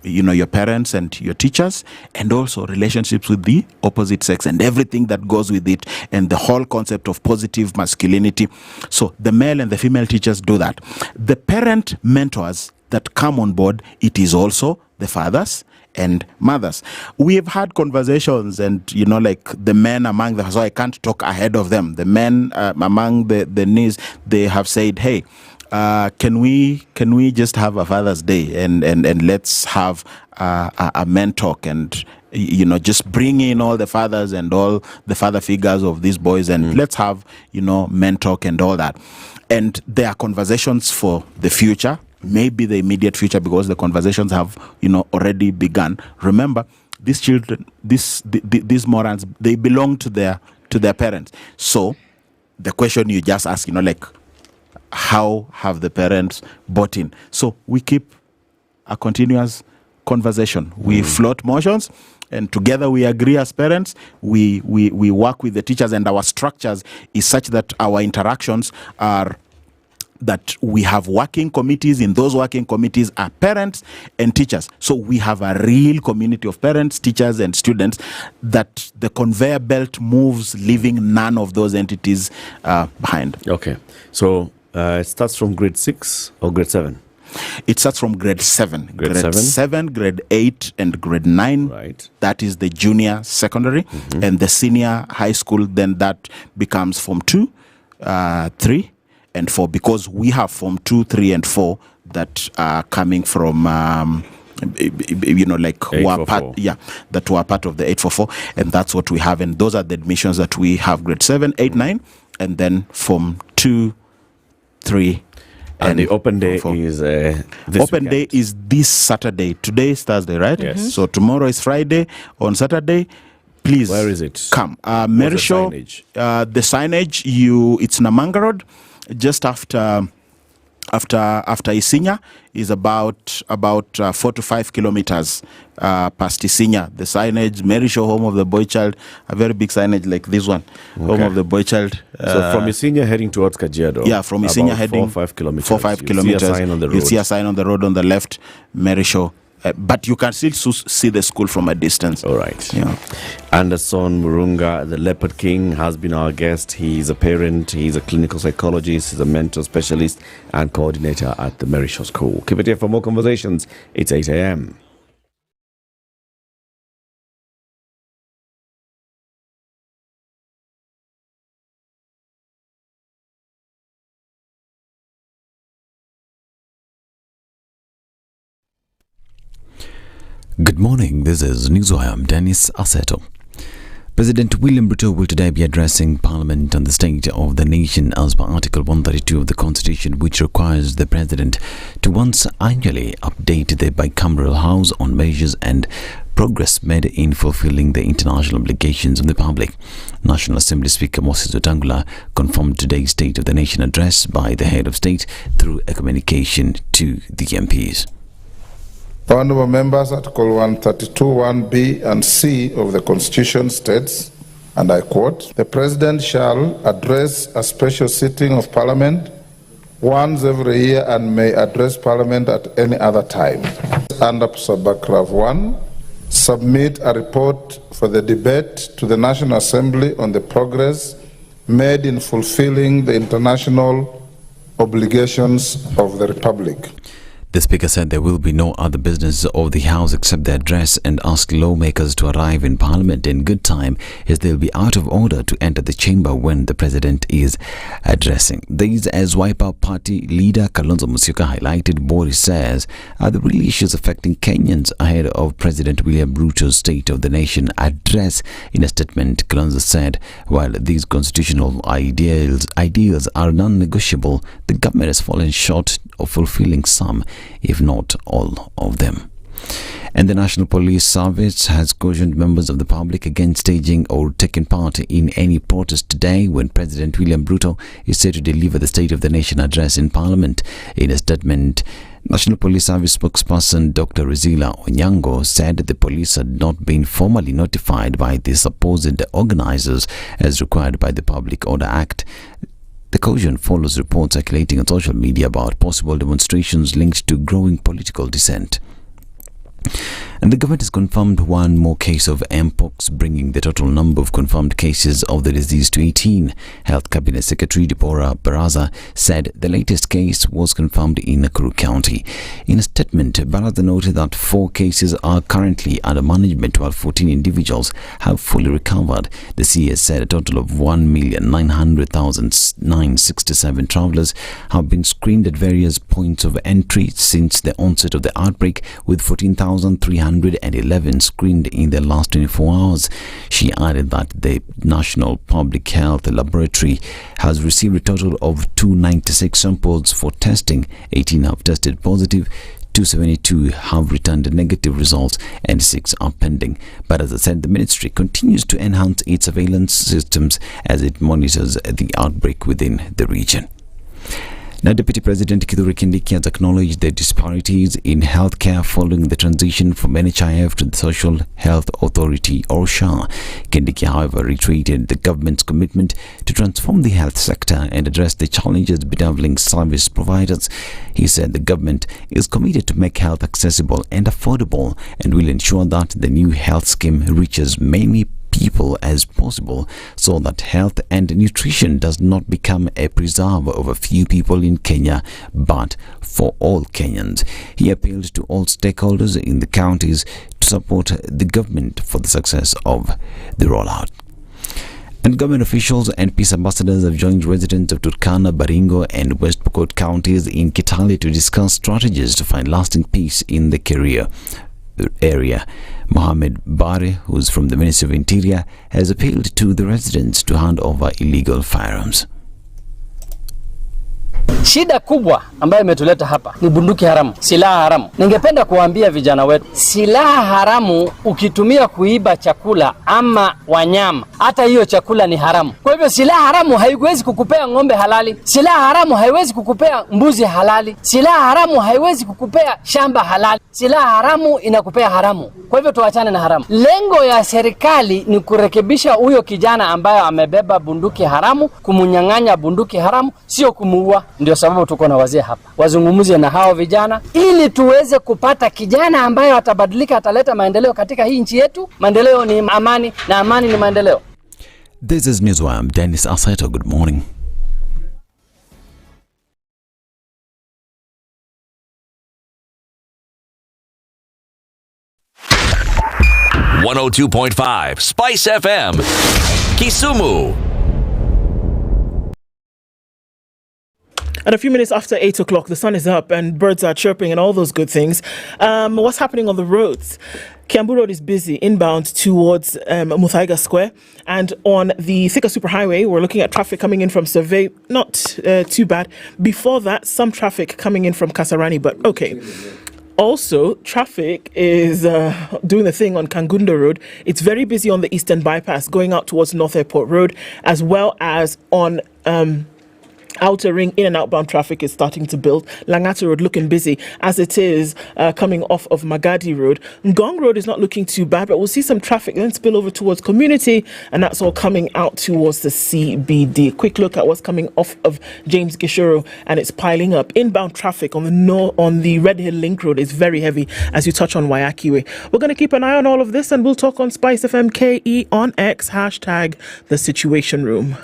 your parents and your teachers, and also relationships with the opposite sex and everything that goes with it, and the whole concept of positive masculinity. So the male and the female teachers do that. The parent mentors that come on board, it is also the fathers and mothers. We have had conversations, and the men among the, so I can't talk ahead of them. The men among the knees, they have said, hey, can we just have a Father's Day and let's have a men talk, and just bring in all the fathers and all the father figures of these boys, and let's have men talk and all that. And there are conversations for the future, maybe the immediate future, because the conversations have already begun. Remember, these children, these morons, they belong to their parents. So the question you just ask, how have the parents bought in? So we keep a continuous conversation. We float motions, and together we agree as parents. We work with the teachers, and our structures is such that our interactions are that we have working committees. In those working committees are parents and teachers. So we have a real community of parents, teachers, and students, that the conveyor belt moves, leaving none of those entities behind. Okay. So it starts from grade 6 or grade 7? It starts from grade 7. Grade 7, grade 8, and grade 9. Right. That is the junior secondary. And the senior high school, then that becomes Form 2, 3, and 4. Because we have Form 2, 3, and 4 that are coming from... who are part, that were part of the 844, and that's what we have. And those are the admissions that we have: grade 7, 8, 9, and then Form 2, 3, and the open day is open day is this Saturday. Today is Thursday, right? Yes. So tomorrow is Friday. On Saturday, please. Where is it? Come. Mary Show. The signage. It's Namanga Road, just after Isinya, is about 4 to 5 kilometers past Isinya. The signage, Mary Show, home of the boy child, a very big signage like this one, home of the boy child. So from Isinya heading towards Kajiado. Yeah, from Isinya heading 4 or 5 kilometers. 4 or 5 kilometers. You see a sign on the road. You see a sign on the road on the left, Mary Show but you can still see the school from a distance. All right. Yeah. Anderson Murunga, the Leopard King, has been our guest. He's a parent, he's a clinical psychologist, he's a mental specialist and coordinator at the Merishaw School. Keep it here for more conversations. It's 8 a.m. Good morning, this is Newswire. I'm Dennis Aseto. President William Ruto will today be addressing Parliament on the state of the nation as per Article 132 of the Constitution, which requires the President to once annually update the bicameral House on measures and progress made in fulfilling the international obligations of the public. National Assembly Speaker Moses Wetangula confirmed today's State of the Nation address by the head of state through a communication to the MPs. Honourable members, Article 132, 1B and C of the Constitution states, and I quote, "The President shall address a special sitting of Parliament once every year and may address Parliament at any other time." Under subparagraph 1, submit a report for the debate to the National Assembly on the progress made in fulfilling the international obligations of the Republic. The Speaker said there will be no other business of the House except the address and asked lawmakers to arrive in Parliament in good time, as they'll be out of order to enter the chamber when the President is addressing. These, as Wiper Party leader Kalonzo Musyoka highlighted, Boris says, are the real issues affecting Kenyans ahead of President William Ruto's State of the Nation address. In a statement, Kalonzo said, while these constitutional ideals are non-negotiable, the government has fallen short of fulfilling some, if not all of them. And the National Police Service has cautioned members of the public against staging or taking part in any protest today when President William Ruto is set to deliver the State of the Nation address in Parliament. In a statement, National Police Service spokesperson Dr. Rizila Onyango said the police had not been formally notified by the supposed organizers as required by the Public Order Act. The caution follows reports circulating on social media about possible demonstrations linked to growing political dissent. And the government has confirmed one more case of Mpox, bringing the total number of confirmed cases of the disease to 18. Health Cabinet Secretary Deborah Baraza said the latest case was confirmed in Nakuru County. In a statement, Baraza noted that 4 cases are currently under management while 14 individuals have fully recovered. The CS said a total of 1,900,967 travellers have been screened at various points of entry since the onset of the outbreak, with 14,311 screened in the last 24 hours. She added that the National Public Health Laboratory has received a total of 296 samples for testing. 18 have tested positive, 272 have returned negative results, and 6 are pending. But as I said, the ministry continues to enhance its surveillance systems as it monitors the outbreak within the region. Now, Deputy President Kithure Kindiki has acknowledged the disparities in healthcare following the transition from NHIF to the Social Health Authority, or SHA. Kindiki, however, reiterated the government's commitment to transform the health sector and address the challenges bedeviling service providers. He said the government is committed to make health accessible and affordable and will ensure that the new health scheme reaches many people as possible so that health and nutrition does not become a preserve of a few people in Kenya, but for all Kenyans. He appealed to all stakeholders in the counties to support the government for the success of the rollout. And government officials and peace ambassadors have joined residents of Turkana, Baringo and West Pokot counties in Kitale to discuss strategies to find lasting peace in the Keria area. Mohammed Bare, who's from the Ministry of Interior, has appealed to the residents to hand over illegal firearms. Shida kubwa ambayo imetuleta hapa ni bunduki haramu, silaha haramu. Ningependa kuambia vijana wetu, silaha haramu ukitumia kuiba chakula ama wanyama, hata hiyo chakula ni haramu. Kwa hivyo silaha haramu haiwezi kukupea ng'ombe halali, silaha haramu haiwezi kukupea mbuzi halali, silaha haramu haiwezi kukupea shamba halali. Silaha haramu inakupea haramu. Kwa hivyo tuachane na haramu. Lengo ya serikali ni kurekebisha huyo kijana ambaye amebeba bunduki haramu, kumunyang'anya bunduki haramu, sio kumuua. Ndio Ndio sababu tuko na wazee hapa, wazungumzie na hao vijana ili tuweze kupata kijana ambaye atabadilika, ataleta maendeleo katika hii nchi yetu. Maendeleo ni amani na amani ni maendeleo. This is Newswire. Dennis Asaito, good morning. .5 Spice FM, Kisumu. At a few minutes after 8 o'clock, the sun is up and birds are chirping and all those good things. What's happening on the roads? Kiambu Road is busy inbound towards Muthaiga Square. And on the Thika Superhighway, we're looking at traffic coming in from Survey. Not too bad. Before that, some traffic coming in from Kasarani, but okay. Also, traffic is doing the thing on Kangunda Road. It's very busy on the Eastern Bypass going out towards North Airport Road, as well as on Outer Ring. In and outbound traffic is starting to build. Langata Road looking busy as it is coming off of Magadi Road. Ngong Road is not looking too bad, but we'll see some traffic then spill over towards Community, and that's all coming out towards the CBD. Quick look at what's coming off of James Gishoro, and it's piling up. Inbound traffic on the Red Hill Link Road is very heavy as you touch on Waiyaki Way. We're going to keep an eye on all of this, and we'll talk on SpiceFM KE on X, hashtag The Situation Room.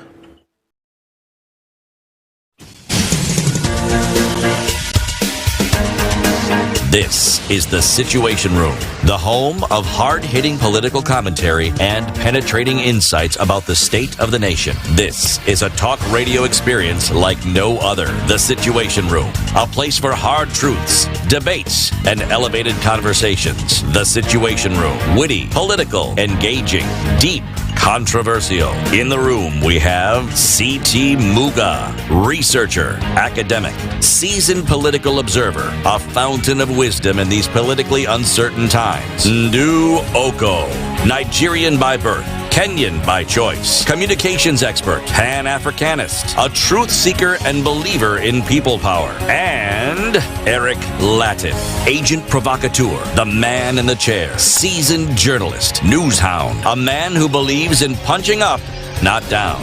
This is The Situation Room, the home of hard-hitting political commentary and penetrating insights about the state of the nation. This is a talk radio experience like no other. The Situation Room, a place for hard truths, debates, and elevated conversations. The Situation Room, witty, political, engaging, deep, controversial. In the room, we have C.T. Muga, researcher, academic, seasoned political observer, a fountain of wisdom in these politically uncertain times. Ndu Okoh, Nigerian by birth, Kenyan by choice, communications expert, Pan-Africanist, a truth seeker and believer in people power, and Eric Latiff, agent provocateur, the man in the chair, seasoned journalist, news hound, a man who believes in punching up, not down.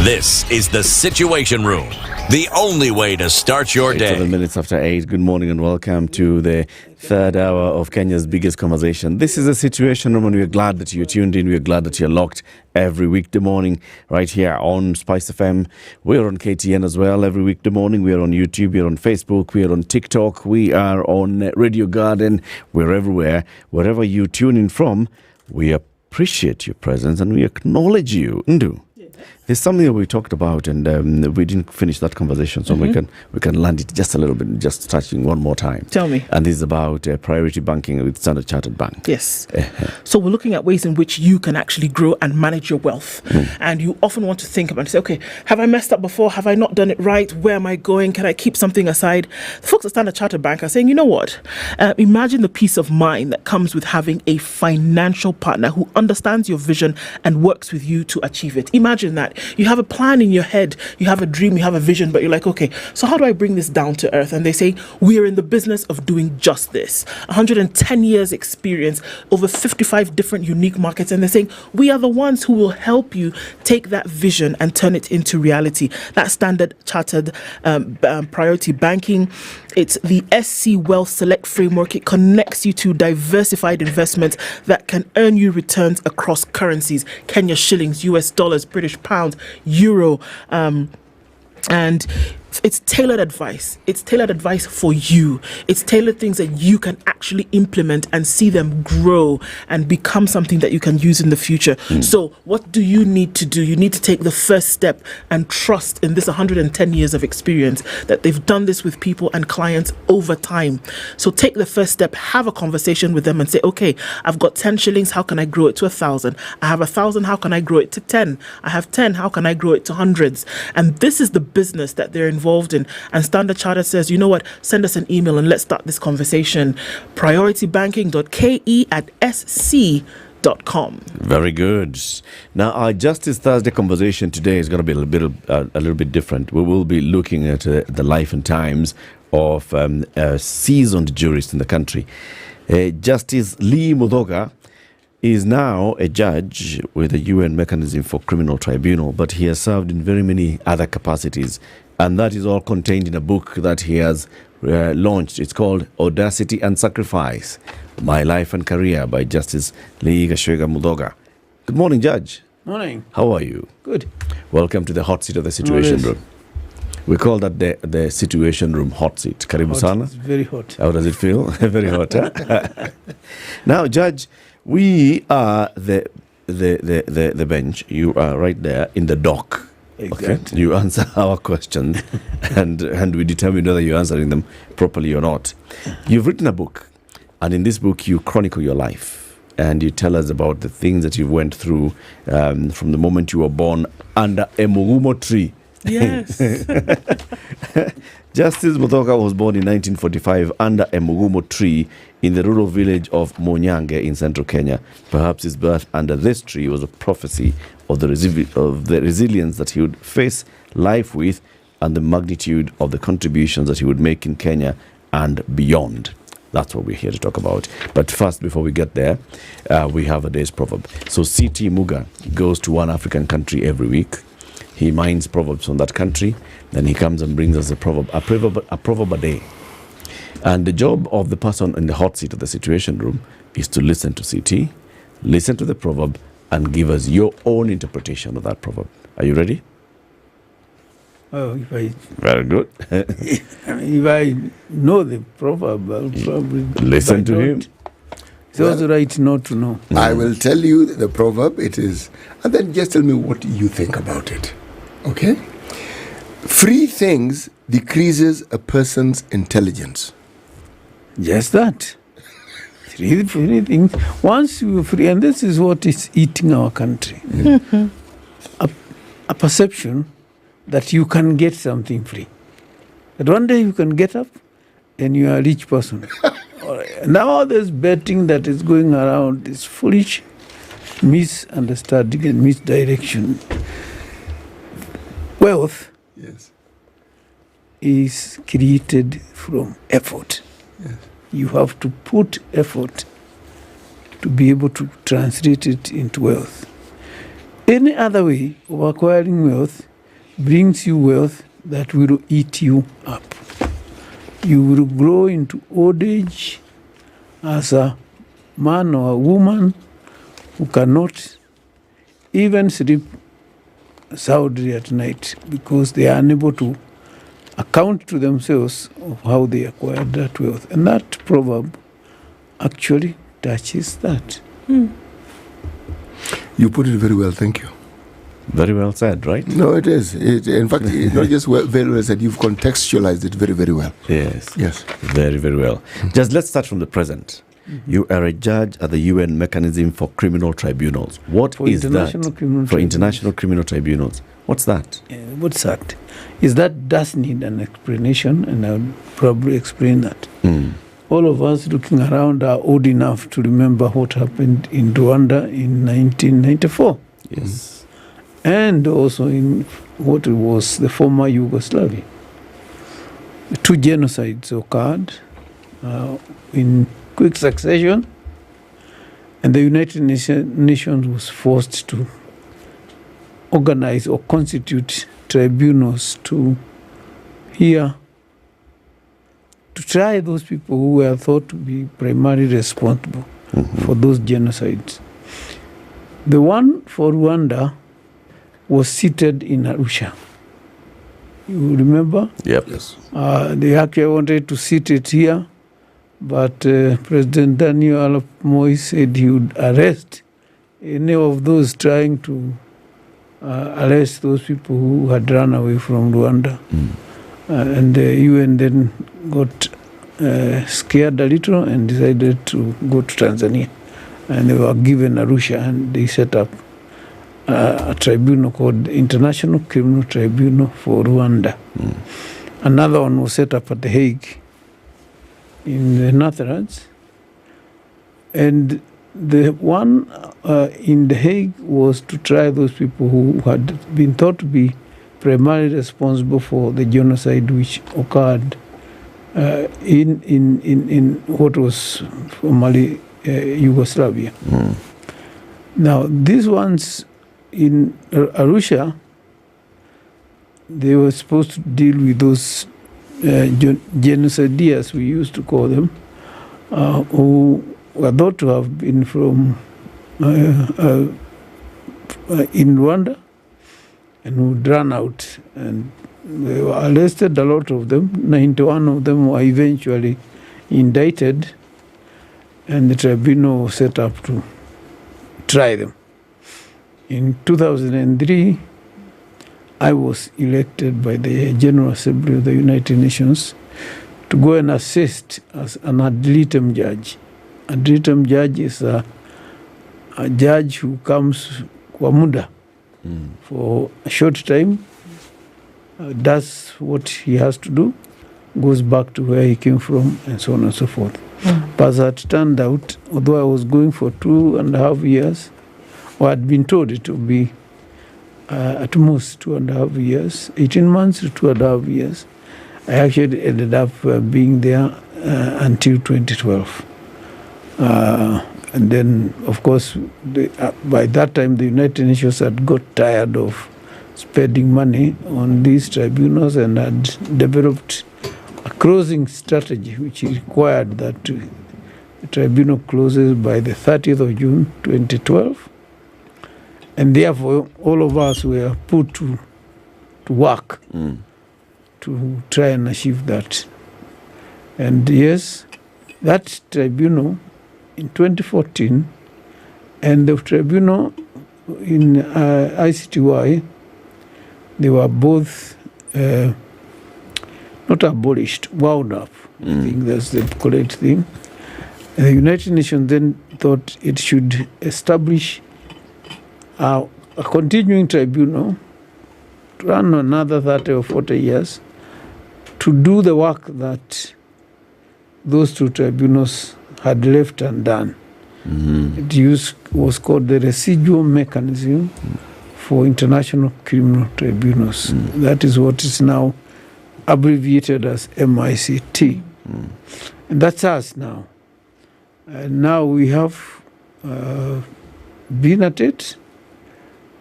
This is The Situation Room, the only way to start your day. 7 minutes after 8. Good morning and welcome to the third hour of Kenya's biggest conversation. This is a Situation Room, and we're glad that you're tuned in. We're glad that you're locked every weekday morning right here on Spice FM. We're on KTN as well every weekday morning. We're on YouTube, we're on Facebook, we're on TikTok, we are on Radio Garden. We're everywhere. Wherever you tune in from, we appreciate your presence and we acknowledge you. Ndu. There's something that we talked about, and we didn't finish that conversation, so we can land it just a little bit, just touching one more time. Tell me. And this is about priority banking with Standard Chartered Bank. Yes. So we're looking at ways in which you can actually grow and manage your wealth. And you often want to think about and say, okay, have I messed up before? Have I not done it right? Where am I going? Can I keep something aside? The folks at Standard Chartered Bank are saying, you know what? Imagine the peace of mind that comes with having a financial partner who understands your vision and works with you to achieve it. Imagine that. You have a plan in your head, you have a dream, you have a vision, but you're like, okay, so how do I bring this down to earth? And they say, we are in the business of doing just this. 110 years experience, over 55 different unique markets. And they're saying, we are the ones who will help you take that vision and turn it into reality. That Standard Chartered Priority Banking, it's the SC Wealth Select Framework. It connects you to diversified investments that can earn you returns across currencies. Kenya shillings, US dollars, British pounds, euro, and it's tailored advice. It's tailored advice for you. It's tailored things that you can actually implement and see them grow and become something that you can use in the future. So what do you need to do? You need to take the first step and trust in this 110 years of experience that they've done this with people and clients over time. So take the first step, have a conversation with them and say, okay, I've got 10 shillings. How can I grow it to 1,000? I have 1,000. How can I grow it to 10? I have 10. How can I grow it to hundreds? And this is the business that they're involved in. And Standard Chartered says, you know what, send us an email and let's start this conversation. prioritybanking.ke@sc.com. Very good. Now, our Justice Thursday conversation today is going to be a little bit different. We will be looking at the life and times of seasoned jurists in the country. Justice Lee Muthoga He is now a judge with the UN Mechanism for Criminal Tribunal, but he has served in very many other capacities. And that is all contained in a book that he has launched. It's called Audacity and Sacrifice, My Life and Career by Justice Lydiah Muga. Good morning, Judge. Morning. How are you? Good. Welcome to the hot seat of the Situation Room. We call that the Situation Room hot seat. Karibu sana. It's very hot. How does it feel? Very hot, huh? Now, Judge, we are the bench. You are right there in the dock. Exactly. Okay? You answer our questions and we determine whether you're answering them properly or not. You've written a book, and in this book you chronicle your life and you tell us about the things that you went through from the moment you were born under a mugumo tree. Yes. Justice Mutoka was born in 1945 under a mugumo tree in the rural village of Monyange in central Kenya. Perhaps his birth under this tree was a prophecy of the resilience that he would face life with and the magnitude of the contributions that he would make in Kenya and beyond. That's what we're here to talk about. But first, before we get there, we have a day's proverb. So CT Muga goes to one African country every week. He mines proverbs from that country. Then he comes and brings us a proverb a day. And the job of the person in the hot seat of the Situation Room is to listen to CT, listen to the proverb, and give us your own interpretation of that proverb. Are you ready? Oh, Very good. if I know the proverb, I'll probably listen to him. It's also right not to know. I will tell you the proverb it is, and then just tell me what you think about it. Okay? Free things decreases a person's intelligence. Just that. Free things. Once you free, and this is what is eating our country. A perception that you can get something free. That one day you can get up and you are a rich person. Now this betting that is going around is foolish, misunderstanding and misdirection. Wealth is created from effort. Yes. You have to put effort to be able to translate it into wealth. Any other way of acquiring wealth brings you wealth that will eat you up. You will grow into old age as a man or a woman who cannot even sleep soundly at night because they are unable to account to themselves of how they acquired that wealth. And that proverb actually touches that. You put it very well, thank you. Very well said, right? No, it is. In fact, it's not just very well said, you've contextualized it very, very well. Yes. Yes. Very, very well. Just let's start from the present. You are a judge at the UN Mechanism for Criminal Tribunals. What is that? For International Criminal Tribunals. What's that? What's that? That does need an explanation, and I'll probably explain that. All of us looking around are old enough to remember what happened in Rwanda in 1994. Yes. And also in what was the former Yugoslavia. The two genocides occurred in quick succession, and the United Nations was forced to organize or constitute tribunals to try those people who were thought to be primarily responsible for those genocides. The one for Rwanda was seated in Arusha. You remember? Yep. Yes. They actually wanted to sit it here, but President Daniel Arap Moi said he would arrest any of those trying to arrest those people who had run away from Rwanda. And the UN then got scared a little and decided to go to Tanzania. And they were given Arusha, and they set up a tribunal called International Criminal Tribunal for Rwanda. Another one was set up at The Hague in the Netherlands. And the one in The Hague was to try those people who had been thought to be primarily responsible for the genocide which occurred in what was formerly Yugoslavia. Now, these ones in Arusha, they were supposed to deal with those genocideers, we used to call them, who were thought to have been from in Rwanda and who ran out. And they were arrested, a lot of them. 91 of them were eventually indicted, and the tribunal was set up to try them. In 2003, I was elected by the General Assembly of the United Nations to go and assist as an ad litem judge. Ad litem judge is a judge who comes kwa muda for a short time, does what he has to do, goes back to where he came from, and so on and so forth. But as it turned out, although I was going for 2.5 years, or I'd been told it would be at most 2.5 years, 18 months to 2.5 years, I actually ended up being there until 2012. And then, of course, by that time, the United Nations had got tired of spending money on these tribunals and had developed a closing strategy which required that the tribunal closes by the 30th of June 2012. And therefore, all of us were put to work to try and achieve that. And yes, that tribunal in 2014 and the tribunal in ICTY, they were both not abolished, wound up. I think that's the correct thing. And the United Nations then thought it should establish a continuing tribunal to run another 30 or 40 years to do the work that those two tribunals had left undone. It was called the residual mechanism for international criminal tribunals. That is what is now abbreviated as MICT. And that's us now. And now we have been at it.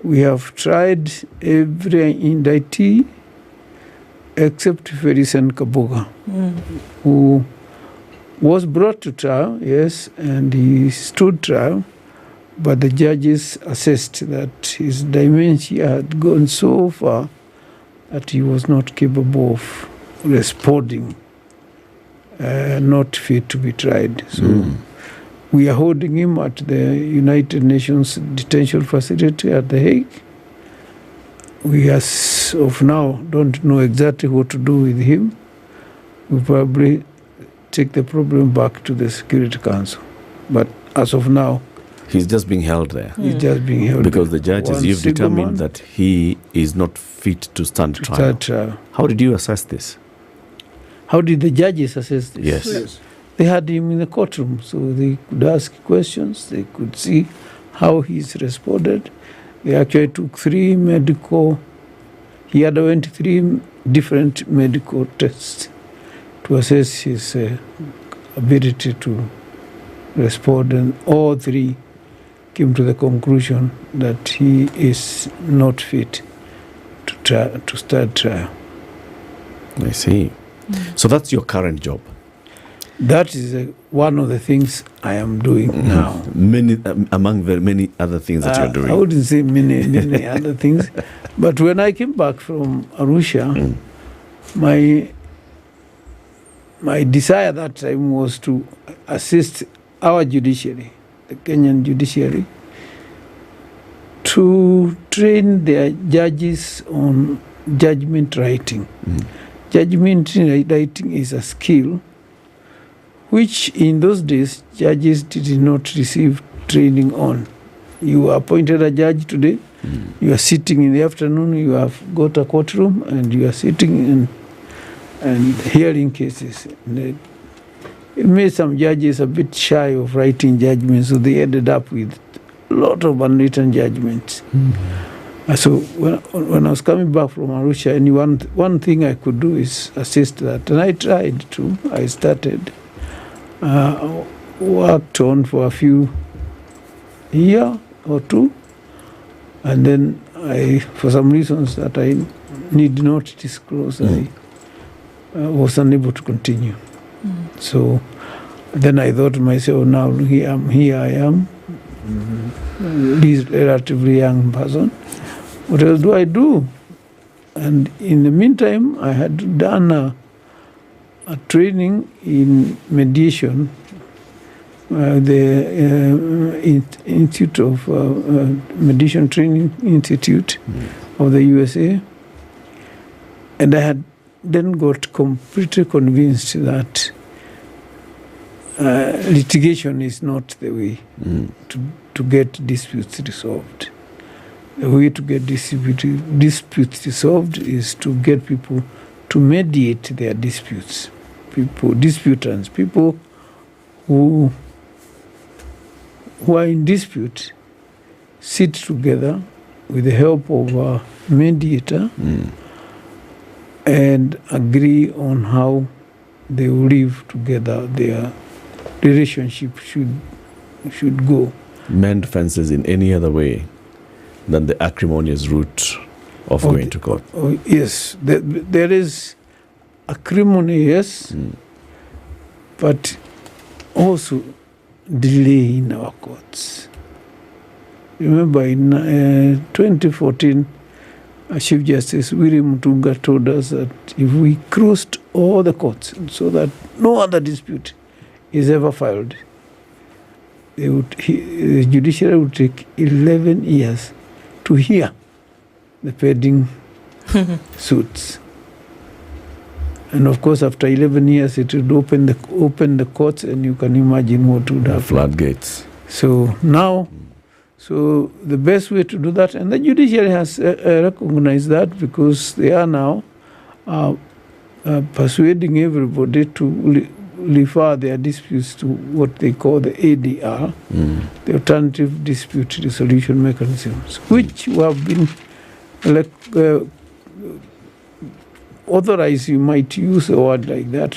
We have tried every indictee except Ferisen Kabuga, who was brought to trial, yes, and he stood trial, but the judges assessed that his dementia had gone so far that he was not capable of responding, not fit to be tried. So we are holding him at the United Nations detention facility at The Hague. We, as of now, don't know exactly what to do with him. We'll probably take the problem back to the Security Council. But as of now, he's just being held there. He's just being held because there. The judges, you've determined that he is not fit to stand trial. How did you assess this? How did the judges assess this? Yes. They had him in the courtroom, so they could ask questions. They could see how he's responded. They actually took he underwent 3 different medical tests to assess his ability to respond, and all 3 came to the conclusion that he is not fit to start trial. I see. So that's your current job? That is one of the things I am doing now. Many among the many other things that you're doing. I wouldn't say many other things, but when I came back from Arusha, my desire that time was to assist our judiciary, the Kenyan judiciary, to train their judges on judgment writing. Judgment writing is a skill which in those days judges did not receive training on. You are appointed a judge today, you are sitting in the afternoon, you have got a courtroom and you are sitting and hearing cases. It made some judges a bit shy of writing judgments, so they ended up with a lot of unwritten judgments. So when I was coming back from Arusha, one thing I could do is assist that. And I tried to. I started, worked on for a few years, or two, and then I, for some reasons that I need not disclose, I was unable to continue. So then I thought to myself, now here I am, this relatively young person. What else do I do? And in the meantime, I had done a training in mediation, the Institute of Mediation Training Institute of the USA, and I had then got completely convinced that litigation is not the way to get disputes resolved. The way to get disputes resolved is to get people to mediate their disputes. Disputants, people who are in dispute, sit together with the help of a mediator and agree on how they will live together, their relationship should go. Mend fences in any other way than the acrimonious route of going to court. Yes, there is acrimony, yes, but also delay in our courts. Remember in 2014, Chief Justice Wairimu told us that if we crossed all the courts so that no other dispute is ever filed, the judiciary would take 11 years to hear the pending suits. And of course, after 11 years, it would open the courts, and you can imagine what would happen. Floodgates. So now, the best way to do that, and the judiciary has recognized that, because they are now persuading everybody to refer their disputes to what they call the ADR, the Alternative Dispute Resolution Mechanisms, which have been authorized, you might use a word like that,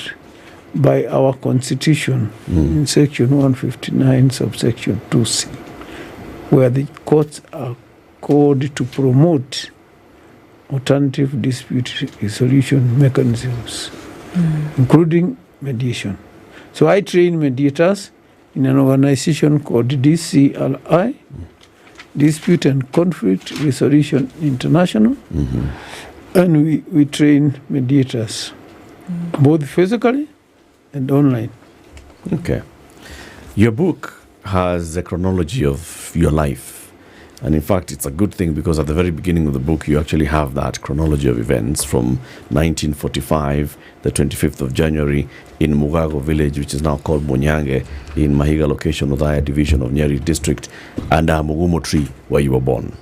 by our Constitution in Section 159, subsection 2C, where the courts are called to promote alternative dispute resolution mechanisms, including mediation. So I train mediators in an organization called DCRI, Dispute and Conflict Resolution International, and we train mediators, both physically and online. Okay. Your book has a chronology of your life. And in fact, it's a good thing, because at the very beginning of the book, you actually have that chronology of events from 1945, the 25th of January, in Muga village, which is now called Munyange, in Mahiga location, Lydiah division of Nyeri district, and Mugumo tree, where you were born.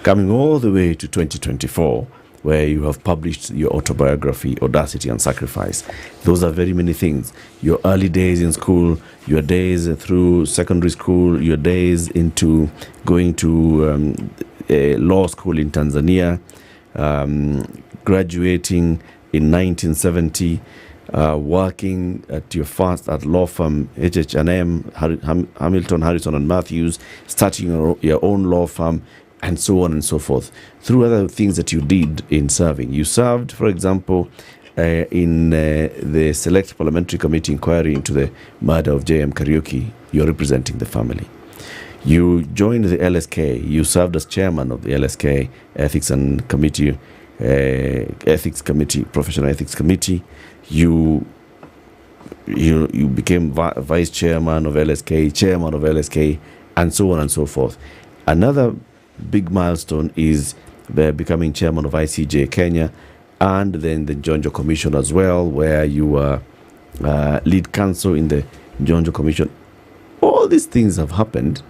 Coming all the way to 2024, where you have published your autobiography, Audacity and Sacrifice. Those are very many things. Your early days in school, your days through secondary school, your days into going to law school in Tanzania, graduating in 1970, working at your first at law firm HH&M, Hamilton, Harrison and Matthews, starting your own law firm, and so on and so forth, through other things that you did in serving. You served, for example, in the Select Parliamentary Committee inquiry into the murder of J.M. Kariuki. You're representing the family. You joined the LSK. You served as chairman of the LSK Ethics and Committee, Professional Ethics Committee. You became vice chairman of LSK, chairman of LSK, and so on and so forth. Another big milestone is becoming chairman of ICJ Kenya, and then the Njonjo Commission as well, where you were lead counsel in the Njonjo Commission. All these things have happened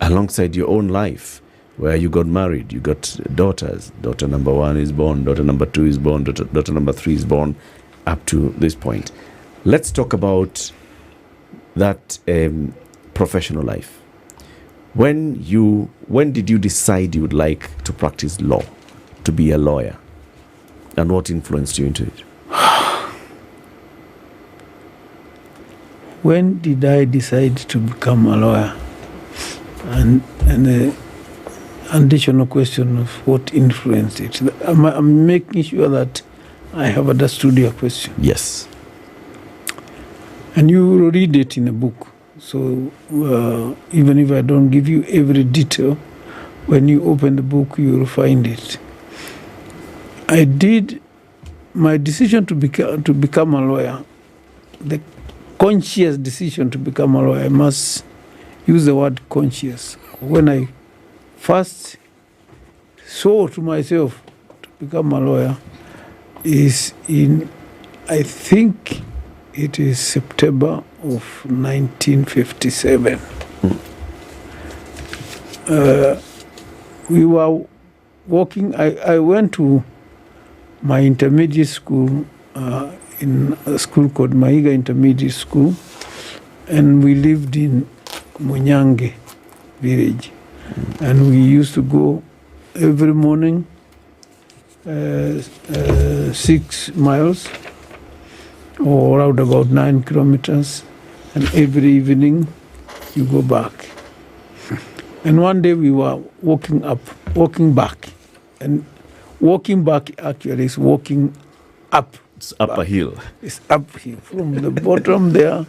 alongside your own life, where you got married, you got daughters. Daughter number 1 is born, daughter number 2 is born, daughter number 3 is born, up to this point. Let's talk about that professional life. When did you decide you would like to practice law, to be a lawyer, and what influenced you into it? When did I decide to become a lawyer? And And the additional question of what influenced it. I'm making sure that I have understood your question. Yes. And you read it in a book. So even if I don't give you every detail, when you open the book, you will find it. I did my decision to become a lawyer, the conscious decision to become a lawyer. I must use the word conscious. When I first saw to myself to become a lawyer is in, I think it is September of 1957. We were walking, I went to my intermediate school in a school called Maiga Intermediate School, and we lived in Munyange village. And we used to go every morning 6 miles or around about 9 kilometers, and every evening you go back. And one day we were walking back, and walking back actually is walking up. It's up a hill. It's uphill from the bottom there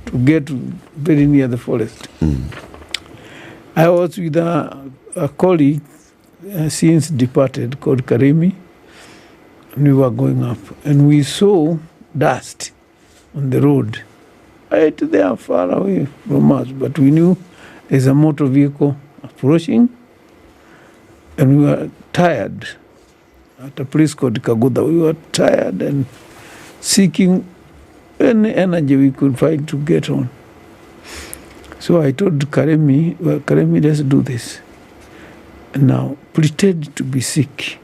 to get very near the forest. I was with a colleague since departed called Karimi, and we were going up, and we saw dust on the road right there far away from us, but we knew there's a motor vehicle approaching, and we were tired. At a place called Kaguda, we were tired and seeking any energy we could find to get on. So I told Karemi, well, Karemi, let's do this. And now pretend to be sick.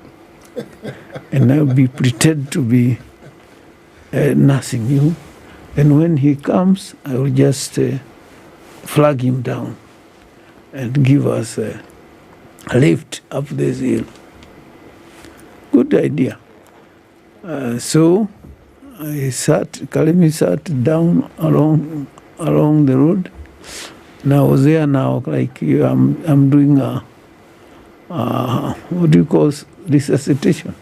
And I'll pretend to be nursing you. And when he comes, I will just flag him down and give us a lift up this hill. Good idea. So Karemi sat down along the road. And I was there now, like I'm doing what do you call resuscitation?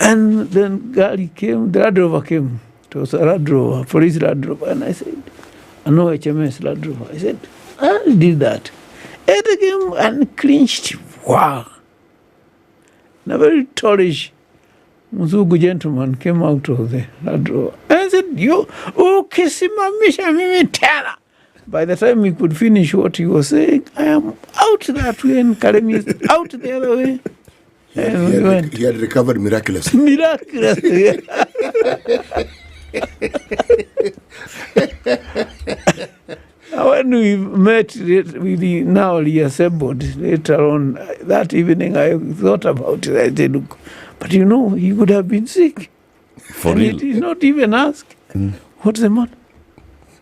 And then Gali came, the Land Rover came. It was a Land Rover, police Land Rover. And I said, I know HMS Land Rover. I said, I did that. And they came and clinched. Wow. And a very tallish Mzungu gentleman came out of the Land Rover. And I said, you, ukisimamisha mimi tena. By the time we could finish what he was saying, I am out that way and Karemi is out the other way. He had recovered miraculously. Miraculously. When we met with the now reassembled later on that evening, I thought about it. I said, look, but you know, he could have been sick. For and real. he did not even ask, what's the matter?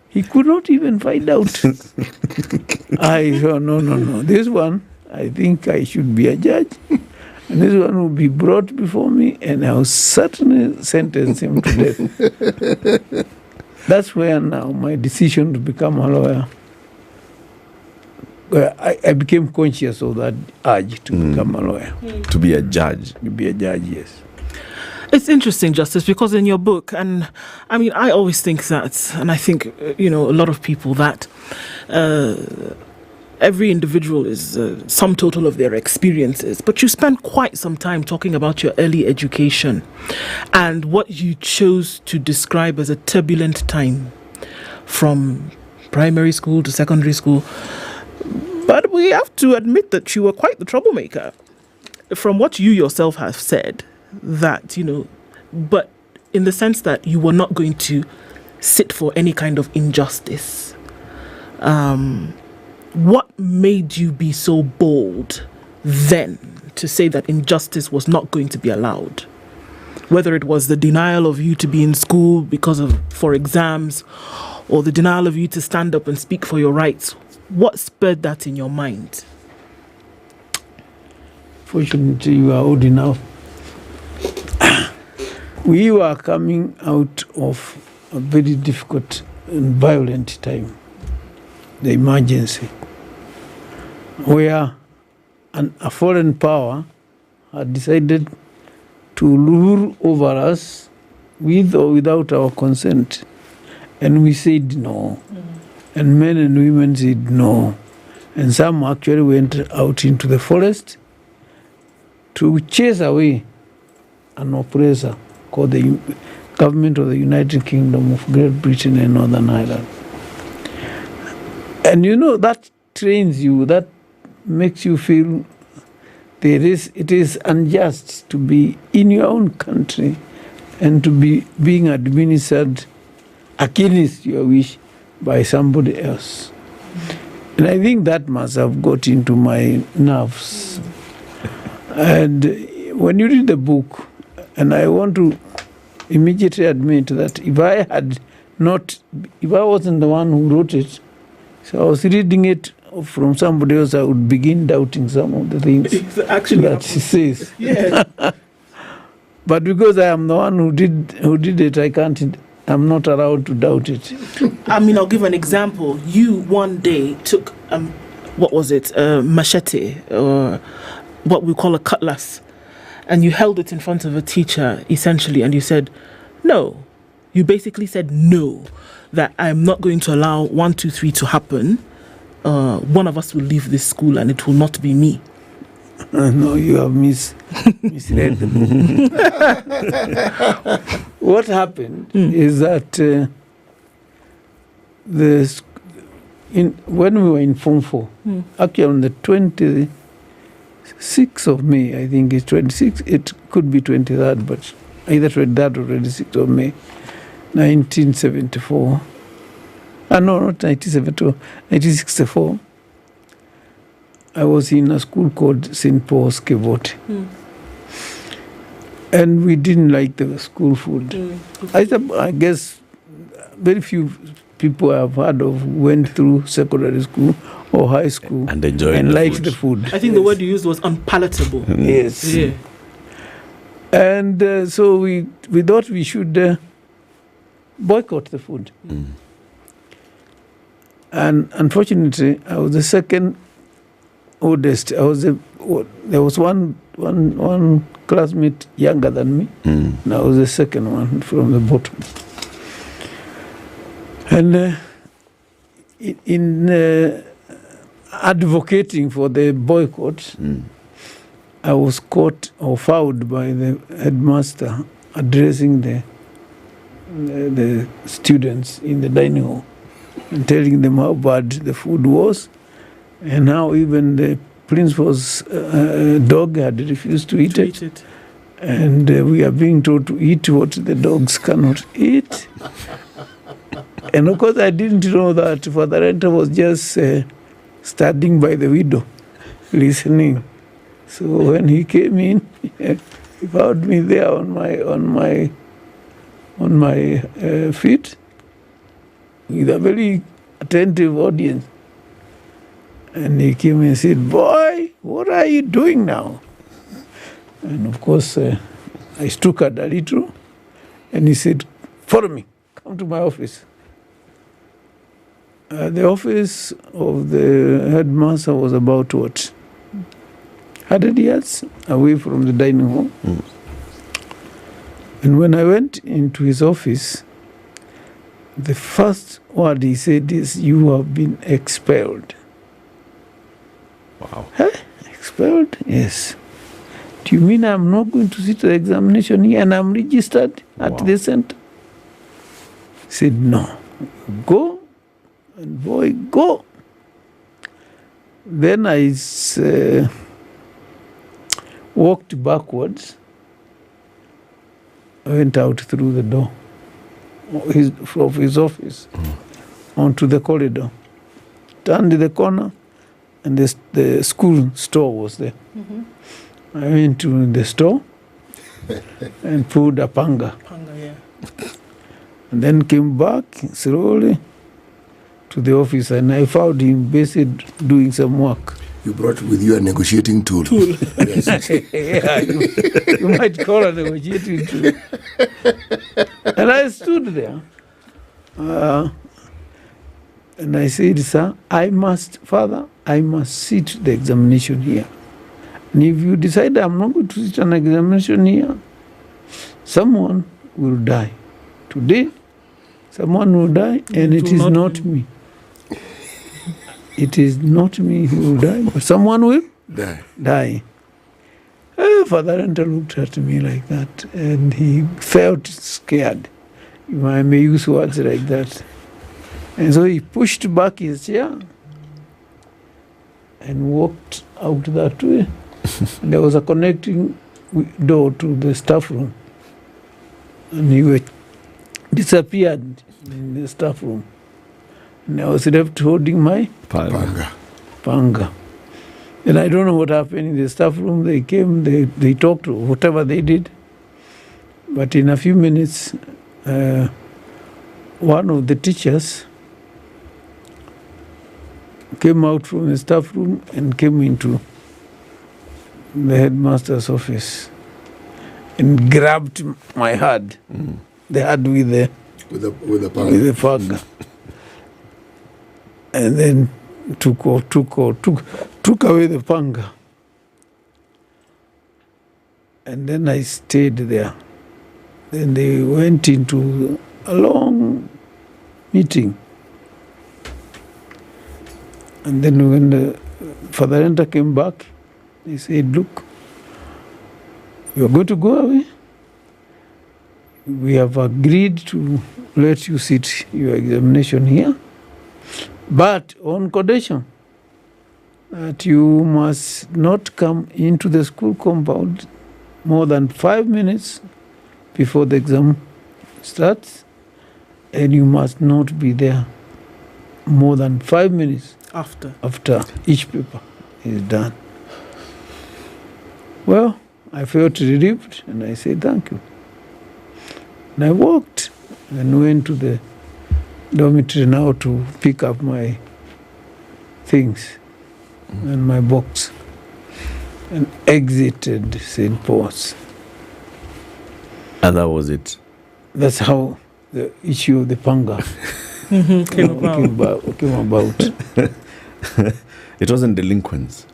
He could not even find out. I thought, no. This one, I think I should be a judge. And this one will be brought before me, and I'll certainly sentence him to death. That's where now my decision to become a lawyer, I became conscious of that urge to become a lawyer. To be a judge. To be a judge, yes. It's interesting, Justice, because in your book, and I mean, I always think that, and I think, a lot of people, that every individual is sum total of their experiences, but you spend quite some time talking about your early education and what you chose to describe as a turbulent time from primary school to secondary school. But we have to admit that you were quite the troublemaker. From what you yourself have said, that, but in the sense that you were not going to sit for any kind of injustice. What made you be so bold then to say that injustice was not going to be allowed? Whether it was the denial of you to be in school for exams, or the denial of you to stand up and speak for your rights. What spurred that in your mind? Fortunately, you are old enough. We were coming out of a very difficult and violent time, the emergency. where a foreign power had decided to rule over us with or without our consent. And we said no. And men and women said no. And some actually went out into the forest to chase away an oppressor called the government of the United Kingdom of Great Britain and Northern Ireland. And that trains you, that makes you feel it is unjust to be in your own country and to be being administered against your wish by somebody else. And I think that must have got into my nerves. And when you read the book, and I want to immediately admit that if I wasn't the one who wrote it, so I was reading it from somebody else, I would begin doubting some of the things that she says. Yeah. But because I am the one who did it, I'm not allowed to doubt it. I mean, I'll give an example. You one day took, what was it, a machete, or what we call a cutlass, and you held it in front of a teacher, essentially, and you said, no. You basically said no, that I'm not going to allow 1, 2, 3 to happen. One of us will leave this school and it will not be me. No, you have misread the book. What happened is that when we were in Form 4, actually on the 26th of May, I think it's 26th, it could be 23rd, but either 23rd or 26th of May, 1974. No, not 1974, 1964. I was in a school called St. Paul's Kevote. And we didn't like the school food. I guess very few people I've heard of went through secondary school or high school and enjoyed and the liked food. the food. I think the word you used was unpalatable. Yes. Yeah. And so we thought we should boycott the food. And unfortunately, I was the second oldest. There was one classmate younger than me. And I was the second one from the bottom. And in advocating for the boycott, I was caught or found by the headmaster addressing the students in the dining hall and telling them how bad the food was and how even the principal's dog had refused to eat it. And we are being told to eat what the dogs cannot eat. And of course I didn't know that Father Enter was just standing by the window listening. So when he came in, he found me there on my feet with a very attentive audience. And he came and said, "Boy, what are you doing now?" And of course, I stuttered a little. And he said, "Follow me, come to my office." The office of the headmaster was about 100 yards away from the dining hall. And when I went into his office, the first word he said is, "You have been expelled." Wow. Huh? Expelled? Yes. Do you mean I'm not going to sit the examination here and I'm registered at the center? He said, "No. Go. And boy, go." Then I walked backwards. I went out through the door of his office onto the corridor, turned the corner, and the school store was there. I went to the store and pulled a panga. And then came back slowly to the office, and I found him busy doing some work. You brought with you a negotiating tool. Yes. Yeah, you might call a negotiating tool. And I stood there. And I said, "Sir, Father, I must sit the examination here. And if you decide I'm not going to sit an examination here, someone will die. Today, someone will die, and it is not me. It is not me who will die, but someone will die. Father Enter looked at me like that, and he felt scared. I may use words like that. And so he pushed back his chair and walked out that way. There was a connecting door to the staff room. And he disappeared in the staff room. And I was left holding my panga. And I don't know what happened in the staff room. They came, they talked, whatever they did. But in a few minutes, one of the teachers came out from the staff room and came into the headmaster's office and grabbed my hand, the hand with the panga, and then took away the panga. And then I stayed there. Then they went into a long meeting. And then when the Father Enter came back, he said, look, you're going to go away. We have agreed to let you sit your examination here, but on condition that you must not come into the school compound more than 5 minutes before the exam starts, and you must not be there more than 5 minutes after each paper is done. Well, I felt relieved, and I said thank you. And I walked and went to the dormitory now to pick up my things and my box, and exited St. Paul's. And that was it? That's how the issue of the panga came about. It wasn't delinquents.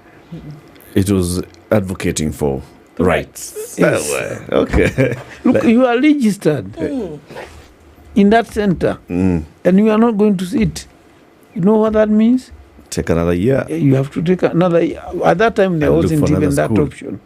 It was advocating for rights. Yes. Okay. Look, you are registered in that center, and you are not going to sit. You know what that means? Take another year. You have to take another year. At that time, there wasn't even that option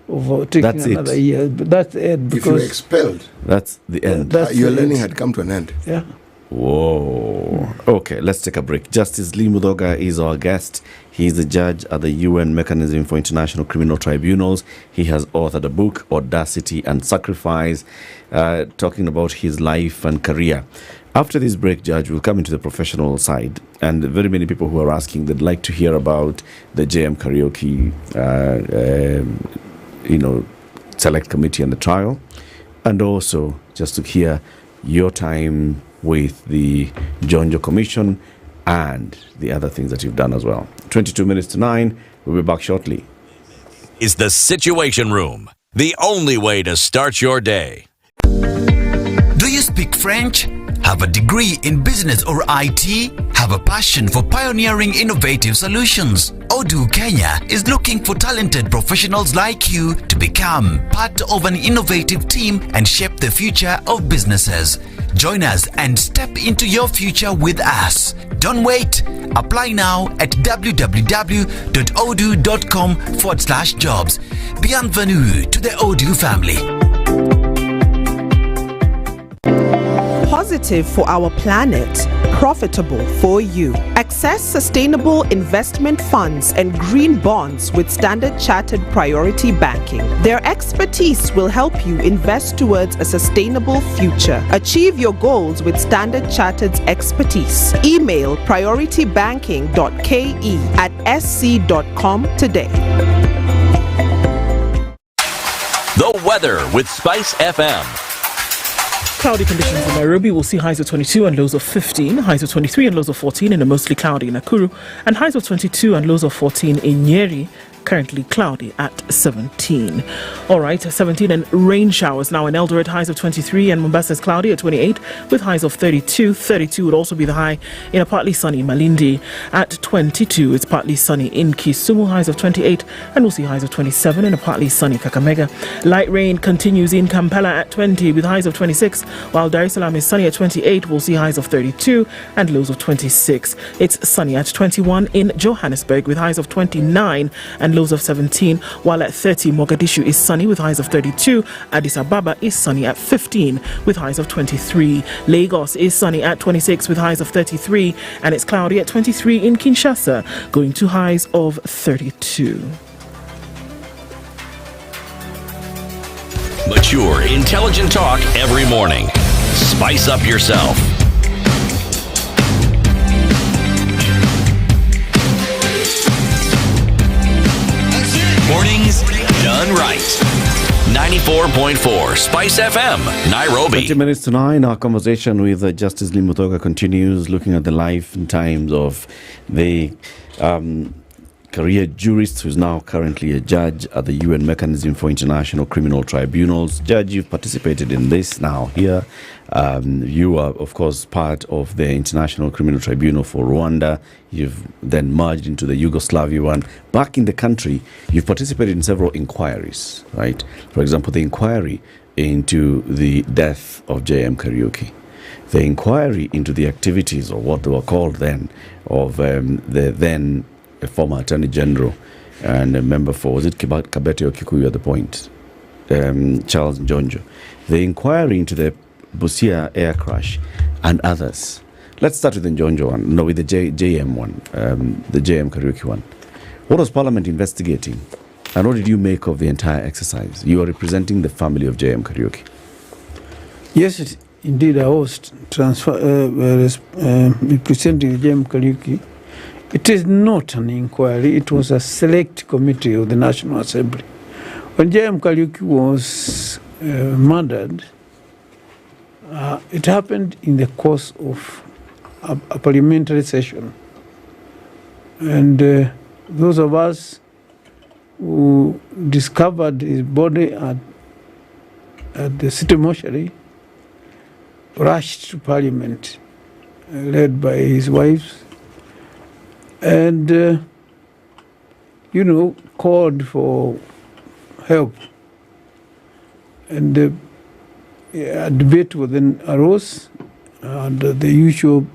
of taking another year. But that's the end. If you were expelled, that's the end. Your learning had come to an end. Yeah. Whoa. Okay, let's take a break. Justice Lee Mudoga is our guest. He is a judge at the UN Mechanism for International Criminal Tribunals. He has authored a book, Audacity and Sacrifice, talking about his life and career. After this break, Judge, we'll come into the professional side. And very many people who are asking, they'd like to hear about the JM Karaoke, select committee and the trial. And also just to hear your time with the Jonjo Commission and the other things that you've done as well. 22 minutes to 9. We'll be back shortly. Is the Situation Room, the only way to start your day. Do you speak French? Have a degree in business or IT? Have a passion for pioneering innovative solutions? Odoo Kenya is looking for talented professionals like you to become part of an innovative team and shape the future of businesses. Join us and step into your future with us. Don't wait. Apply now at www.odoo.com/jobs. Bienvenue to the Odoo family. Positive for our planet, profitable for you. Access sustainable investment funds and green bonds with Standard Chartered Priority Banking. Their expertise will help you invest towards a sustainable future. Achieve your goals with Standard Chartered's expertise. Email prioritybanking.ke@sc.com today. The weather with SpiceFM. Cloudy conditions in Nairobi. We'll see highs of 22 and lows of 15, highs of 23 and lows of 14 in a mostly cloudy Nakuru, and highs of 22 and lows of 14 in Nyeri currently cloudy at 17. All right, 17 and rain showers now in Eldoret, highs of 23, and Mombasa is cloudy at 28 with highs of 32. 32 would also be the high in a partly sunny Malindi. At 22, it's partly sunny in Kisumu, highs of 28, and we'll see highs of 27 in a partly sunny Kakamega. Light rain continues in Kampala at 20 with highs of 26, while Dar es Salaam is sunny at 28. We'll see highs of 32 and lows of 26. It's sunny at 21 in Johannesburg with highs of 29 and lows of 17, while at 30 Mogadishu is sunny with highs of 32. Addis Ababa is sunny at 15 with highs of 23. Lagos is sunny at 26 with highs of 33, and it's cloudy at 23 in Kinshasa, going to highs of 32. Mature, intelligent talk every morning. Spice up yourself. Mornings done right. 94.4 Spice FM, Nairobi. 20 minutes to 9, our conversation with Justice Limutoga continues, looking at the life and times of the career jurist who's now currently a judge at the UN Mechanism for International Criminal Tribunals. Judge, you've participated in this now here. You are, of course, part of the International Criminal Tribunal for Rwanda. You've then merged into the Yugoslavia one. Back in the country, you've participated in several inquiries, right? For example, the inquiry into the death of J.M. Kariuki, the inquiry into the activities, or what they were called then, of the then former Attorney General and a member for, was it Kabete or Kikuyu at the point, Charles Njonjo, the inquiry into the Busia air crash and others. Let's start with the Njonjo one, no, with the JM one, the JM Kariuki one. What was Parliament investigating, and what did you make of the entire exercise? You are representing the family of JM Kariuki. Yes, indeed, I was representing JM Kariuki. It is not an inquiry, it was a select committee of the National Assembly. When J.M. Kariuki was murdered, it happened in the course of a parliamentary session. And those of us who discovered his body at the city mortuary rushed to Parliament, led by his wives, and, called for help. And a debate was then arose, and the usual,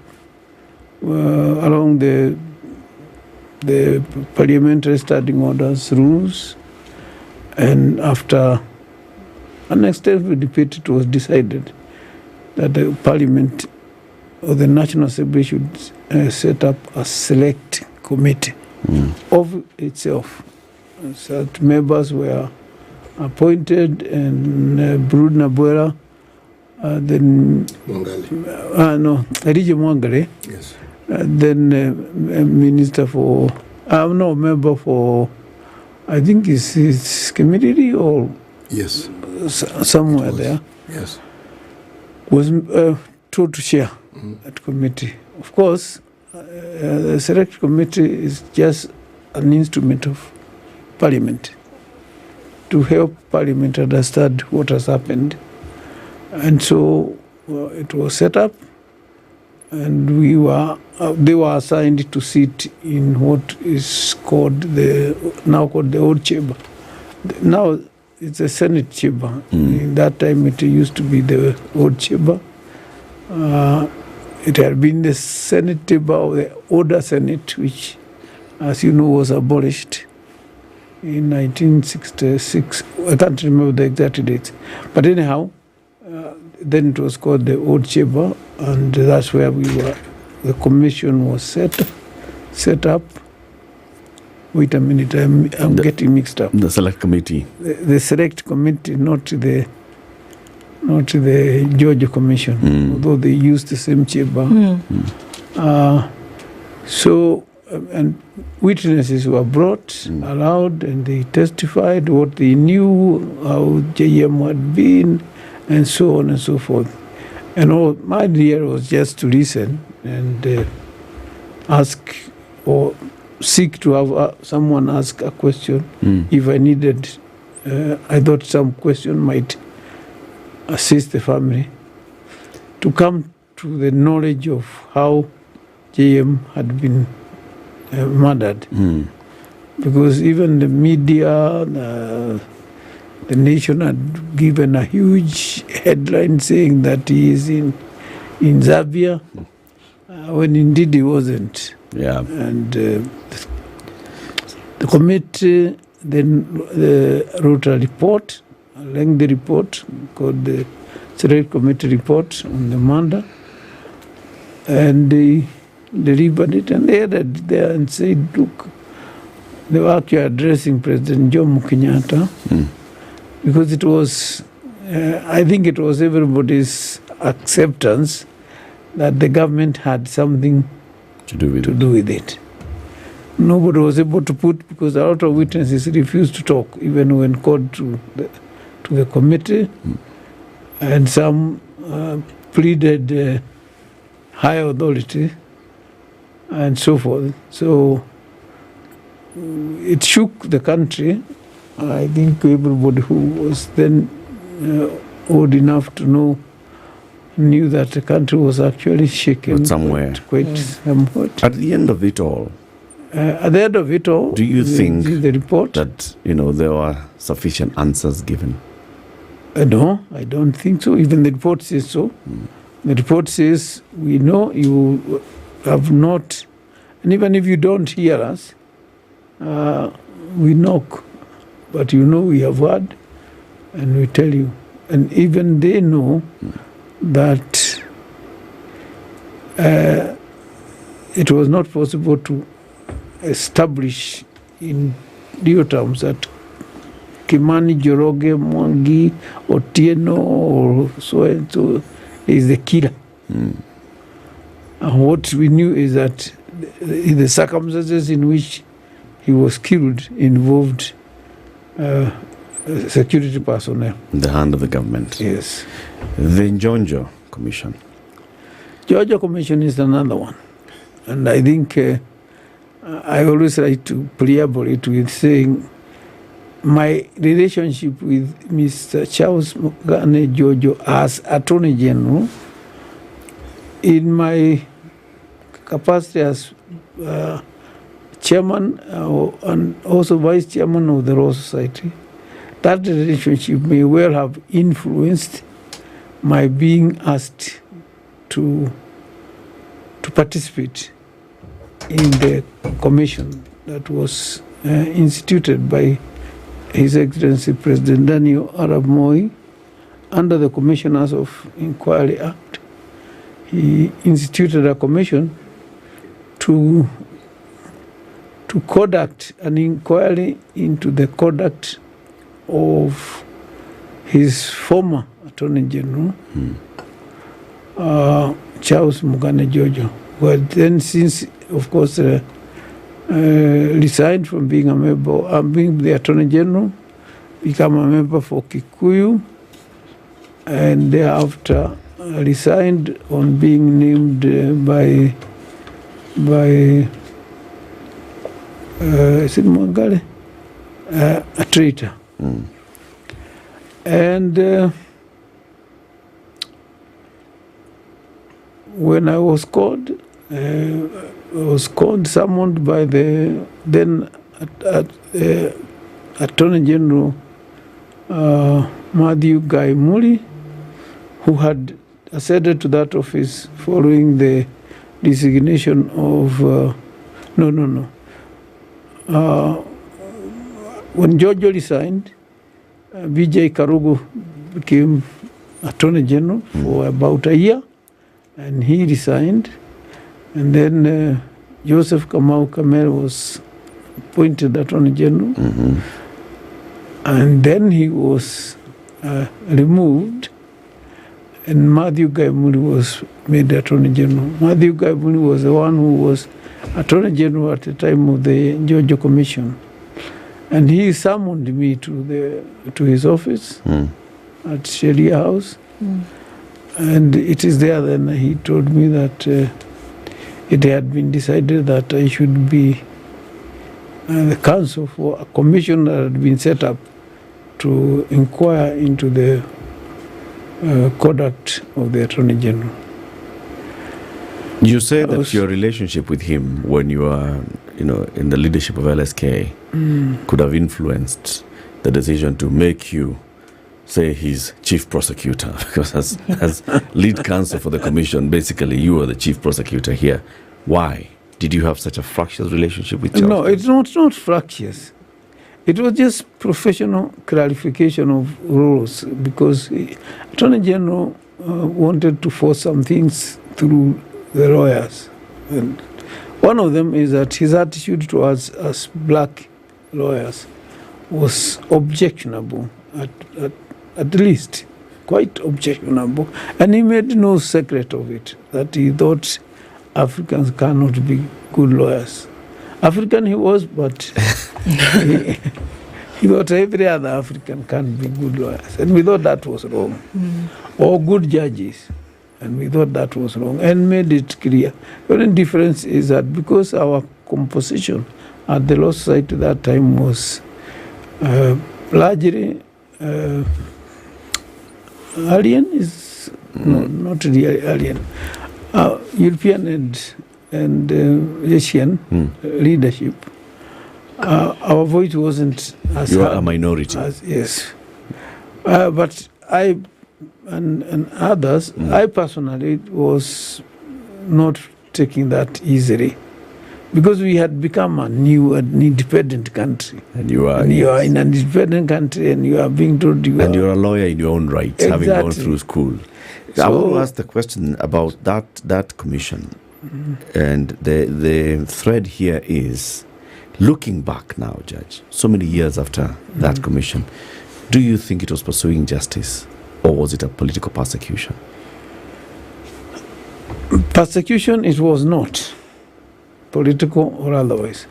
along the parliamentary standing orders rules, and after an extensive debate, it was decided that the Parliament or the National Assembly should set up a select committee of itself. So members were appointed, and Bruna Bwera, then Elijah Mwangale, yes, then Minister for, member for, I think it's community or yes, somewhere there. Yes, was told to chair that committee. Of course, the select committee is just an instrument of Parliament to help Parliament understand what has happened. And so it was set up, and they were assigned to sit in what is called now called the old chamber. Now it's a Senate chamber. In that time it used to be the old chamber. It had been the Senate chamber of the older Senate, which, as you know, was abolished in 1966. I can't remember the exact date. But anyhow, then it was called the old chamber, and that's where we were. The commission was set up. Wait a minute, I'm getting mixed up. The select committee. The select committee, not the Georgia Commission, although they used the same chamber. And witnesses were brought, allowed, and they testified what they knew, how JM had been, and so on and so forth. And all my idea was just to listen and ask or seek to have someone ask a question if I needed. I thought some question might assist the family to come to the knowledge of how JM had been murdered. Because even the media, the nation had given a huge headline saying that he is in Zambia, when indeed he wasn't. Yeah. And the committee then wrote a report, a lengthy report called the Select Committee Report on the murder, and they delivered it, and they added there and said, look, they were actually addressing President Jomo Kenyatta, because it was, I think it was everybody's acceptance that the government had something to do with it. Nobody was able to put, because a lot of witnesses refused to talk, even when called to the committee, and some pleaded high authority and so forth. So it shook the country. I think everybody who was then old enough to know knew that the country was actually shaken somewhere. Quite somewhat. At the end of it all, do you think the report that there were sufficient answers given? No, I don't think so. Even the report says so. The report says, we know you have not, and even if you don't hear us, we knock, but we have heard, and we tell you. And even they know that it was not possible to establish in real terms that Kimani, Joroge, Mwangi, Otieno, or so and so is the killer. And what we knew is that the circumstances in which he was killed involved security personnel. In the hand of the government. Yes. The Njonjo Commission. Njonjo Commission is another one. And I think I always like to preamble it with saying my relationship with Mr. Charles Mugane Jojo as Attorney General, in my capacity as chairman and also vice chairman of the Law Society, that relationship may well have influenced my being asked to participate in the commission that was instituted by His Excellency President Daniel Arap Moi under the Commissioners of Inquiry Act. He instituted a commission to conduct an inquiry into the conduct of his former Attorney General, Charles Mugane Jojo, who had then since, of course, resigned from being a member, being the Attorney General, become a member for Kikuyu, and thereafter resigned on being named by is it Mwangale? A traitor. And when I was called, summoned by the then Attorney General Matthew Guy Muli, who had acceded to that office following the designation of when Jojo resigned, Vijay Karugu became Attorney General for about a year, and he resigned. And then Joseph Kamau Kamel was appointed Attorney General, and then he was removed, and Matthew Gaimuli was made Attorney General. Matthew Gaimuli was the one who was Attorney General at the time of the Njonjo Commission, and he summoned me to his office at Sheria House, and it is there then he told me that it had been decided that I should be the council for a commission that had been set up to inquire into the conduct of the Attorney General. You say that your relationship with him when you were, in the leadership of LSK could have influenced the decision to make you say he's chief prosecutor, because as lead counsel for the commission, basically you are the chief prosecutor here. Why? Did you have such a fractious relationship with Charles? No, it's not fractious. It was just professional clarification of rules, because Attorney General wanted to force some things through the lawyers. And one of them is that his attitude towards us black lawyers was objectionable, at least quite objectionable. And he made no secret of it, that he thought Africans cannot be good lawyers. African he was, but he thought every other African can be good lawyers. And we thought that was wrong. Or good judges. And we thought that was wrong and made it clear. The only difference is that because our composition at the law society at that time was largely alien, is not really alien, European and Asian leadership, our voice wasn't as you are a minority. Yes. But I and others, I personally was not taking that easily, because we had become an independent country. And you are in an independent country, and you are being told you and you're a lawyer in your own right, having gone through school. So, I want to ask the question about that commission. And the thread here is, looking back now, Judge, so many years after that commission, do you think it was pursuing justice, or was it a political persecution? Persecution it was not, political or otherwise.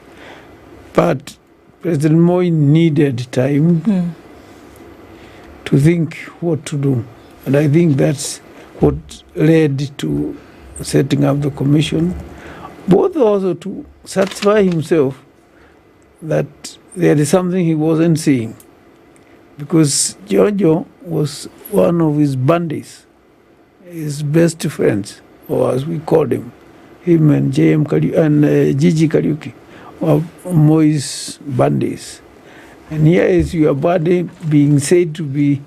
But President Moi needed time to think what to do. And I think that's what led to setting up the commission, both also to satisfy himself that there is something he wasn't seeing. Because Jojo was one of his bandits, his best friends, or as we called him and Gigi Kariuki, were Moi's bandits. And here is your body being said to be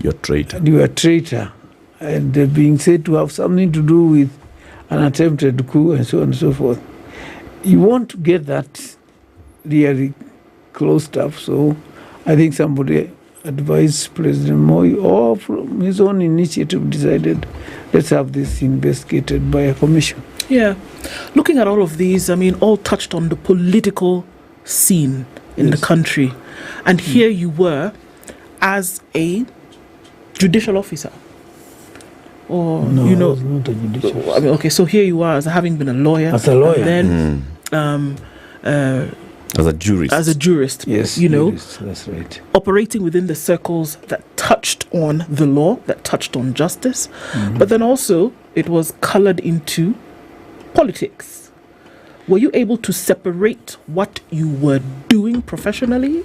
your traitor. You are a traitor, and being said to have something to do with an attempted coup and so on and so forth. You want to get that really closed up, so I think somebody advised President Moi, or from his own initiative decided, let's have this investigated by a commission. Yeah. Looking at all of these, I mean, all touched on the political scene in the country. And here you were as a judicial officer. Or, no, I was not a judicial officer. I mean, okay, so here you are as having been a lawyer. As a lawyer. And then, as a jurist. As a jurist, yes, jurist, that's right. Operating within the circles that touched on the law, that touched on justice, but then also it was colored into politics. Were you able to separate what you were doing professionally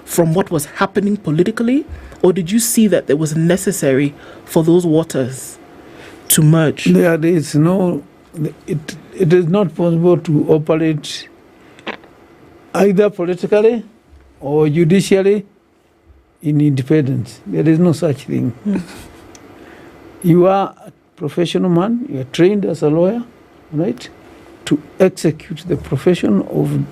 from what was happening politically, or did you see that it was necessary for those waters to merge? There is no, it is not possible to operate either politically or judicially in independence. There is no such thing. You are a professional man, you are trained as a lawyer, right, to execute the profession of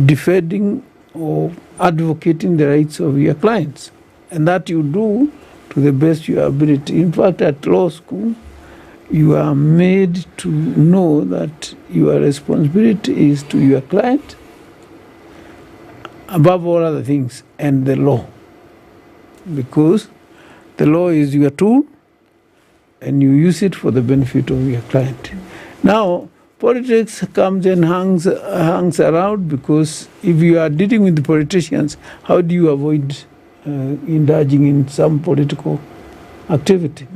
defending or advocating the rights of your clients. And that you do to the best of your ability. In fact, at law school, you are made to know that your responsibility is to your client, above all other things, and the law. Because the law is your tool, and you use it for the benefit of your client. Now, politics comes and hangs around, because if you are dealing with the politicians, how do you avoid indulging in some political activity?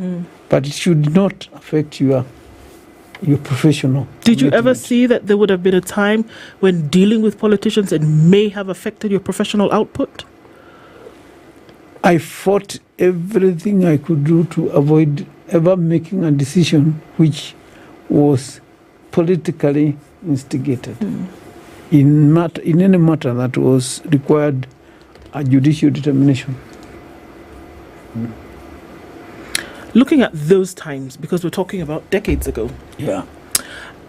But it should not affect your your professional. Did you ever see that there would have been a time when dealing with politicians it may have affected your professional output? I fought everything I could do to avoid ever making a decision which was politically instigated in any matter that was required a judicial determination. Looking at those times, because we're talking about decades ago. Yeah.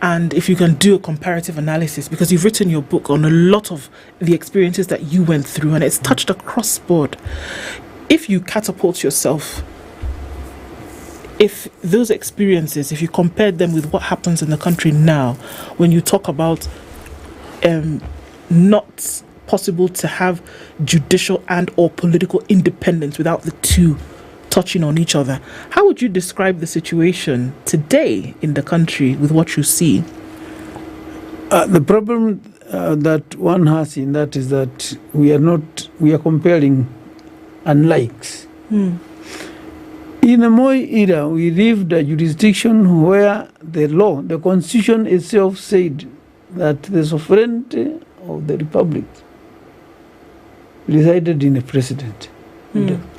And if you can do a comparative analysis, because you've written your book on a lot of the experiences that you went through, and it's touched across board. If you catapult yourself, if those experiences, if you compared them with what happens in the country now, when you talk about not possible to have judicial and or political independence without the two touching on each other, how would you describe the situation today in the country with what you see? The problem that one has in that is that we are comparing unlikes. In the Moi era, we lived a jurisdiction where the law, the constitution itself said that the sovereignty of the republic resided in a president.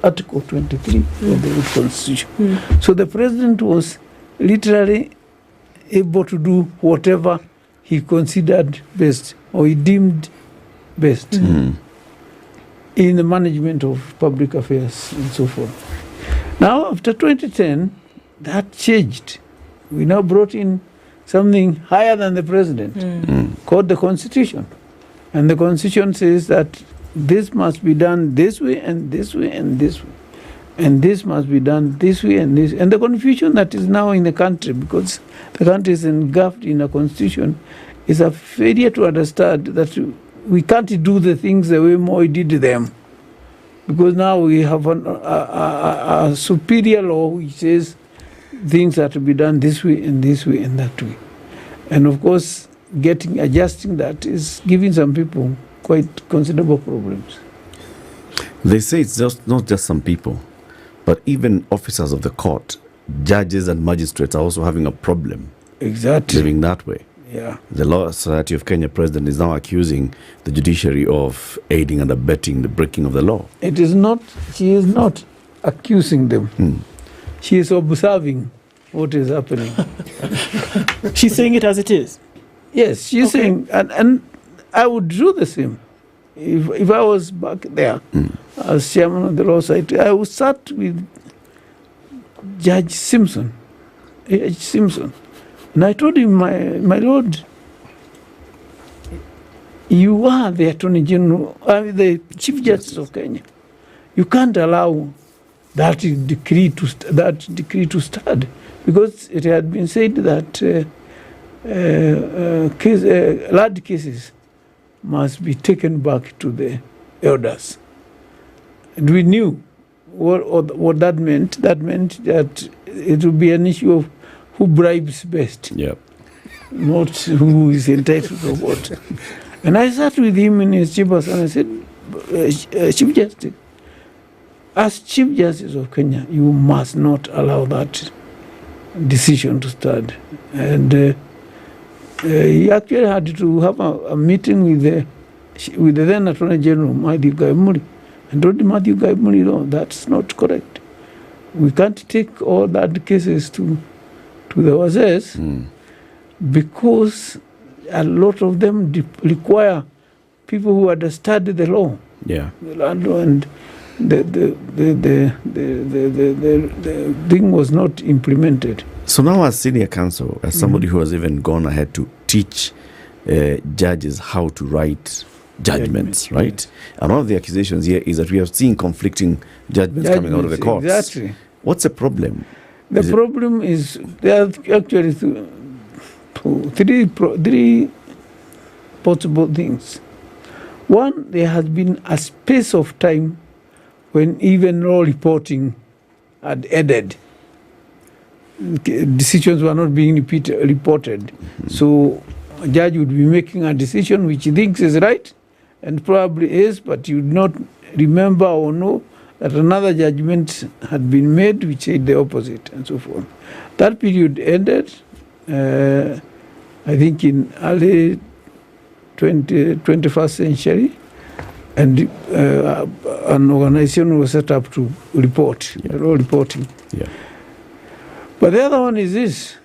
Article 23 of the Constitution. So the president was literally able to do whatever he considered best or he deemed best in the management of public affairs and so forth. Now, after 2010, that changed. We now brought in something higher than the president called the Constitution. And the Constitution says that this must be done this way and this way and this way. And this must be done this way and this. And the confusion that is now in the country, because the country is engulfed in a constitution, is a failure to understand that we can't do the things the way Moi did them. Because now we have a superior law which says things are to be done this way and this way and that way. And of course, adjusting that is giving some people quite considerable problems. They say it's not just some people, but even officers of the court, judges and magistrates are also having a problem. Exactly. Living that way. Yeah. The Law Society of Kenya president is now accusing the judiciary of aiding and abetting the breaking of the law. It is not, she is not accusing them. She is observing what is happening. She's saying it as it is? Yes, she's saying, and I would do the same. If I was back there as chairman of the Law Society, I would start with Judge Simpson, H. Simpson. And I told him, my Lord, you are the Attorney General, the Chief Justice of Kenya. You can't allow that decree to stand, because it had been said that large cases must be taken back to the elders. And we knew what that meant. That meant that it would be an issue of who bribes best, not who is entitled to what. And I sat with him in his chambers and I said, Chief Justice, as Chief Justice of Kenya, you must not allow that decision to stand. And he actually had to have a meeting with the then Attorney General, Matthew Gaimuri, and told Matthew Gaimuri, no, that's not correct. We can't take all that cases to the Wazes because a lot of them require people who understand the law. Yeah. The land law, and the thing was not implemented. So now as senior counsel, as somebody who has even gone ahead to teach judges how to write judgments, right? And one of the accusations here is that we have seen conflicting judgments coming out of the courts. Exactly. What's the problem? The problem is there are actually three possible things. One, there has been a space of time when even law reporting had ended. Decisions were not being reported. So a judge would be making a decision which he thinks is right, and probably is, but you would not remember or know that another judgment had been made which said the opposite, and so forth. That period ended. I think in early 21st century, and an organization was set up to report, law reporting. Yeah. But the other one is this.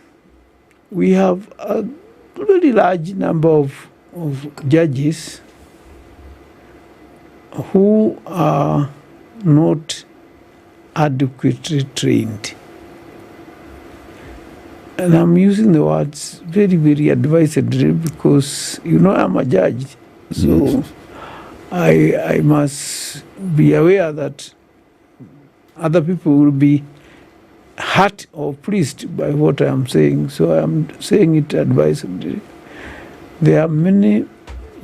We have a really large number of judges who are not adequately trained. And I'm using the words very, very advisedly because, I'm a judge. So I must be aware that other people will be hurt or pleased by what I'm saying. So I'm saying it advisedly. There are many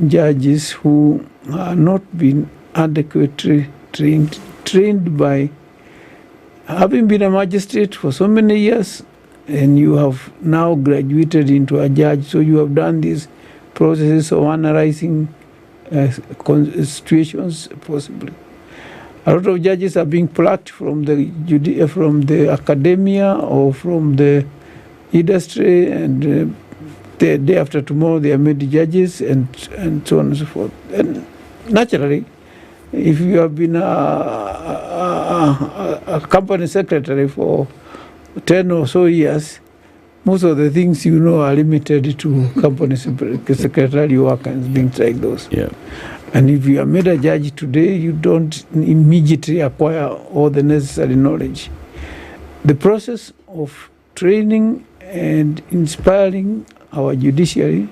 judges who are not being adequately trained by having been a magistrate for so many years, and you have now graduated into a judge, so you have done these processes of analyzing situations possibly. A lot of judges are being plucked from the academia or from the industry, and the day after tomorrow they are made judges, and so on and so forth. And naturally, if you have been a company secretary for 10 or so years, most of the things are limited to company secretarial work and things like those. Yeah. And if you are made a judge today, you don't immediately acquire all the necessary knowledge. The process of training and inspiring our judiciary,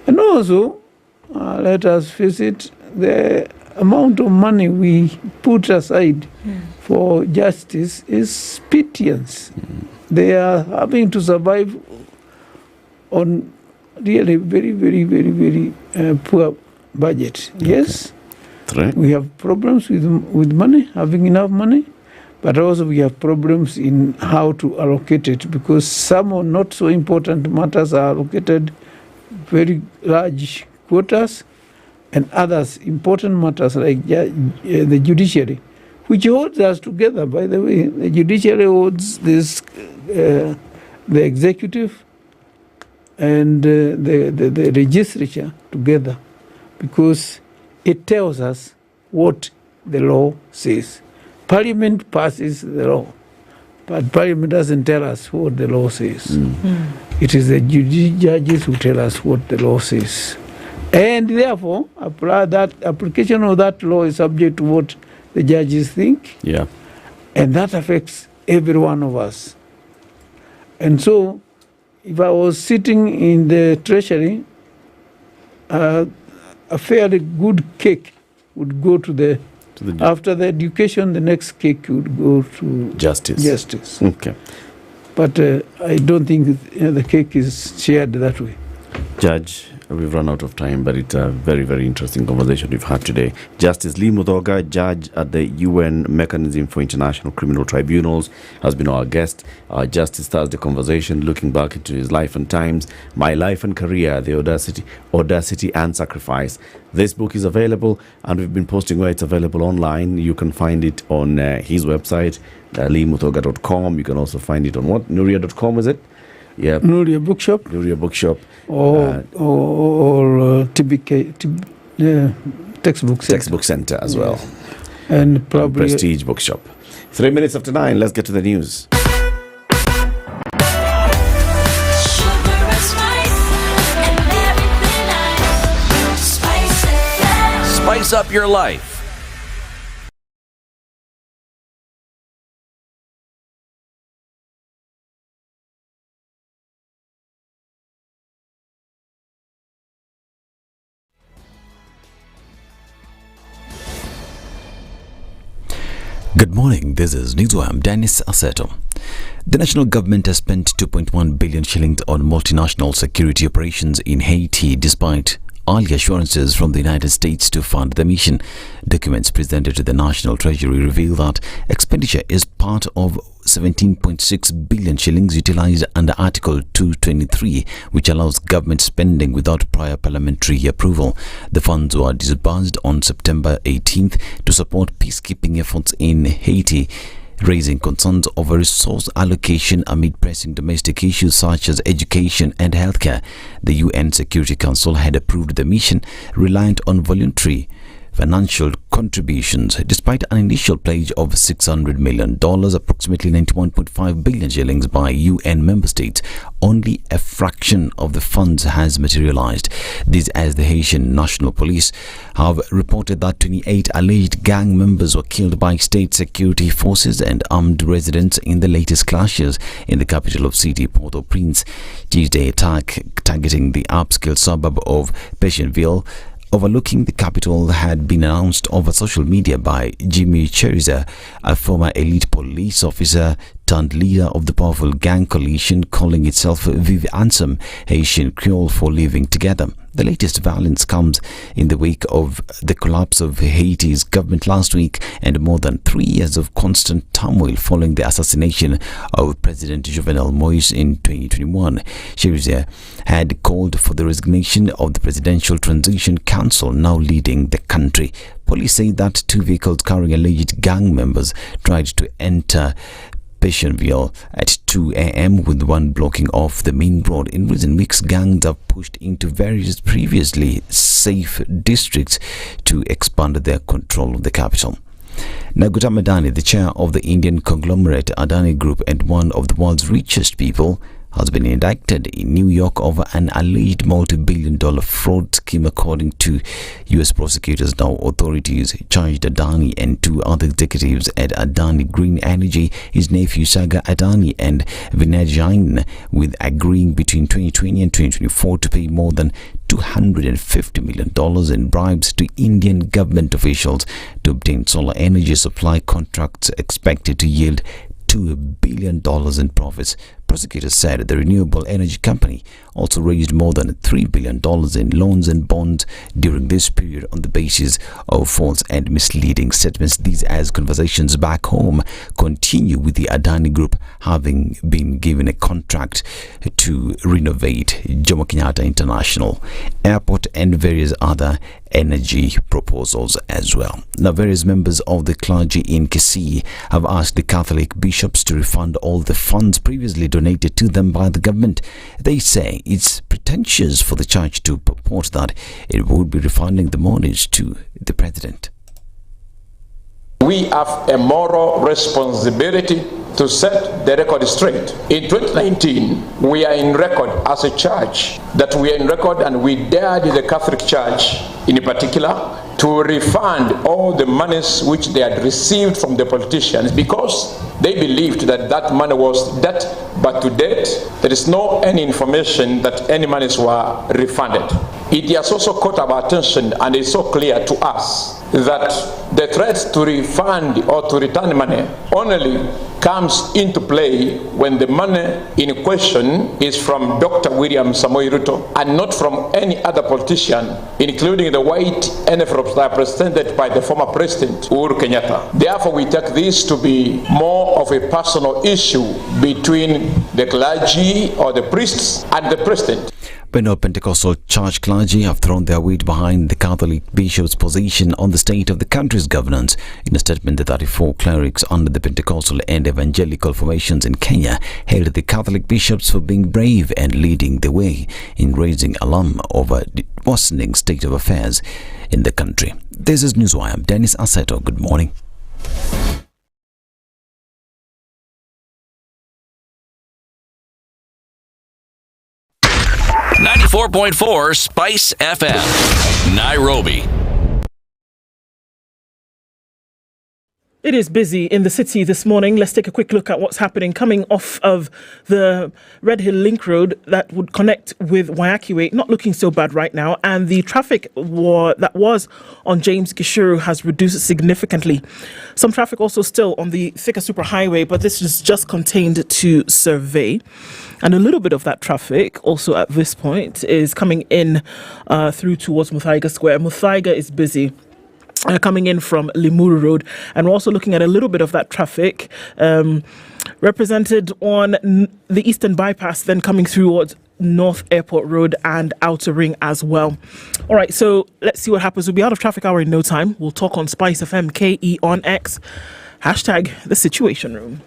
and also, let us face it, the amount of money we put aside for justice is pittance. They are having to survive on really very, very, very, very poor budget. Okay. Yes, right. We have problems with money, having enough money, but also we have problems in how to allocate it, because some are not so important matters are allocated very large quotas, and others important matters like the judiciary, which holds us together, by the way. The judiciary holds this, the executive and the legislature together, because it tells us what the law says. Parliament passes the law, but Parliament doesn't tell us what the law says. It is the judges who tell us what the law says. And therefore, application of that law is subject to what the judges think. Yeah. And that affects every one of us. And so, if I was sitting in the treasury, a fairly good cake would go to the after the education, the next cake would go to justice. Okay. But I don't think the cake is shared that way. Judge, we've run out of time, but it's a very, very interesting conversation we've had today. Justice Lee Mutoga, judge at the UN Mechanism for International Criminal Tribunals, has been our guest. Our Justice Thursday conversation, looking back into his life and times, My Life and Career, The Audacity and Sacrifice. This book is available, and we've been posting where it's available online. You can find it on his website, leemutoga.com. You can also find it on Nuria.com, is it? Yeah. Nuria Bookshop. Nuria Bookshop. Or TBK, Textbook Center. Textbook Center as well. And probably Prestige Bookshop. 3 minutes after 9, let's get to the news. Spice up your life. Good morning, this is Newswire. I'm Dennis Aseto. The national government has spent 2.1 billion shillings on multinational security operations in Haiti, despite early assurances from the United States to fund the mission. Documents presented to the National Treasury reveal that expenditure is part of 17.6 billion shillings utilized under Article 223, which allows government spending without prior parliamentary approval. The funds were disbursed on September 18th to support peacekeeping efforts in Haiti. raising concerns over resource allocation amid pressing domestic issues such as education and healthcare. The UN Security Council had approved the mission, reliant on voluntary financial contributions. Despite an initial pledge of $600 million, approximately 91.5 billion shillings by UN member states, only a fraction of the funds has materialized. This as the Haitian National Police have reported that 28 alleged gang members were killed by state security forces and armed residents in the latest clashes in the capital of city, Port-au-Prince. Tuesday attack targeting the upscale suburb of Pétionville overlooking the capital had been announced over social media by Jimmy Cheriza, a former elite police officer turned leader of the powerful gang coalition calling itself Vive Ansem, Haitian Creole for living together. The latest violence comes in the wake of the collapse of Haiti's government last week and more than 3 years of constant turmoil following the assassination of President Jovenel Moïse in 2021. Cheriza had called for the resignation of the Presidential Transition Council, now leading the country. Police say that 2 vehicles carrying alleged gang members tried to enter Pétionville at 2 a.m. with one blocking off the main road. In recent weeks, gangs have pushed into various previously safe districts to expand their control of the capital. Gautam Adani, the chair of the Indian conglomerate Adani Group and one of the world's richest people, has been indicted in New York over an alleged multi-billion-dollar fraud scheme, according to U.S. prosecutors. Now, authorities charged Adani and 2 other executives at Adani Green Energy, his nephew Sagar Adani and Vinay Jain, with agreeing between 2020 and 2024 to pay more than $250 million in bribes to Indian government officials to obtain solar energy supply contracts expected to yield $2 billion in profits. Prosecutors said the renewable energy company also raised more than $3 billion in loans and bonds during this period on the basis of false and misleading statements. These as conversations back home continue, with the Adani Group having been given a contract to renovate Jomo Kenyatta International Airport and various other energy proposals as well. Now, various members of the clergy in Kisii have asked the Catholic bishops to refund all the funds previously donated to them by the government. They say it's pretentious for the church to purport that it would be refunding the monies to the president. We have a moral responsibility to set the record straight. In 2019, we are in record as a church, that we are in record, and we dared the Catholic Church in particular to refund all the monies which they had received from the politicians, because they believed that that money was debt. But to date, there is no any information that any monies were refunded. It has also caught our attention, and it's so clear to us that the threat to refund or to return money only comes into play when the money in question is from Dr. William Samoei Ruto and not from any other politician, including the white envelopes that are presented by the former president Uhuru Kenyatta. Therefore, we take this to be more of a personal issue between the clergy or the priests and the president. Bengal Pentecostal Church clergy have thrown their weight behind the Catholic bishop's position on the state of the country's governance. In a statement, the 34 clerics under the Pentecostal and evangelical formations in Kenya hailed the Catholic bishops for being brave and leading the way in raising alarm over the worsening state of affairs in the country. This is Newswire. I'm Dennis Aseto. Good morning. .4 Spice FM, Nairobi. It is busy in the city this morning. Let's take a quick look at what's happening coming off of the Red Hill Link Road that would connect with Wayakiwe. Not looking so bad right now. And the traffic that was on James Gishuru has reduced significantly. Some traffic also still on the Thika Superhighway, but this is just contained to Survey. And a little bit of that traffic also at this point is coming in through towards Muthaiga Square. Muthaiga is busy. Coming in from Limuru Road, and we're also looking at a little bit of that traffic represented on the Eastern Bypass, then coming through towards North Airport Road and Outer Ring as well. All right, so let's see what happens. We'll be out of traffic hour in no time. We'll talk on SpiceFM KE on X. Hashtag the Situation Room.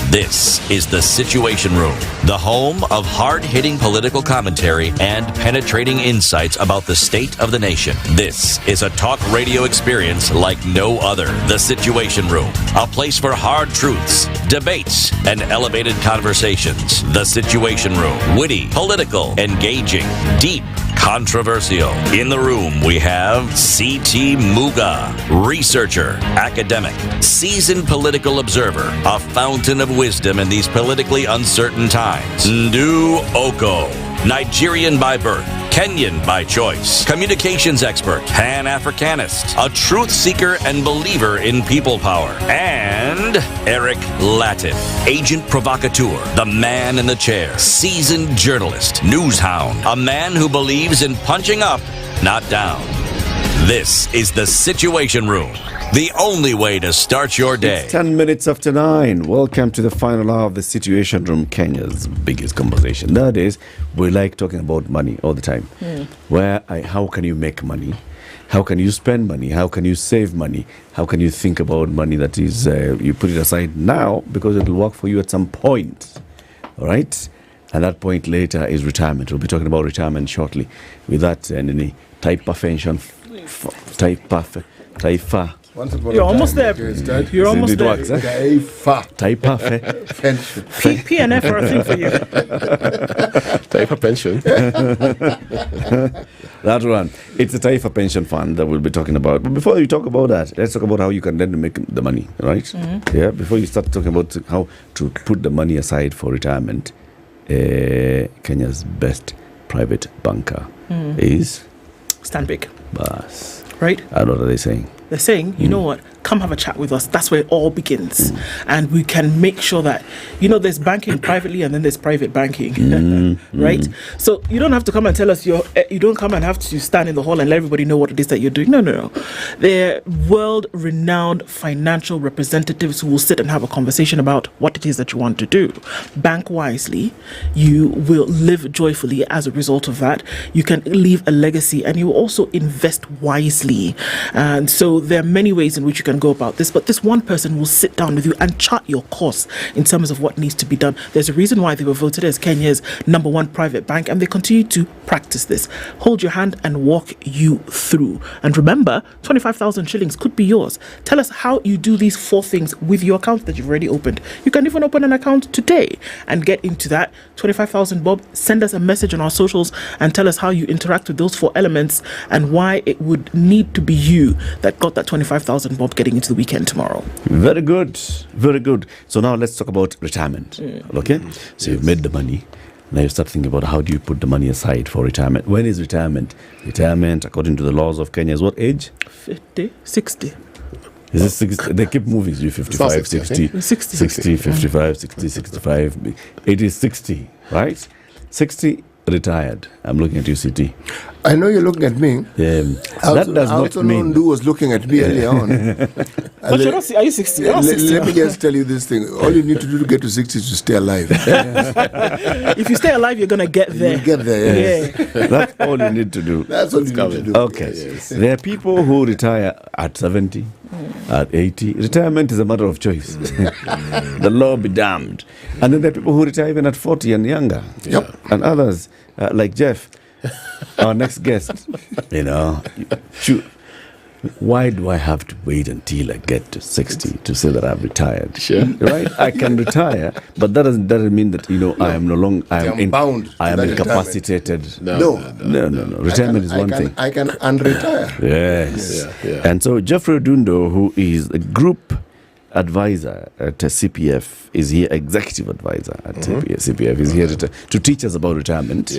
This is The Situation Room, the home of hard-hitting political commentary and penetrating insights about the state of the nation. This is a talk radio experience like no other. The Situation Room, a place for hard truths, debates, and elevated conversations. The Situation Room, witty, political, engaging, deep, controversial. In the room, we have C.T. Muga, researcher, academic, seasoned political observer, a fountain of wisdom in these politically uncertain times. Ndu Okoh, Nigerian by birth, Kenyan by choice, communications expert, Pan-Africanist, a truth seeker and believer in people power, and Eric Latiff, agent provocateur, the man in the chair, seasoned journalist, news hound, a man who believes in punching up, not down. This is The Situation Room, the only way to start your day. It's 10 minutes after 9. Welcome to the final hour of The Situation Room, Kenya's biggest conversation. Nowadays, we like talking about money all the time. How can you make money? How can you spend money? How can you save money? How can you think about money that is, you put it aside now because it will work for you at some point. All right? And that point later is retirement. We'll be talking about retirement shortly. With that, and any Taifa pension, Taifa. You're almost there. You're almost there. Taifa pension. PNF are a thing for you. Taifa pension. That one. It's a Taifa pension fund that we'll be talking about. But before you talk about that, let's talk about how you can then make the money, right? Mm-hmm. Yeah. Before you start talking about how to put the money aside for retirement, Kenya's best private banker is Stanbic. Bas. Right? I know what are they saying. They're saying, you know what, come have a chat with us. That's where it all begins. And we can make sure that, there's banking privately and then there's private banking, right? So you don't have to come and tell us you don't come and have to stand in the hall and let everybody know what it is that you're doing. No. They're world-renowned financial representatives who will sit and have a conversation about what it is that you want to do. Bank wisely. You will live joyfully as a result of that. You can leave a legacy and you will also invest wisely. And so there are many ways in which you can go about this, but this one person will sit down with you and chart your course in terms of what needs to be done. There's a reason why they were voted as Kenya's #1 private bank, and they continue to practice this. Hold your hand and walk you through. And remember, 25,000 shillings could be yours. Tell us how you do these 4 things with your account that you've already opened. You can even open an account today and get into that. 25,000 bob. Send us a message on our socials and tell us how you interact with those 4 elements and why it would need to be you that got that 25,000 bob getting into the weekend tomorrow. Very good. Very good. So now let's talk about retirement. Okay? So you've made the money. Now you start thinking about how do you put the money aside for retirement. When is retirement? Retirement, according to the laws of Kenya, is what age? 50, 60. Is it 60? They keep moving. So 55, 60, 60, 55, 60, 65. It is 60, right? 60 retired. I'm looking at you, CT. I know you're looking at me. That does not mean. Ndu was looking at me earlier on. But you're not, are you 60? You're not 60. Let me just tell you this thing. All you need to do to get to 60 is to stay alive. If you stay alive, you're going to get there. You'll get there, yes. Yeah. That's all you need to do. That's all you need to do. Okay. Yes. There are people who retire at 70, at 80. Retirement is a matter of choice. The law be damned. And then there are people who retire even at 40 and younger. Yep. And others, like Jeff, our next guest, why do I have to wait until I get to 60 to say that I've retired? Sure. Right? I can retire, but that doesn't mean that, I am no longer, I am incapacitated. No. Retirement is one thing. I can unretire. Yes. Yeah. And so Jeffrey Dundo, who is a group advisor at CPF, is here, executive advisor at CPF, is here to teach us about retirement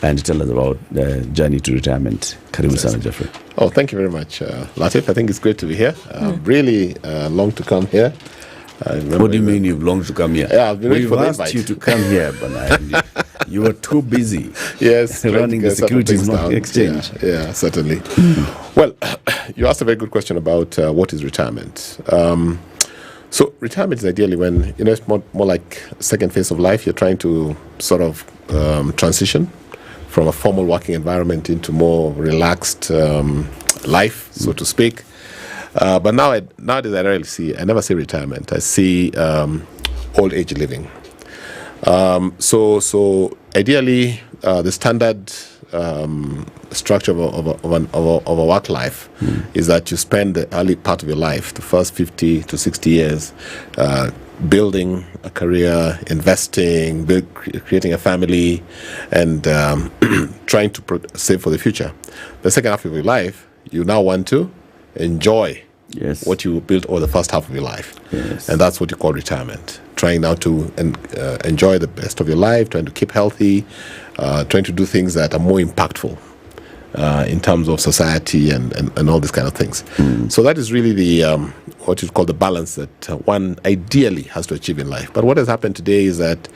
and to tell us about the journey to retirement. Karibu sana, Jeffrey. Oh, thank you very much, Latiff. I think it's great to be here. Really long to come here. What do you mean you've longed to come here? Yeah, I've been waiting for the invite. We've asked you to come here, but you were too busy. Yes, running the Securities Exchange. Yeah, certainly. Well, you asked a very good question about what is retirement. So retirement is ideally when, it's more like second phase of life. You're trying to sort of transition from a formal working environment into more relaxed life, so to speak. But nowadays I never see retirement. I see old age living. So ideally, the standard structure of a work life is that you spend the early part of your life, the first 50 to 60 years, building a career, investing, creating a family, and trying to save for the future. The second half of your life, you now want to enjoy what you built over the first half of your life. And that's what you call retirement. Trying now to enjoy the best of your life, trying to keep healthy, trying to do things that are more impactful in terms of society and all these kind of things. So that is really the what you call the balance that one ideally has to achieve in life. But what has happened today is that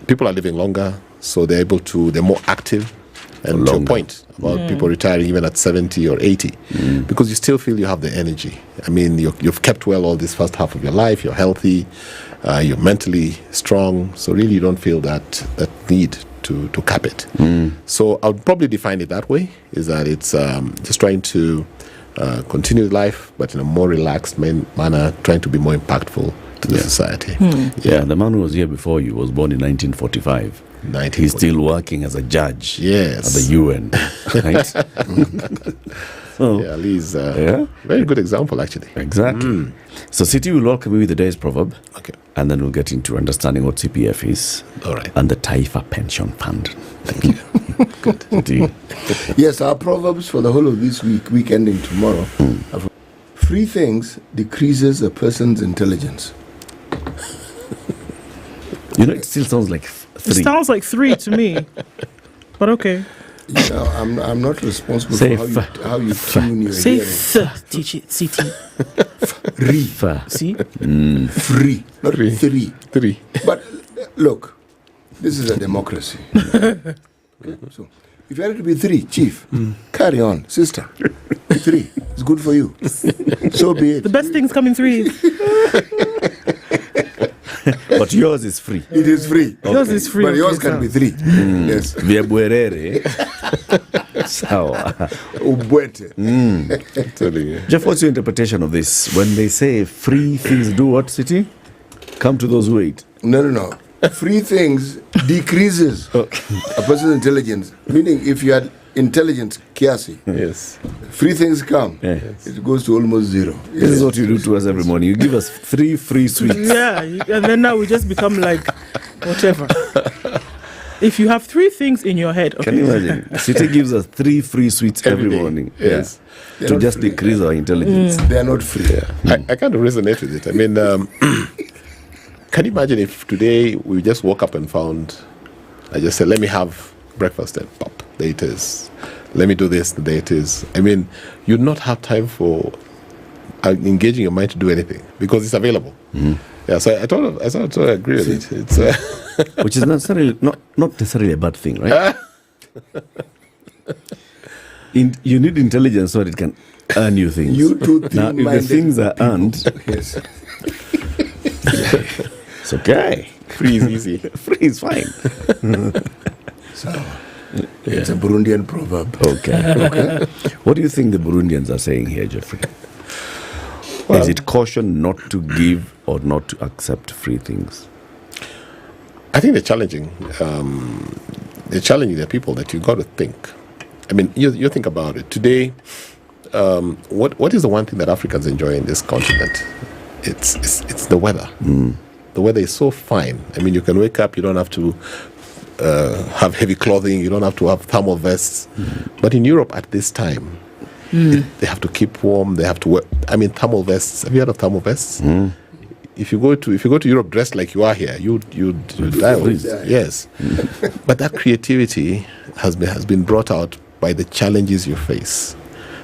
people are living longer, so they're more active. And to your point about people retiring even at 70 or 80, because you still feel you have the energy. I mean, you've kept well all this first half of your life, you're healthy, you're mentally strong, so really you don't feel that need to cap it. So I would probably define it that way, is that it's just trying to continue life, but in a more relaxed manner, trying to be more impactful to the society. Yeah, the man who was here before you was born in 1945. He's still working as a judge at the UN, right? So, Lee's a very good example, actually. Exactly. So City will welcome you with the day's proverb. Okay. And then we'll get into understanding what CPF is. All right. And the Taifa Pension Fund. Thank you. Good. City. Yes, our proverbs for the whole of this week ending tomorrow. Free things decreases a person's intelligence. You know, it still sounds like 3. It sounds like 3 to me, but okay. You know, I'm not responsible for how you tune your Say hearing. teach it, CT. Free. See? Free. Not 3. But look, this is a democracy. Okay? So, if you had to be 3, chief, carry on, sister. 3. It's good for you. So be it. The best things come in 3. But yours is free. It is free. Okay. Yours is free. But yours can be 3. Yes. Via Bwerere. Sawa. Ubwete. Jeff, what's your interpretation of this? When they say free things do what, City? Come to those who wait. No. Free things decreases a person's intelligence. Meaning, if you had intelligence, kiasi, free things come. It goes to almost 0. This is what you do to us every morning. You give us 3 free sweets. Yeah, and then now we just become like whatever. If you have 3 things in your head, okay. Can you imagine? City gives us 3 free sweets every morning. Yes. To just decrease our intelligence. They are not free. I kind of resonate with it. I mean, can you imagine if today we just woke up and found, I just said, let me have breakfast and pop, there it is. Let me do this, there it is. I mean, you'd not have time for engaging your mind to do anything because it's available. Yeah, so I totally agree with it. It's which is not necessarily a bad thing, right? You need intelligence so that it can earn you things. You two now, if the things are earned, yes. It's okay. Free is easy. Free is fine. So, it's a Burundian proverb. Okay. What do you think the Burundians are saying here, Jeffrey? Well, is it caution not to give or not to accept free things? I think they're challenging. The people that you got to think. I mean, you think about it today. What is the one thing that Africans enjoy in this continent? It's the weather. The weather is so fine. I mean, you can wake up. You don't have to have heavy clothing. You don't have to have thermal vests. But in Europe at this time, they have to keep warm. They have to wear. I mean, thermal vests. Have you heard of thermal vests? If you go to Europe dressed like you are here, you die. Yes. But that creativity has been brought out by the challenges you face.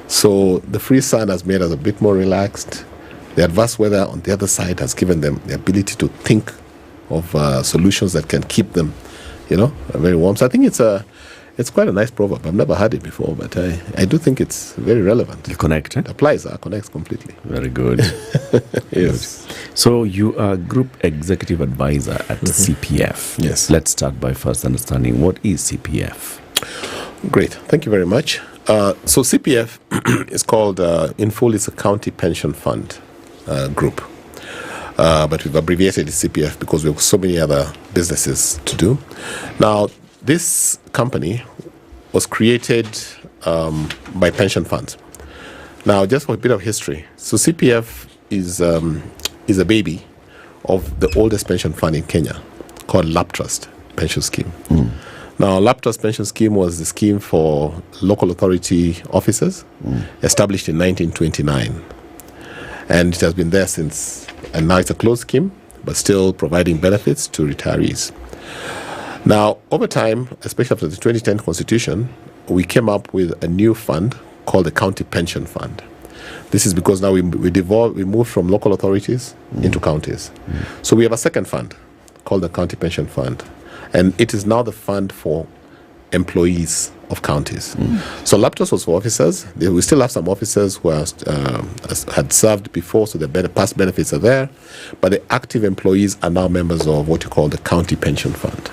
So the free sun has made us a bit more relaxed. The adverse weather on the other side has given them the ability to think of solutions that can keep them, very warm. So I think it's It's quite a nice proverb. I've never heard it before, but I do think it's very relevant. You connect, It applies, connects completely. Very good. Yes. Good. So you are Group Executive Advisor at CPF. Yes. Let's start by first understanding what is CPF. Great. Thank you very much. So CPF is called, in full, it's a County Pension Fund group. But we've abbreviated it CPF because we have so many other businesses to do. Now, this company was created by pension funds. Now, just for a bit of history, so CPF is a baby of the oldest pension fund in Kenya called LAP Trust Pension Scheme. Now, LAP Trust Pension Scheme was the scheme for local authority officers established in 1929. And it has been there since, and now it's a closed scheme, but still providing benefits to retirees. Now, over time, especially after the 2010 Constitution, we came up with a new fund called the County Pension Fund. This is because now we moved from local authorities into counties. So we have a second fund called the County Pension Fund, and it is now the fund for employees of counties. So LAPTOS was for officers. We still have some officers who had served before, so the past benefits are there, but the active employees are now members of what you call the County Pension Fund.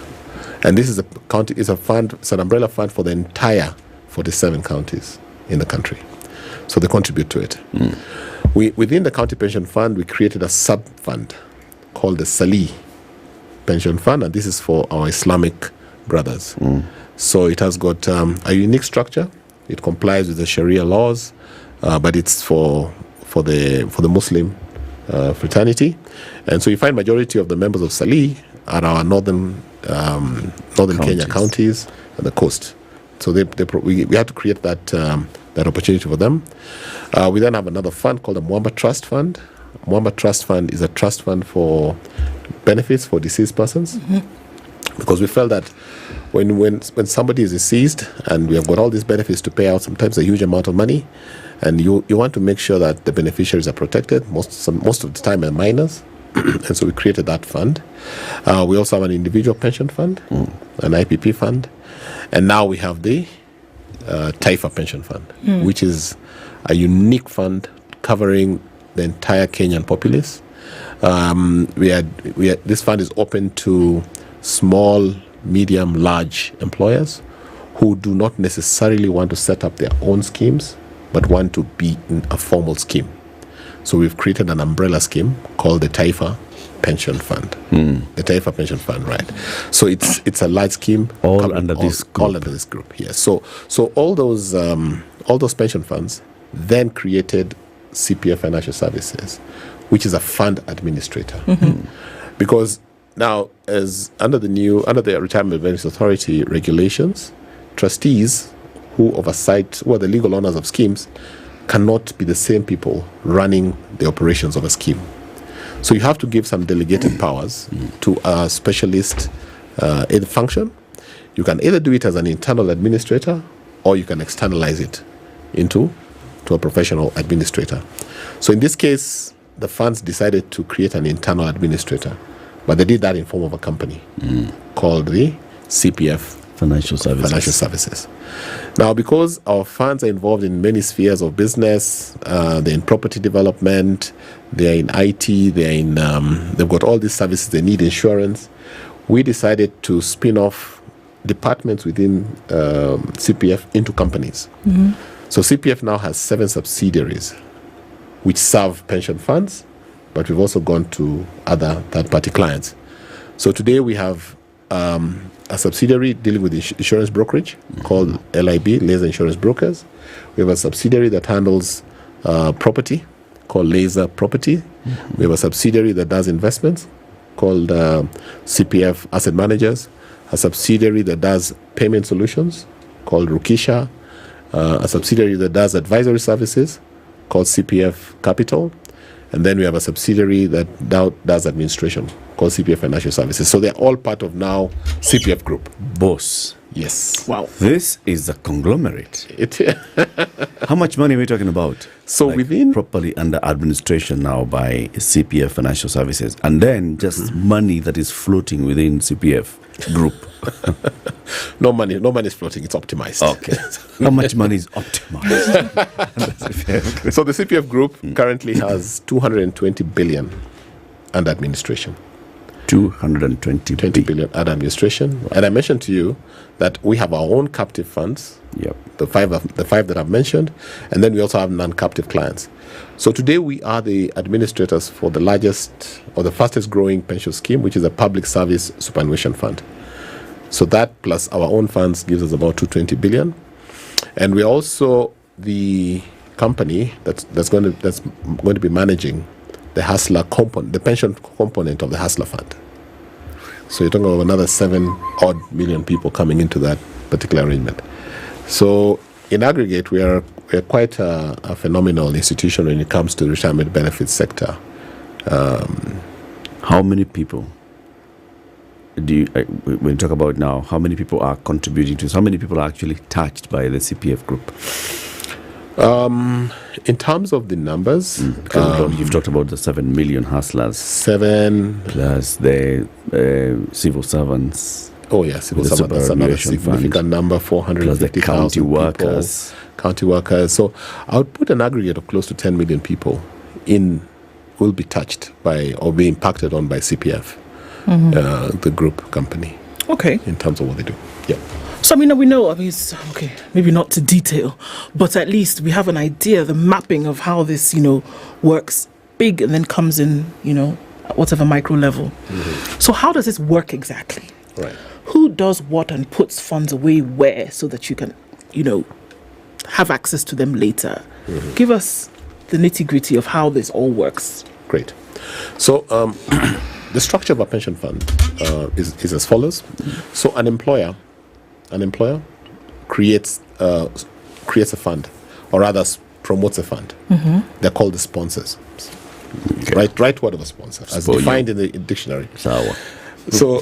And this is a fund, it's an umbrella fund for the entire 47 counties in the country. So they contribute to it. Within the County Pension Fund, we created a sub-fund called the Salih Pension Fund, and this is for our Islamic brothers. So it has got a unique structure. It complies with the Sharia laws, but it's for the Muslim fraternity. And so you find majority of the members of Salih are our northern Kenya counties and the coast. So we had to create that opportunity for them. We then have another fund called the Mwamba Trust Fund. Mwamba Trust Fund is a trust fund for benefits for deceased persons. Because we felt that when somebody is deceased and we have got all these benefits to pay out, sometimes a huge amount of money, and you want to make sure that the beneficiaries are protected. Most of the time are minors. And so we created that fund. We also have an individual pension fund, an IPP fund, and now we have the Taifa Pension Fund, which is a unique fund covering the entire Kenyan populace. This fund is open to small, medium, large employers who do not necessarily want to set up their own schemes, but want to be in a formal scheme. So we've created an umbrella scheme called the Taifa Pension Fund. The Taifa Pension Fund, right? So it's a large scheme all under this group. Yes. So all those pension funds then created CPF Financial Services, which is a fund administrator. Because now, as under the Retirement Benefits Authority regulations, trustees who are the legal owners of schemes cannot be the same people running the operations of a scheme. So you have to give some delegated powers to a specialist aid function. You can either do it as an internal administrator or you can externalize it to a professional administrator. So in this case, the funds decided to create an internal administrator, but they did that in form of a company called the CPF Financial Services. Now, because our funds are involved in many spheres of business, they're in property development, they're in IT, they've got all these services, they need insurance, we decided to spin off departments within CPF into companies. So CPF now has 7 subsidiaries which serve pension funds, but we've also gone to other third-party clients. So today we have a subsidiary dealing with insurance brokerage called LIB, Laser Insurance Brokers. We have a subsidiary that handles property called Laser Property. We have a subsidiary that does investments called CPF Asset Managers, a subsidiary that does payment solutions called Rukisha, a subsidiary that does advisory services called CPF Capital, and then we have a subsidiary that now does administration called CPF Financial Services. So they're all part of now CPF Group. Boss. Yes. Wow. This is a conglomerate. How much money are we talking about? So within properly under administration now by CPF Financial Services, and then just money that is floating within CPF Group. No money is floating. It's optimized. Okay. How much money is optimized? So the CPF Group currently has 220 billion under administration. 220 billion under administration. And I mentioned to you that we have our own captive funds. Yep. The five that I've mentioned, and then we also have non-captive clients. So today we are the administrators for the largest or the fastest growing pension scheme, which is a public service superannuation fund. So that plus our own funds gives us about 220 billion, and we're also the company that's going to be managing the Hustler component, the pension component of the Hustler fund. So you're talking about another 7 odd million people coming into that particular arrangement. So in aggregate, we are quite a phenomenal institution when it comes to the retirement benefits sector. How many people do you, when you talk about now, how many people are contributing to this? How many people are actually touched by the CPF Group? In terms of the numbers, you've talked about the 7 million hustlers. 7 plus the civil servants. Oh yeah, civil servants. That's another significant number. 450,000 county workers. County workers. So I would put an aggregate of close to 10 million people will be touched by or be impacted on by CPF, the group company. Okay. In terms of what they do. Yeah. So, we know, it's, okay, maybe not to detail, but at least we have an idea, the mapping of how this, works big and then comes in, at whatever micro level. So how does this work exactly? Right. Who does what and puts funds away where so that you can, have access to them later? Give us the nitty-gritty of how this all works. Great. So the structure of a pension fund is as follows. So an employer creates a fund, or rather promotes a fund. They're called the sponsors. Okay. Right word of a sponsor, as defined in the dictionary. Sour. So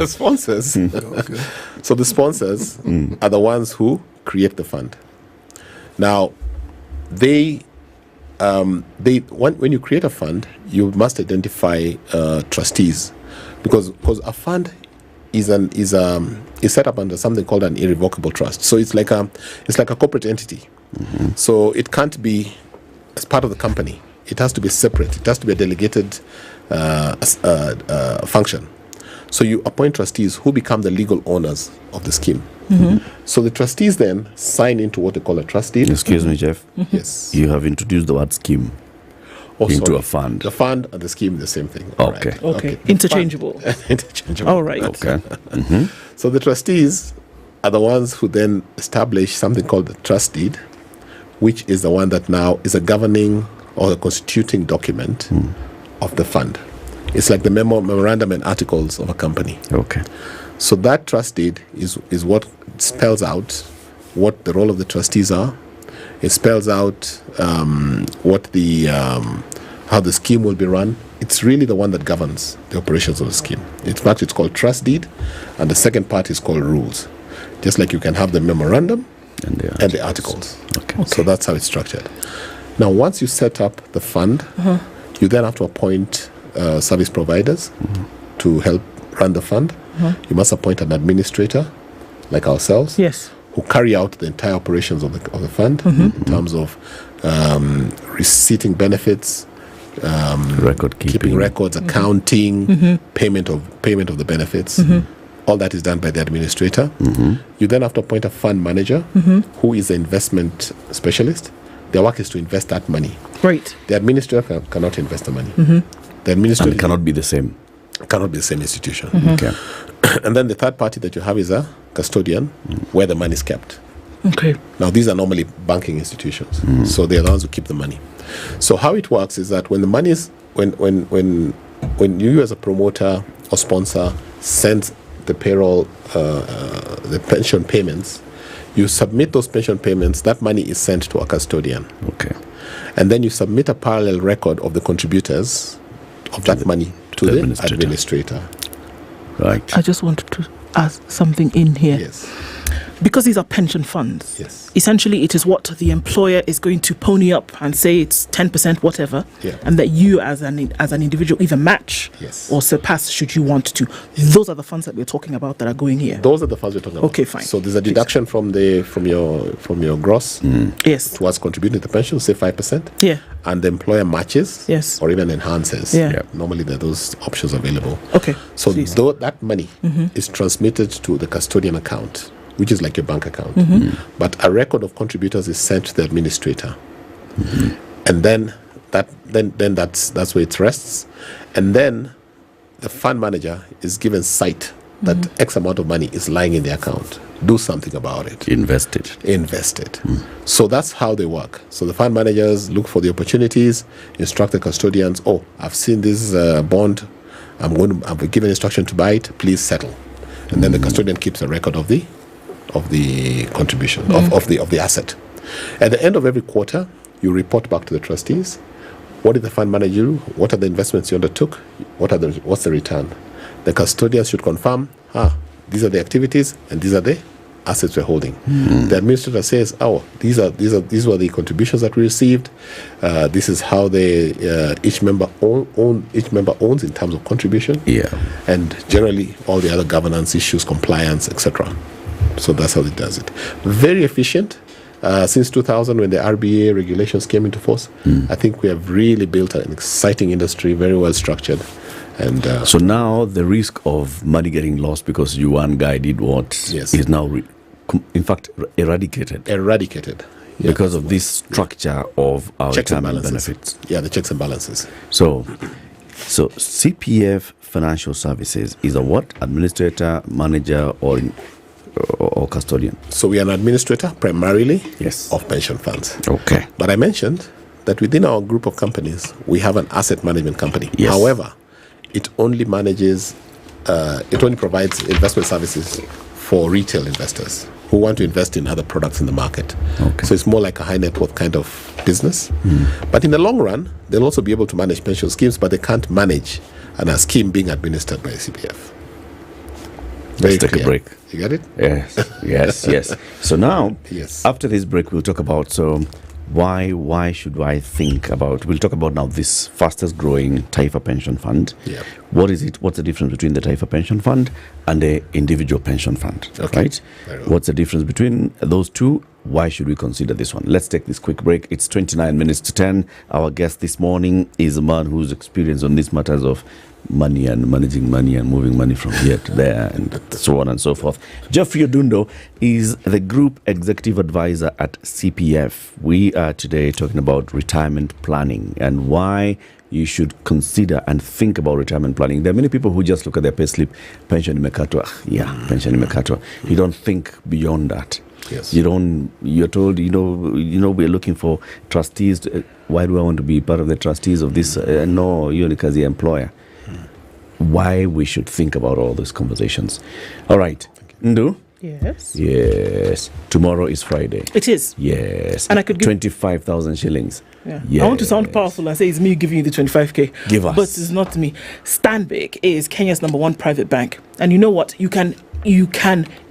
sponsors. Okay. So the sponsors are the ones who create the fund. Now, when you create a fund, you must identify trustees, because a fund is set up under something called an irrevocable trust. So it's like a corporate entity. So it can't be as part of the company. It has to be separate. It has to be a delegated function. So you appoint trustees who become the legal owners of the scheme. So the trustees then sign into what they call a trust deed. Excuse me, Jeff. Yes. You have introduced the word scheme into a fund. The fund and the scheme, the same thing. Okay. Right. Okay. Interchangeable. Interchangeable. All right. Okay. So the trustees are the ones who then establish something called the trust deed, which is the one that now is a governing or a constituting document of the fund. It's like the memorandum and articles of a company. Okay. So that trust deed is what spells out what the role of the trustees are. It spells out what how the scheme will be run. It's really the one that governs the operations of the scheme. In fact, it's called trust deed, and the second part is called rules. Just like you can have the memorandum and the articles. Okay. So that's how it's structured. Now, once you set up the fund, you then have to appoint service providers to help run the fund. You must appoint an administrator, like ourselves, who carry out the entire operations of the fund in terms of receipting benefits, keeping records, accounting, payment of the benefits. All that is done by the administrator. You then have to appoint a fund manager who is an investment specialist. Their work is to invest that money. Right. The administrator cannot invest the money. The administrator and cannot be the same. Cannot be the same institution. Okay. And then the third party that you have is a custodian, where the money is kept. Okay. Now these are normally banking institutions, so they are the ones who keep the money. So how it works is that when the money is when you as a promoter or sponsor send the payroll, the pension payments, you submit those pension payments. That money is sent to a custodian. Okay. And then you submit a parallel record of the contributors of that money to the administrator. Right. I just wanted to ask something in here. Yes. Because these are pension funds, yes. Essentially it is what the employer is going to pony up and say it's 10%, whatever, yeah. and that you as an individual either match yes. or surpass should you want to. Those are the funds that we're talking about that are going here. Those are the funds we're talking about. Okay, fine. So there's a deduction from your gross yes. towards contributing to the pension, say 5%. Yeah. And the employer matches yes. or even enhances. Yeah. Normally there are those options available. Okay. So that money is transmitted to the custodian account, which is like your bank account. But a record of contributors is sent to the administrator. And then that's where it rests. And then the fund manager is given sight that X amount of money is lying in the account. Do something about it. Invest it. So that's how they work. So the fund managers look for the opportunities, instruct the custodians, I've seen this bond, I've given instruction to buy it, please settle. And then the custodian keeps a record of the contribution, of the asset. At the end of every quarter, you report back to the trustees. What did the fund manager do? What are the investments you undertook? What's the return? The custodians should confirm, these are the activities and these are the assets we're holding. The administrator says, these were the contributions that we received. This is how each member owns in terms of contribution. Yeah. And generally all the other governance issues, compliance, etc. So that's how it does it. Very efficient. Since 2000, when the RBA regulations came into force, I think we have really built an exciting industry, very well structured. And so now the risk of money getting lost because you one guy did what is now, in fact, eradicated. Yeah, because of this structure of our checks and retirement balances. benefits. Yeah, the checks and balances. So CPF Financial Services is a what? Administrator, manager, or custodian? So we are an administrator primarily of pension funds. Okay. But I mentioned that within our group of companies, we have an asset management company. Yes. However, it only provides investment services for retail investors who want to invest in other products in the market. Okay. So it's more like a high net worth kind of business. But in the long run, they'll also be able to manage pension schemes, but they can't manage a scheme being administered by a CPF. Let's take a break. You get it? Yes. So now, yes. After this break, we'll talk about why should I think about? We'll talk about now this fastest growing Taifa pension fund. Yeah. What is it? What's the difference between the Taifa pension fund and the individual pension fund? Okay. Right. Very well. What's the difference between those two? Why should we consider this one? Let's take this quick break. It's 29 minutes to 10. Our guest this morning is a man who's experienced on these matters of money and managing money and moving money from here to there and so on and so forth. Geoffrey Odundo is the Group Executive Advisor at CPF. We are today talking about retirement planning and why you should consider and think about retirement planning. There are many people who just look at their payslip, pension imekatwa. Pension imekatwa. You don't think beyond that. Yes. You're told, we're looking for trustees. Why do I want to be part of the trustees of this? No, you're because the employer. Why we should think about all those conversations. All right. Ndu? Yes. Tomorrow is Friday. It is. Yes. And I could give 25,000 shillings. Yeah. Yes. I want to sound powerful and say it's me giving you the 25k. Give us. But it's not me. Stanbic is Kenya's #1 private bank. And you know what? You can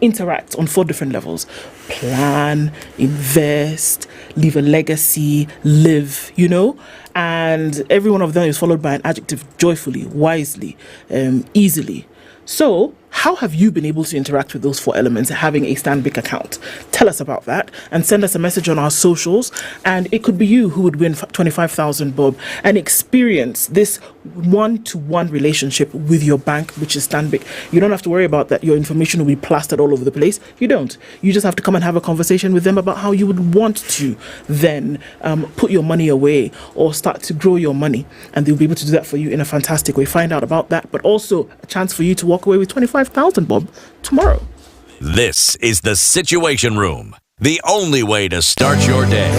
interact on 4 different levels. Plan, invest, leave a legacy, live, and every one of them is followed by an adjective: joyfully, wisely, easily. So, how have you been able to interact with those 4 elements having a Stanbic account? Tell us about that and send us a message on our socials. And it could be you who would win 25,000 bob and experience this one-to-one relationship with your bank, which is Stanbic. You don't have to worry about that your information will be plastered all over the place. You don't. You just have to come and have a conversation with them about how you would want to then put your money away or start to grow your money. And they'll be able to do that for you in a fantastic way. Find out about that, but also a chance for you to walk away with 25,000 bob tomorrow. This is the Situation Room, the only way to start your day.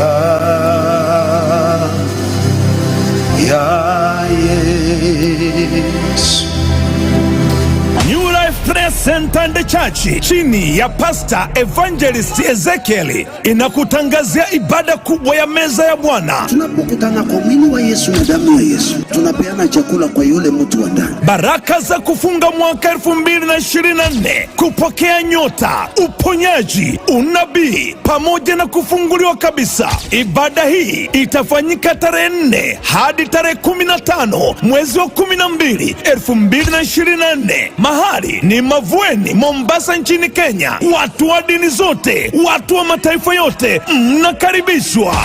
New life Life Prayer Center and Church chini ya Pastor Evangelist Ezekiel inakutangazia ibada kubwa ya meza ya Bwana. Tunapokutana kwa mwili wa Yesu na damu ya Yesu, tunapeana chakula kwa yule mtu wa ndani. Baraka za kufunga mwaka 2024, kupokea nyota, uponyaji, unabii pamoja na kufunguliwa kabisa. Ibada hii itafanyika tarehe 4 hadi tarehe 15 mwezi wa 12 2024. Mahali ni Mavueni, Mombasa nchini Kenya. Watu wa dini zote, watu wa mataifa yote mnakaribishwa.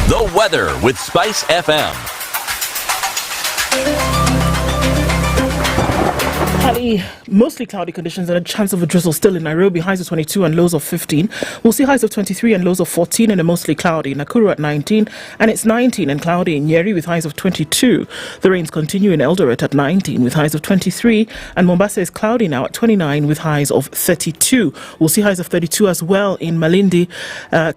The weather with SpiceFM. Mostly cloudy conditions and a chance of a drizzle still in Nairobi, highs of 22 and lows of 15. We'll see highs of 23 and lows of 14 and a mostly cloudy. Nakuru at 19 and it's 19 and cloudy in Nyeri with highs of 22. The rains continue in Eldoret at 19 with highs of 23 and Mombasa is cloudy now at 29 with highs of 32. We'll see highs of 32 as well in Malindi,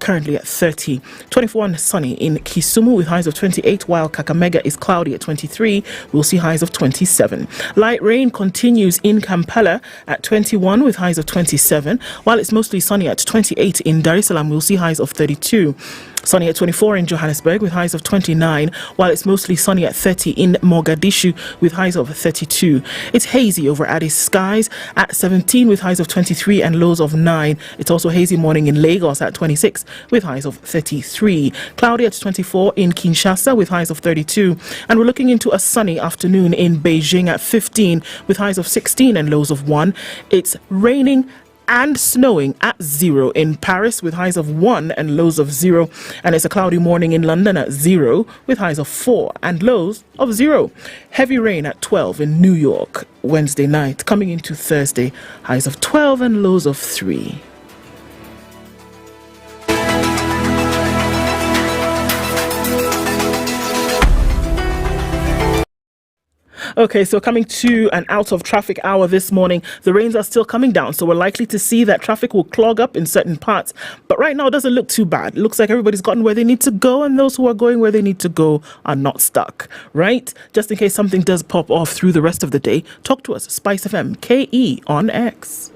currently at 30. 24 sunny in Kisumu with highs of 28 while Kakamega is cloudy at 23. We'll see highs of 27. Light rain continues in Kampala at 21 with highs of 27, while it's mostly sunny at 28 in Dar es Salaam. We'll see highs of 32. Sunny at 24 in Johannesburg with highs of 29, while it's mostly sunny at 30 in Mogadishu with highs of 32. It's hazy over Addis skies at 17 with highs of 23 and lows of 9. It's also hazy morning in Lagos at 26 with highs of 33. Cloudy at 24 in Kinshasa with highs of 32. And we're looking into a sunny afternoon in Beijing at 15 with highs of 16 and lows of 1. It's raining and snowing at 0 in Paris with highs of 1 and lows of 0. And it's a cloudy morning in London at 0 with highs of 4 and lows of 0. Heavy rain at 12 in New York Wednesday night. Coming into Thursday, highs of 12 and lows of 3. Okay, so coming to an out of traffic hour this morning, the rains are still coming down, so we're likely to see that traffic will clog up in certain parts. But right now, it doesn't look too bad. It looks like everybody's gotten where they need to go, and those who are going where they need to go are not stuck, right? Just in case something does pop off through the rest of the day, talk to us, SpiceFM, KE on X.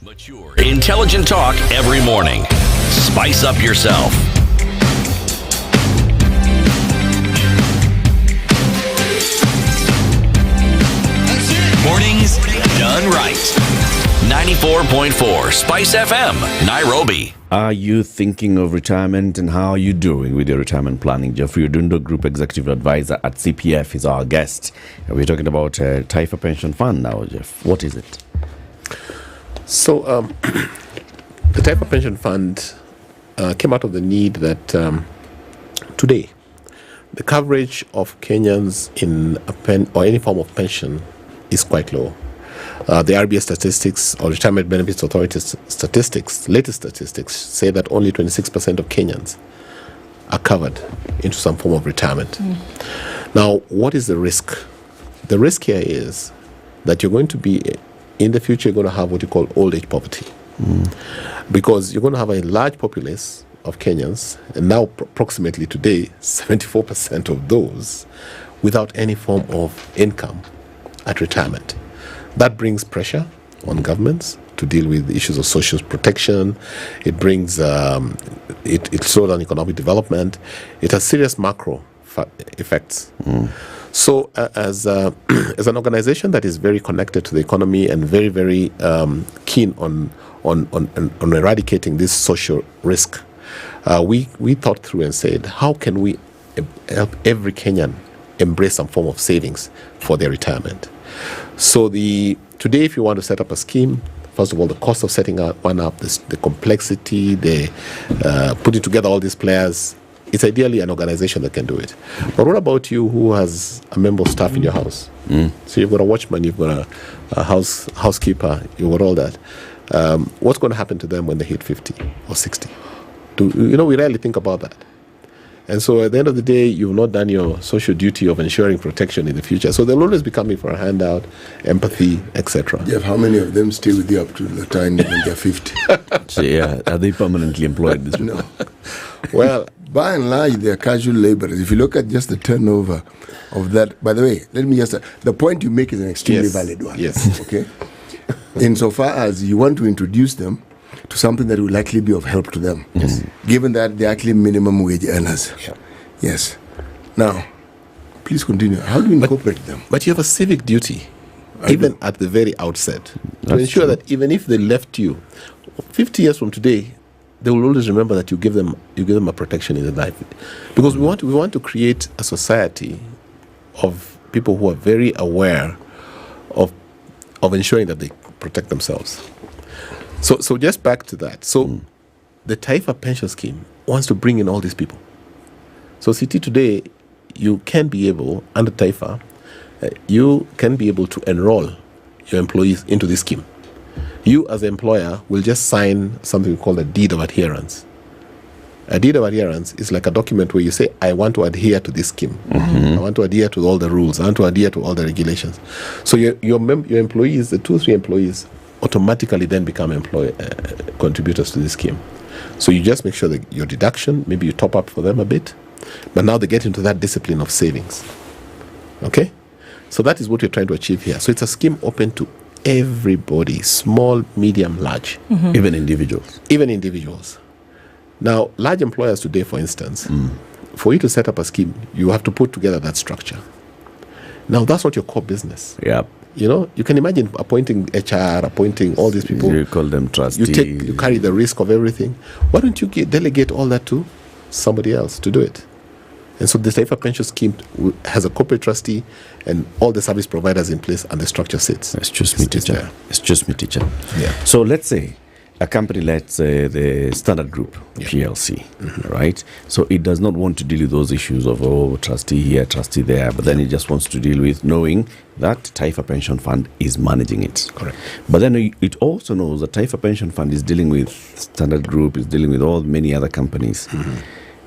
Mature, intelligent talk every morning. Spice up yourself. Mornings done right. 94.4 Spice FM, Nairobi. Are you thinking of retirement, and how are you doing with your retirement planning? Jeffrey Odundo, Group Executive Advisor at CPF, is our guest. We're talking about Taifa Pension Fund now, Jeff. What is it? So, the Taifa Pension Fund came out of the need that today, the coverage of Kenyans in or any form of pension is quite low. The RBS statistics, or Retirement Benefits Authority statistics, latest statistics, say that only 26% of Kenyans are covered into some form of retirement. Now, what is the risk? The risk here is that you're going to be, in the future, you're going to have what you call old age poverty. Because you're going to have a large populace of Kenyans, and now approximately today, 74% of those without any form of income at retirement. That brings pressure on governments to deal with the issues of social protection. It brings it slows down economic development. It has serious macro effects. So as an organization that is very connected to the economy and very, very keen on eradicating this social risk, we thought through and said, how can we help every Kenyan embrace some form of savings for their retirement? So today, if you want to set up a scheme, first of all, the cost of setting one up, the complexity, putting together all these players, it's ideally an organization that can do it. But what about you who has a member of staff in your house? So you've got a watchman, you've got a housekeeper, you've got all that. What's going to happen to them when they hit 50 or 60? We rarely think about that. And so at the end of the day, you've not done your social duty of ensuring protection in the future. So they'll always be coming for a handout, empathy, etc. Jeff, how many of them stay with you up to the time when they're 50? So, yeah, are they permanently employed? No. Well, by and large, they are casual laborers. If you look at just the turnover of that, by the way, let me just, the point you make is an extremely valid one. Yes. Okay. Insofar as you want to introduce them to something that will likely be of help to them, given that they're actually minimum wage earners. Yeah. Yes. Now, please continue. How do you incorporate them? But you have a civic duty, even at the very outset, to ensure that even if they left you 50 years from today, they will always remember that you give them a protection in their life, because we want to create a society of people who are very aware of ensuring that they protect themselves. So just back to that. So the Taifa pension scheme wants to bring in all these people. So CT today, you can be able, under Taifa, you can be able to enroll your employees into this scheme. You as an employer will just sign something called a deed of adherence. A deed of adherence is like a document where you say, I want to adhere to this scheme. I want to adhere to all the rules. I want to adhere to all the regulations. So your employees, the 2 or 3 employees, automatically then become contributors to this scheme. So you just make sure that your deduction, maybe you top up for them a bit, but now they get into that discipline of savings. Okay? So that is what we're trying to achieve here. So it's a scheme open to everybody, small, medium, large. Even individuals. Even individuals. Now, large employers today, for instance, for you to set up a scheme, you have to put together that structure. Now, that's not your core business. Yeah. You know, you can imagine appointing HR, appointing all these people. You call them trustees. You carry the risk of everything. Why don't you delegate all that to somebody else to do it? And so the Taifa pension scheme has a corporate trustee and all the service providers in place, and the structure sits. Excuse me, teacher. Yeah. So let's say a company, let's say the Standard Group PLC, right? So it does not want to deal with those issues of, trustee here, trustee there, but then it just wants to deal with knowing that Taifa Pension Fund is managing it. Correct. But then it also knows that Taifa Pension Fund is dealing with Standard Group, is dealing with all many other companies.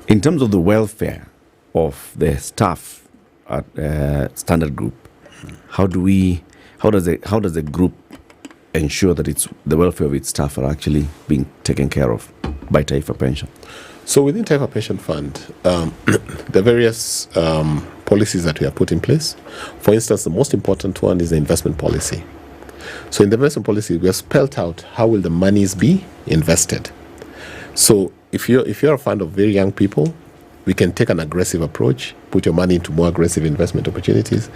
In terms of the welfare of the staff at Standard Group, how does the group ensure that the welfare of its staff are actually being taken care of by Taifa Pension? So within Taifa Pension Fund, the various policies that we have put in place. For instance, the most important one is the investment policy. So in the investment policy, we have spelled out how will the monies be invested. So if you're a fund of very young people, we can take an aggressive approach, put your money into more aggressive investment opportunities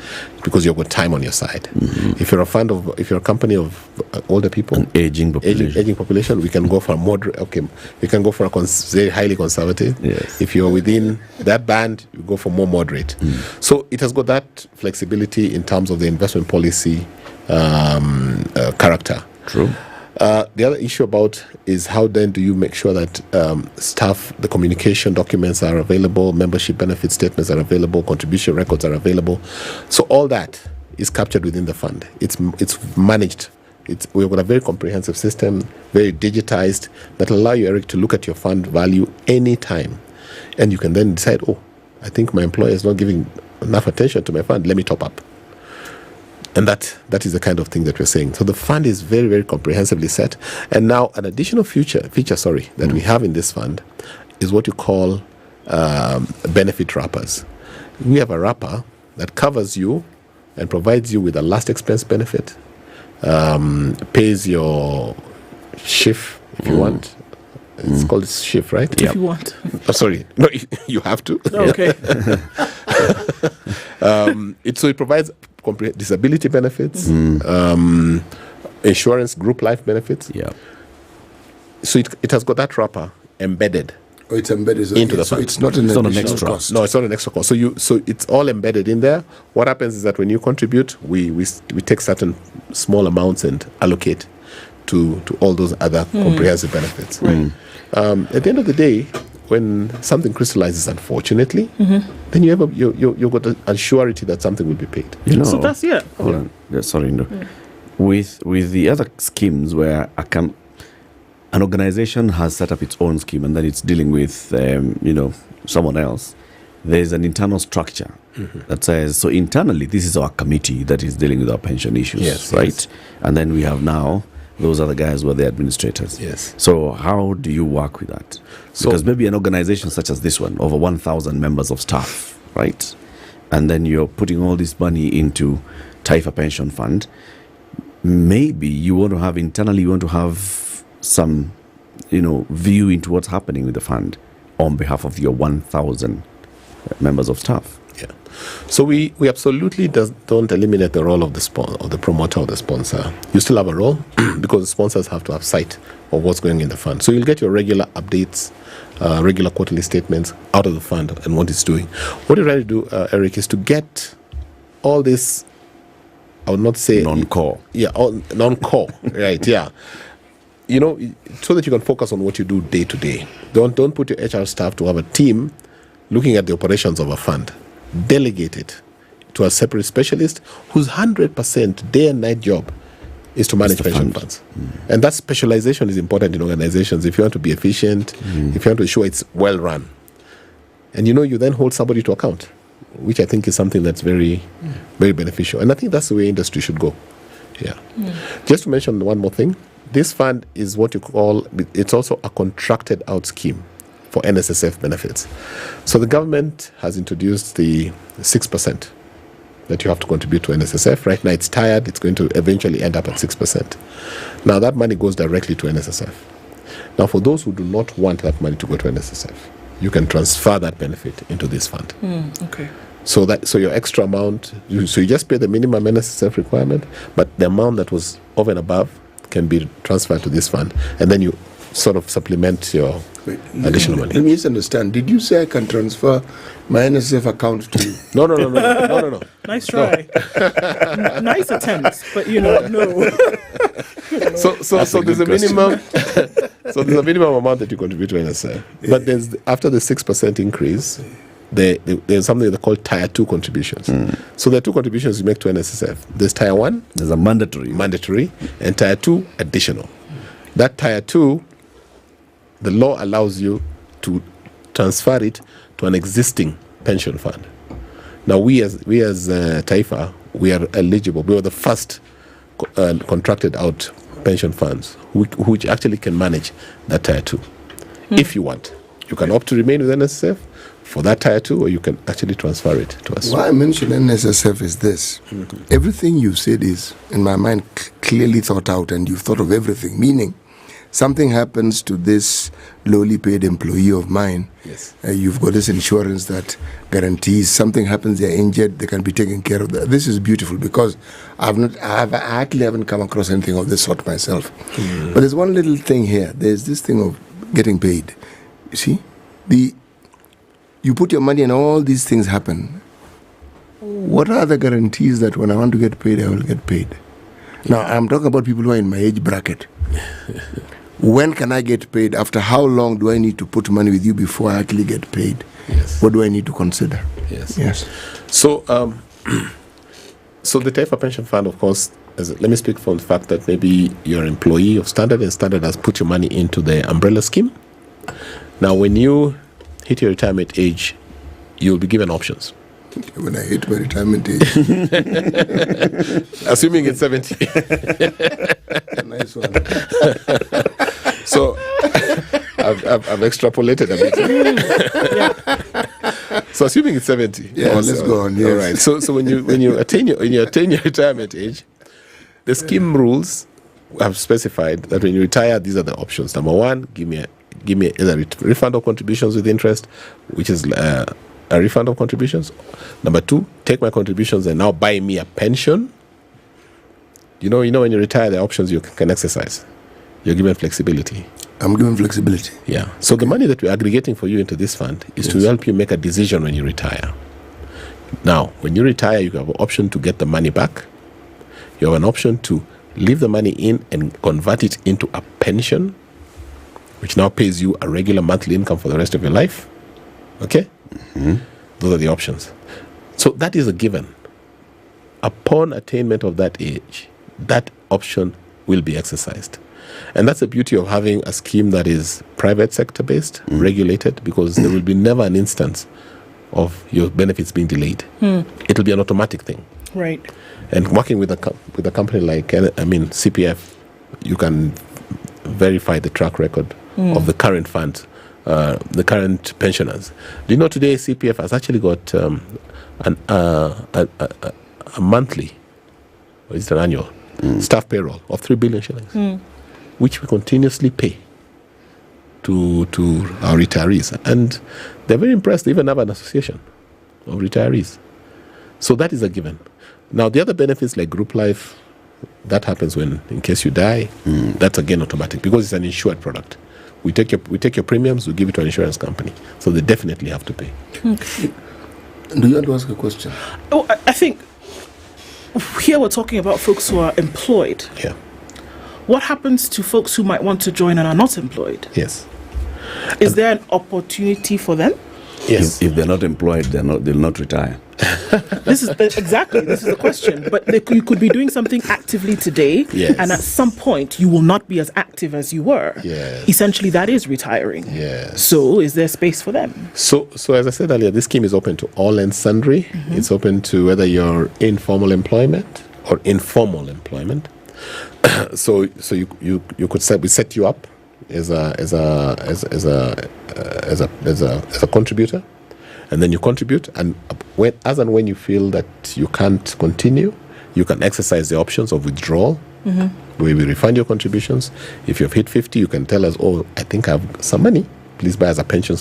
because you've got time on your side. If you're a company of older people, an aging population, we can go for a moderate. Okay, we can go for a very highly conservative. Yes. If you're within that band, you go for more moderate. So it has got that flexibility in terms of the investment policy character. True. The other issue about is how then do you make sure that staff, the communication documents are available, membership benefit statements are available, contribution records are available. So all that is captured within the fund. It's managed. We've got a very comprehensive system, very digitized, that allow you, Eric, to look at your fund value anytime. And you can then decide, I think my employer is not giving enough attention to my fund, let me top up. And that is the kind of thing that we're saying. So the fund is very, very comprehensively set. And now an additional feature that we have in this fund is what you call benefit wrappers. We have a wrapper that covers you and provides you with a last expense benefit, pays your shift if you want. It's called shift, right? If you want. Oh, sorry. No, you have to. Okay. So it provides disability benefits, insurance, group life benefits. Yeah. So it has got that wrapper embedded. Oh, it's embedded into the so fund. it's not an extra cost. No, it's not an extra cost. So it's all embedded in there. What happens is that when you contribute, we take certain small amounts and allocate to all those other comprehensive benefits. Right. At the end of the day, when something crystallizes, unfortunately, then you've got a surety that something will be paid. So that's Hold on. Sorry, no. With the other schemes where an organization has set up its own scheme and then it's dealing with someone else, there's an internal structure that says, so internally this is our committee that is dealing with our pension issues, right? Yes. And then we have now those are the guys who are the administrators. Yes. So how do you work with that? Because maybe an organization such as this one, over 1,000 members of staff, right? And then you're putting all this money into Taifa Pension Fund. Maybe you want to have internally, you want to have some, view into what's happening with the fund on behalf of your 1,000 members of staff. Yeah. So we absolutely don't eliminate the role of the promoter or the sponsor. You still have a role because the sponsors have to have sight of what's going in the fund. So you'll get your regular updates, regular quarterly statements out of the fund and what it's doing. What you're trying to do, Eric, is to get all this, I would not say non-core. Yeah, non-core. Right, yeah. So that you can focus on what you do day to day. Don't put your HR staff to have a team looking at the operations of a fund. Delegate it to a separate specialist whose 100% day and night job is to manage pension funds. And that specialization is important in organizations if you want to be efficient, if you want to ensure it's well run. And you then hold somebody to account, which I think is something that's very, very beneficial. And I think that's the way industry should go. Yeah. Just to mention one more thing, this fund is what you call, it's also a contracted out scheme for NSSF benefits. So the government has introduced the 6% that you have to contribute to NSSF. Right now it's tired, it's going to eventually end up at 6%. Now that money goes directly to NSSF. Now for those who do not want that money to go to NSSF, you can transfer that benefit into this fund. Okay. So your extra amount, you just pay the minimum NSSF requirement, but the amount that was over and above can be transferred to this fund, and then you sort of supplement your additional money. Let me just understand. Did you say I can transfer my NSF account to you? No. Nice try. Nice attempt, but no. So there's a minimum. So there's a minimum amount that you contribute to NSF, but after the 6% increase, there's something they call Tier 2 contributions. So there are two contributions you make to NSSF. There's Tier 1. There's a mandatory, and Tier 2 additional. That Tier 2, the law allows you to transfer it to an existing pension fund. Now we as Taifa, we are eligible. We were the first contracted out pension funds which actually can manage that Tier 2. If you want, you can opt to remain with NSSF for that Tier 2, or you can actually transfer it to us. Why I mention NSSF is this. Everything you said is, in my mind, clearly thought out, and you've thought of everything, meaning something happens to this lowly paid employee of mine. Yes. You've got this insurance that guarantees something happens, they're injured, they can be taken care of. This is beautiful because I actually haven't come across anything of this sort myself. But there's one little thing here. There's this thing of getting paid. You see? You put your money and all these things happen. What are the guarantees that when I want to get paid, I will get paid? Now, I'm talking about people who are in my age bracket. When can I get paid? After how long do I need to put money with you before I actually get paid? Yes. What do I need to consider? Yes. So the Taifa Pension Fund, of course, let me speak from the fact that maybe you're an employee of Standard, and Standard has put your money into the umbrella scheme. Now, when you hit your retirement age, you'll be given options. When I hit my retirement age. Assuming it's 70. Nice one. So I've extrapolated a bit. So assuming it's 70. Yeah, let's go on. Yes. All right. So when you attain your retirement age, the scheme rules have specified that when you retire, these are the options. Number one, give me either refund of contributions with interest, which is a refund of contributions. Number two, take my contributions and now buy me a pension. You know when you retire, the options you can exercise. You're given flexibility. I'm given flexibility. Yeah. So the money that we're aggregating for you into this fund is to help you make a decision when you retire. Now, when you retire, you have an option to get the money back. You have an option to leave the money in and convert it into a pension, which now pays you a regular monthly income for the rest of your life. Okay? Those are the options. So that is a given. Upon attainment of that age, that option will be exercised. And that's the beauty of having a scheme that is private sector based, regulated, because there will be never an instance of your benefits being delayed. It'll be an automatic thing. Right. And working with a company like, CPF, you can verify the track record of the current funds, the current pensioners. Do you know today CPF has actually got a monthly, or is it an annual, staff payroll of 3 billion shillings, which we continuously pay to our retirees. And they're very impressed. They even have an association of retirees. So that is a given. Now, the other benefits like group life, that happens when, in case you die, that's again automatic because it's an insured product. We take your premiums, we give it to an insurance company. So they definitely have to pay. Okay. Do you want to ask a question? Oh, I think here we're talking about folks who are employed. Yeah. What happens to folks who might want to join and are not employed? Yes. Is there an opportunity for them? Yes. If they're not employed, they'll not retire. This is the question. But you could be doing something actively today, yes. and at some point you will not be as active as you were. Yes. Essentially, that is retiring. Yes. So, is there space for them? So as I said earlier, this scheme is open to all and sundry. It's open to whether you're in formal employment or informal employment. So you could set you up as a contributor, and then you contribute, and when you feel that you can't continue, you can exercise the options of withdrawal, where we refund your contributions. If you've hit 50, you can tell us, I think I have some money. Please buy as a pension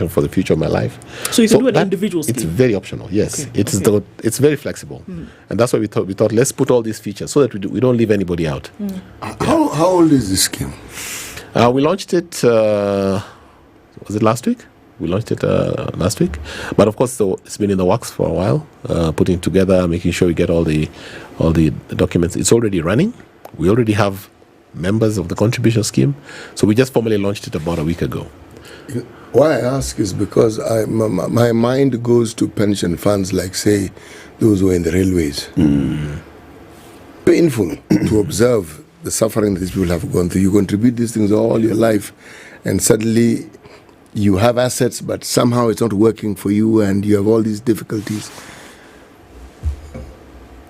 for the future of my life. So you can do an individual scheme? It's very optional, yes. Okay. It's very flexible. And that's why we thought let's put all these features so that we don't leave anybody out. How old is this scheme? We launched it, was it last week? We launched it last week. But of course, it's been in the works for a while, putting together, making sure we get all the documents. It's already running. We already have members of the contribution scheme. So we just formally launched it about a week ago. Why I ask is because my mind goes to pension funds like, say, those who are in the railways. Painful to observe the suffering that these people have gone through. You contribute these things all your life, and suddenly you have assets, but somehow it's not working for you, and you have all these difficulties.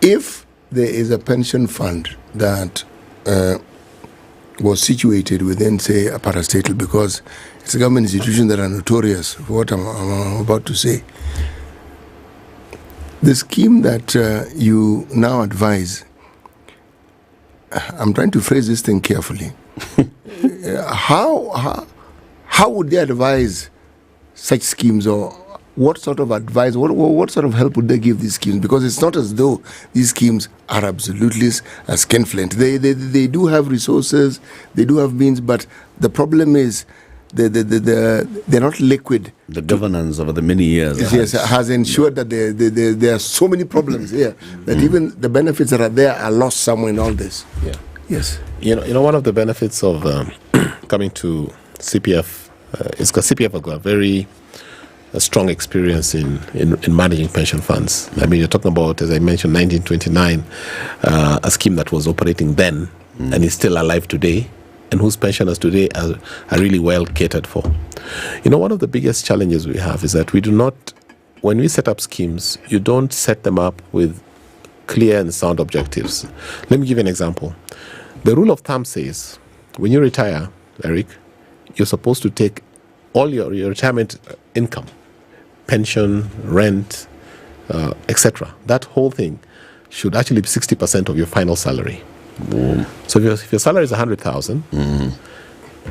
If there is a pension fund that was situated within, say, a parastatal, because it's a government institution that are notorious for what I'm about to say. The scheme that you now advise, I'm trying to phrase this thing carefully. How would they advise such schemes, or what sort of advice, what sort of help would they give these schemes? Because it's not as though these schemes are absolutely skinflint. They do have resources, they do have means, but the problem is they're not liquid. The governance over the many years has ensured that there are so many problems here that even the benefits that are there are lost somewhere in all this. Yeah. Yes. You know, one of the benefits of coming to CPF is because CPF has got a very strong experience in managing pension funds. I mean, you're talking about, as I mentioned, 1929, a scheme that was operating then and is still alive today, and whose pensioners today are really well catered for. You know, one of the biggest challenges we have is that we do not, when we set up schemes, you don't set them up with clear and sound objectives. Let me give you an example. The rule of thumb says, when you retire, Eric, you're supposed to take all your retirement income, pension, rent, etc. That whole thing should actually be 60% of your final salary. So if your salary is 100,000,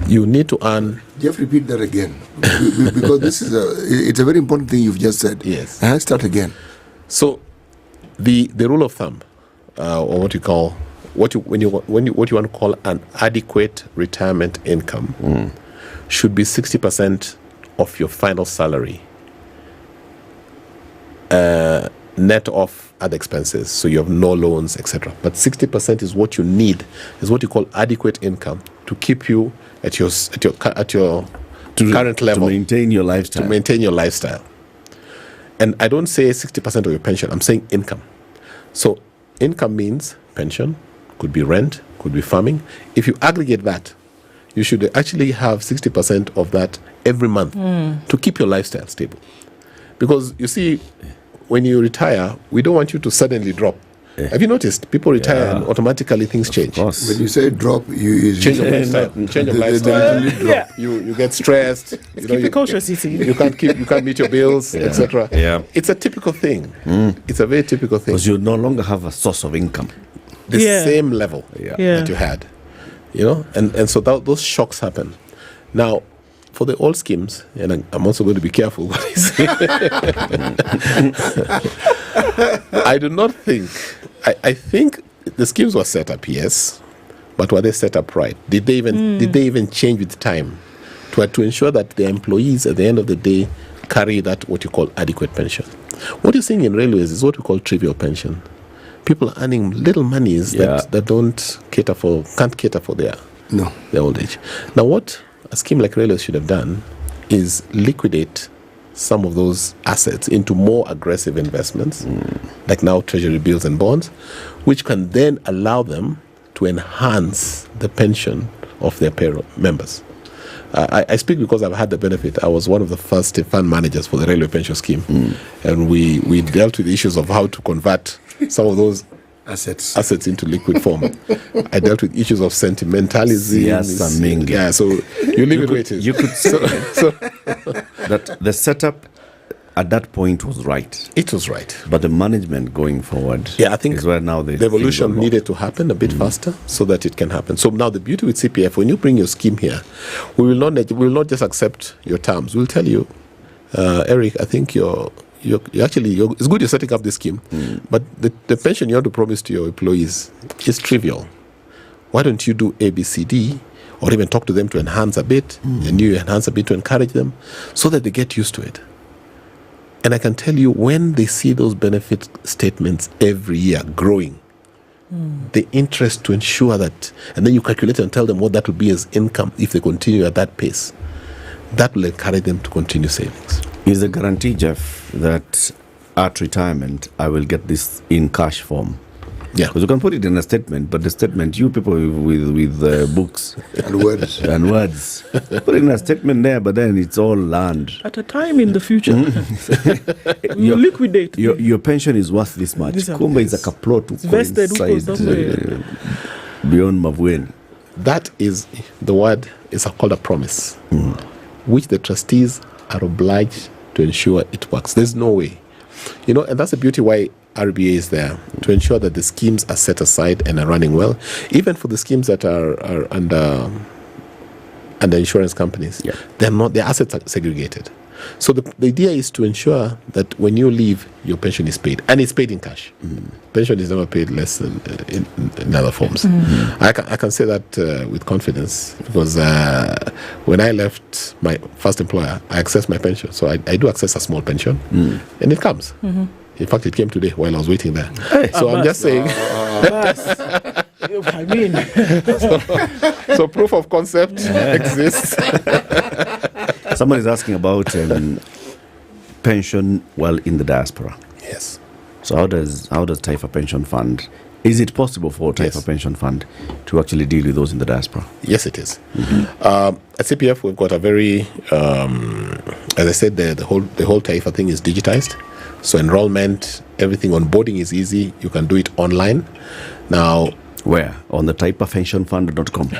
you need to earn. Do you have to repeat that again? Because it's a very important thing you've just said. Yes. I'll start again. So the rule of thumb, or what you want to call an adequate retirement income, should be 60% of your final salary, net of other expenses, so you have no loans, etc. But 60% is what you need, is what you call adequate income to keep you at your current level, to maintain your lifestyle. To maintain your lifestyle. And I don't say 60% of your pension. I'm saying income. So income means pension, could be rent, could be farming. If you aggregate that, you should actually have 60% of that every month to keep your lifestyle stable. Because you see, when you retire, we don't want you to suddenly drop. Have you noticed? People retire and automatically things change. When you say drop, you change of lifestyle. Change of lifestyle. Drop. You get stressed. Keep the cautious eating. You can't meet your bills, etc. Yeah. It's a typical thing. It's a very typical thing. Because you no longer have a source of income. The same level that you had. And so those shocks happen. Now, for the old schemes, and I'm also going to be careful what I say. I do not think. I think the schemes were set up, yes, but were they set up right? Did they even change with time to ensure that the employees at the end of the day carry that what you call adequate pension? What you're seeing in railways is what we call trivial pension. People are earning little monies that can't cater for their old age. Now, what a scheme like railways should have done is liquidate some of those assets into more aggressive investments, like now treasury bills and bonds, which can then allow them to enhance the pension of their payroll members. I speak because I've had the benefit. I was one of the first fund managers for the railway pension scheme, and we dealt with the issues of how to convert some of those assets into liquid form. I dealt with issues of sentimentalism. Yeah, so you leave it where it is. You could say that the setup at that point was right. It was right. But the management going forward, I think is where now the evolution needed to happen a bit faster so that it can happen. So now the beauty with CPF, when you bring your scheme here, we will not just accept your terms. We'll tell you, Eric, I think it's good you're setting up this scheme, but the pension you want to promise to your employees is trivial. Why don't you do A, B, C, D, or even talk to them to enhance a bit, and you enhance a bit to encourage them, so that they get used to it. And I can tell you, when they see those benefit statements every year growing, the interest to ensure that, and then you calculate and tell them what that will be as income if they continue at that pace, that will encourage them to continue savings. Is a guarantee, Jeff, that at retirement I will get this in cash form? Yeah, because you can put it in a statement, but the statement, you people with books and words put it in a statement there, but then it's all land. At a time in the future, you liquidate. Your pension is worth this much. Kumba is a kaplot vested beyond Mavweni. That is the word is called a promise, which the trustees are obliged to ensure it works. There's no way, and that's the beauty why RBA is there, to ensure that the schemes are set aside and are running well, even for the schemes that are under insurance companies. Their assets are segregated. So the idea is to ensure that when you leave, your pension is paid, and it's paid in cash. Pension is never paid less than in other forms. I can say that with confidence, because when I left my first employer, I accessed my pension. So I do access a small pension, and it comes. In fact, it came today while I was waiting there. So I'm just saying. I mean, so proof of concept exists. Someone is asking about pension while in the diaspora. Yes. So how does Taifa Pension Fund? Is it possible for Taifa Pension Fund to actually deal with those in the diaspora? Yes, it is. At CPF, we've got a very, as I said, the whole Taifa thing is digitized. So enrollment, everything, onboarding is easy. You can do it online. Now, where? On the taipapensionfund.com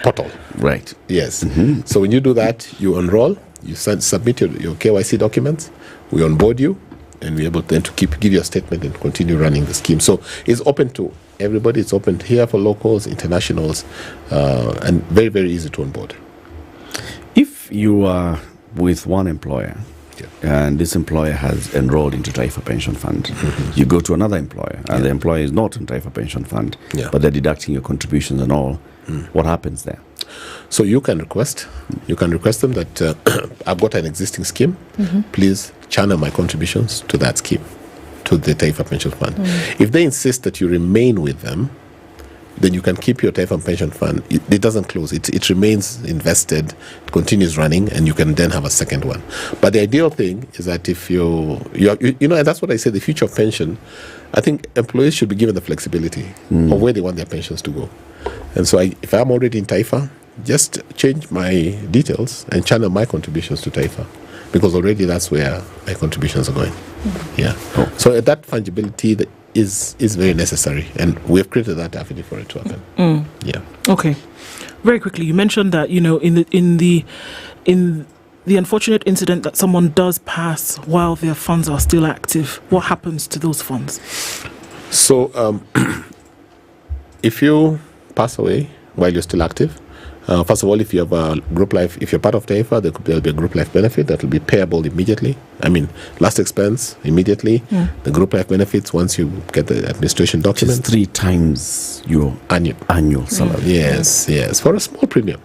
portal. Right. Yes. So when you do that, you enroll, you submit your KYC documents, we onboard you, and we're able then to give you a statement and continue running the scheme. So it's open to everybody. It's open here for locals, internationals, and very, very easy to onboard. If you are with one employer, and this employer has enrolled into Taifa Pension Fund, you go to another employer, and the employer is not in Taifa Pension Fund, but they're deducting your contributions and all. What happens there? So you can request them that I've got an existing scheme. Please channel my contributions to that scheme, to the Taifa Pension Fund. If they insist that you remain with them, then you can keep your Taifa Pension Fund. It doesn't close. It remains invested, it continues running, and you can then have a second one. But the ideal thing is that if you and that's what I say, the future of pension, I think employees should be given the flexibility of where they want their pensions to go. And so if I'm already in Taifa, just change my details and channel my contributions to Taifa, because already that's where my contributions are going. So that fungibility, is very necessary, and we've created that avenue for it to happen. Yeah. Okay. Very quickly, you mentioned that in the unfortunate incident that someone does pass while their funds are still active, what happens to those funds? So, if you pass away while you're still active, first of all, if you have a group life, if you're part of TAIFA, there'll be a group life benefit that will be payable immediately. I mean, last expense immediately. The group life benefits once you get the administration document. It's 3 times your annual salary. Yes, for a small premium.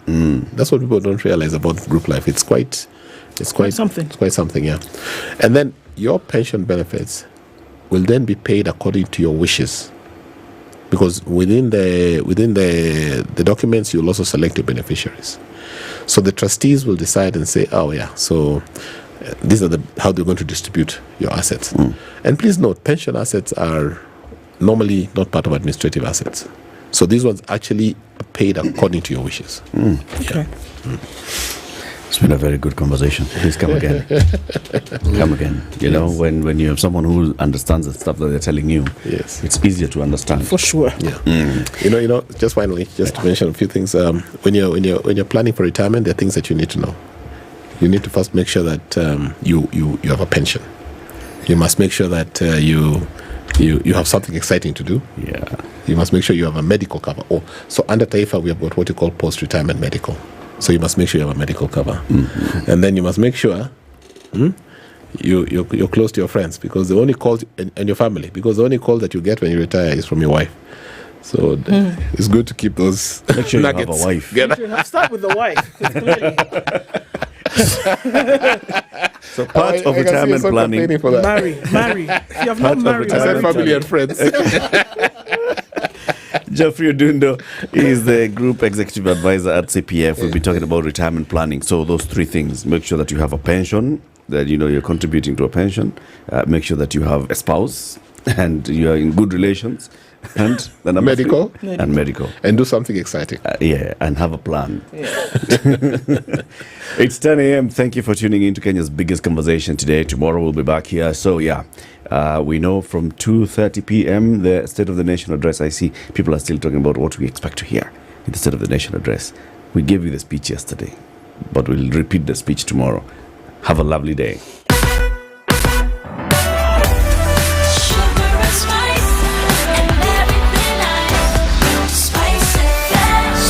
That's what people don't realize about group life. It's quite something. It's quite something, yeah. And then your pension benefits will then be paid according to your wishes. Because within the documents, you'll also select your beneficiaries. So the trustees will decide and say, so these are how they're going to distribute your assets. And please note, pension assets are normally not part of administrative assets. So these ones actually are paid according to your wishes. Okay. It's been a very good conversation. Please come again. Come again. You know, when you have someone who understands the stuff that they're telling you, it's easier to understand. For sure. Yeah. You know. Just finally, to mention a few things. When you're planning for retirement, there are things that you need to know. You need to first make sure that you have a pension. You must make sure that you have something exciting to do. Yeah. You must make sure you have a medical cover. So under TAIFA, we have got what you call post-retirement medical. So you must make sure you have a medical cover. And then you must make sure you're close to your friends, because the only call and your family, because the only call that you get when you retire is from your wife. So it's good to keep those make sure nuggets. You have a wife. You should have start with the wife. Clearly. So part of retirement planning. Marry. If you have not married, I said family and friends. Geoffrey Odundo is the Group Executive Advisor at CPF. We'll be talking about retirement planning. So those 3 things: make sure that you have a pension, that you're contributing to a pension. Make sure that you have a spouse and you are in good relations. And the number medical. 3, and medical. And do something exciting. And have a plan. It's 10 a.m. Thank you for tuning in to Kenya's biggest conversation today. Tomorrow we'll be back here. So we know from 2:30 p.m. the State of the Nation address. I see people are still talking about what we expect to hear in the State of the Nation address. We gave you the speech yesterday, but we'll repeat the speech tomorrow. Have a lovely day.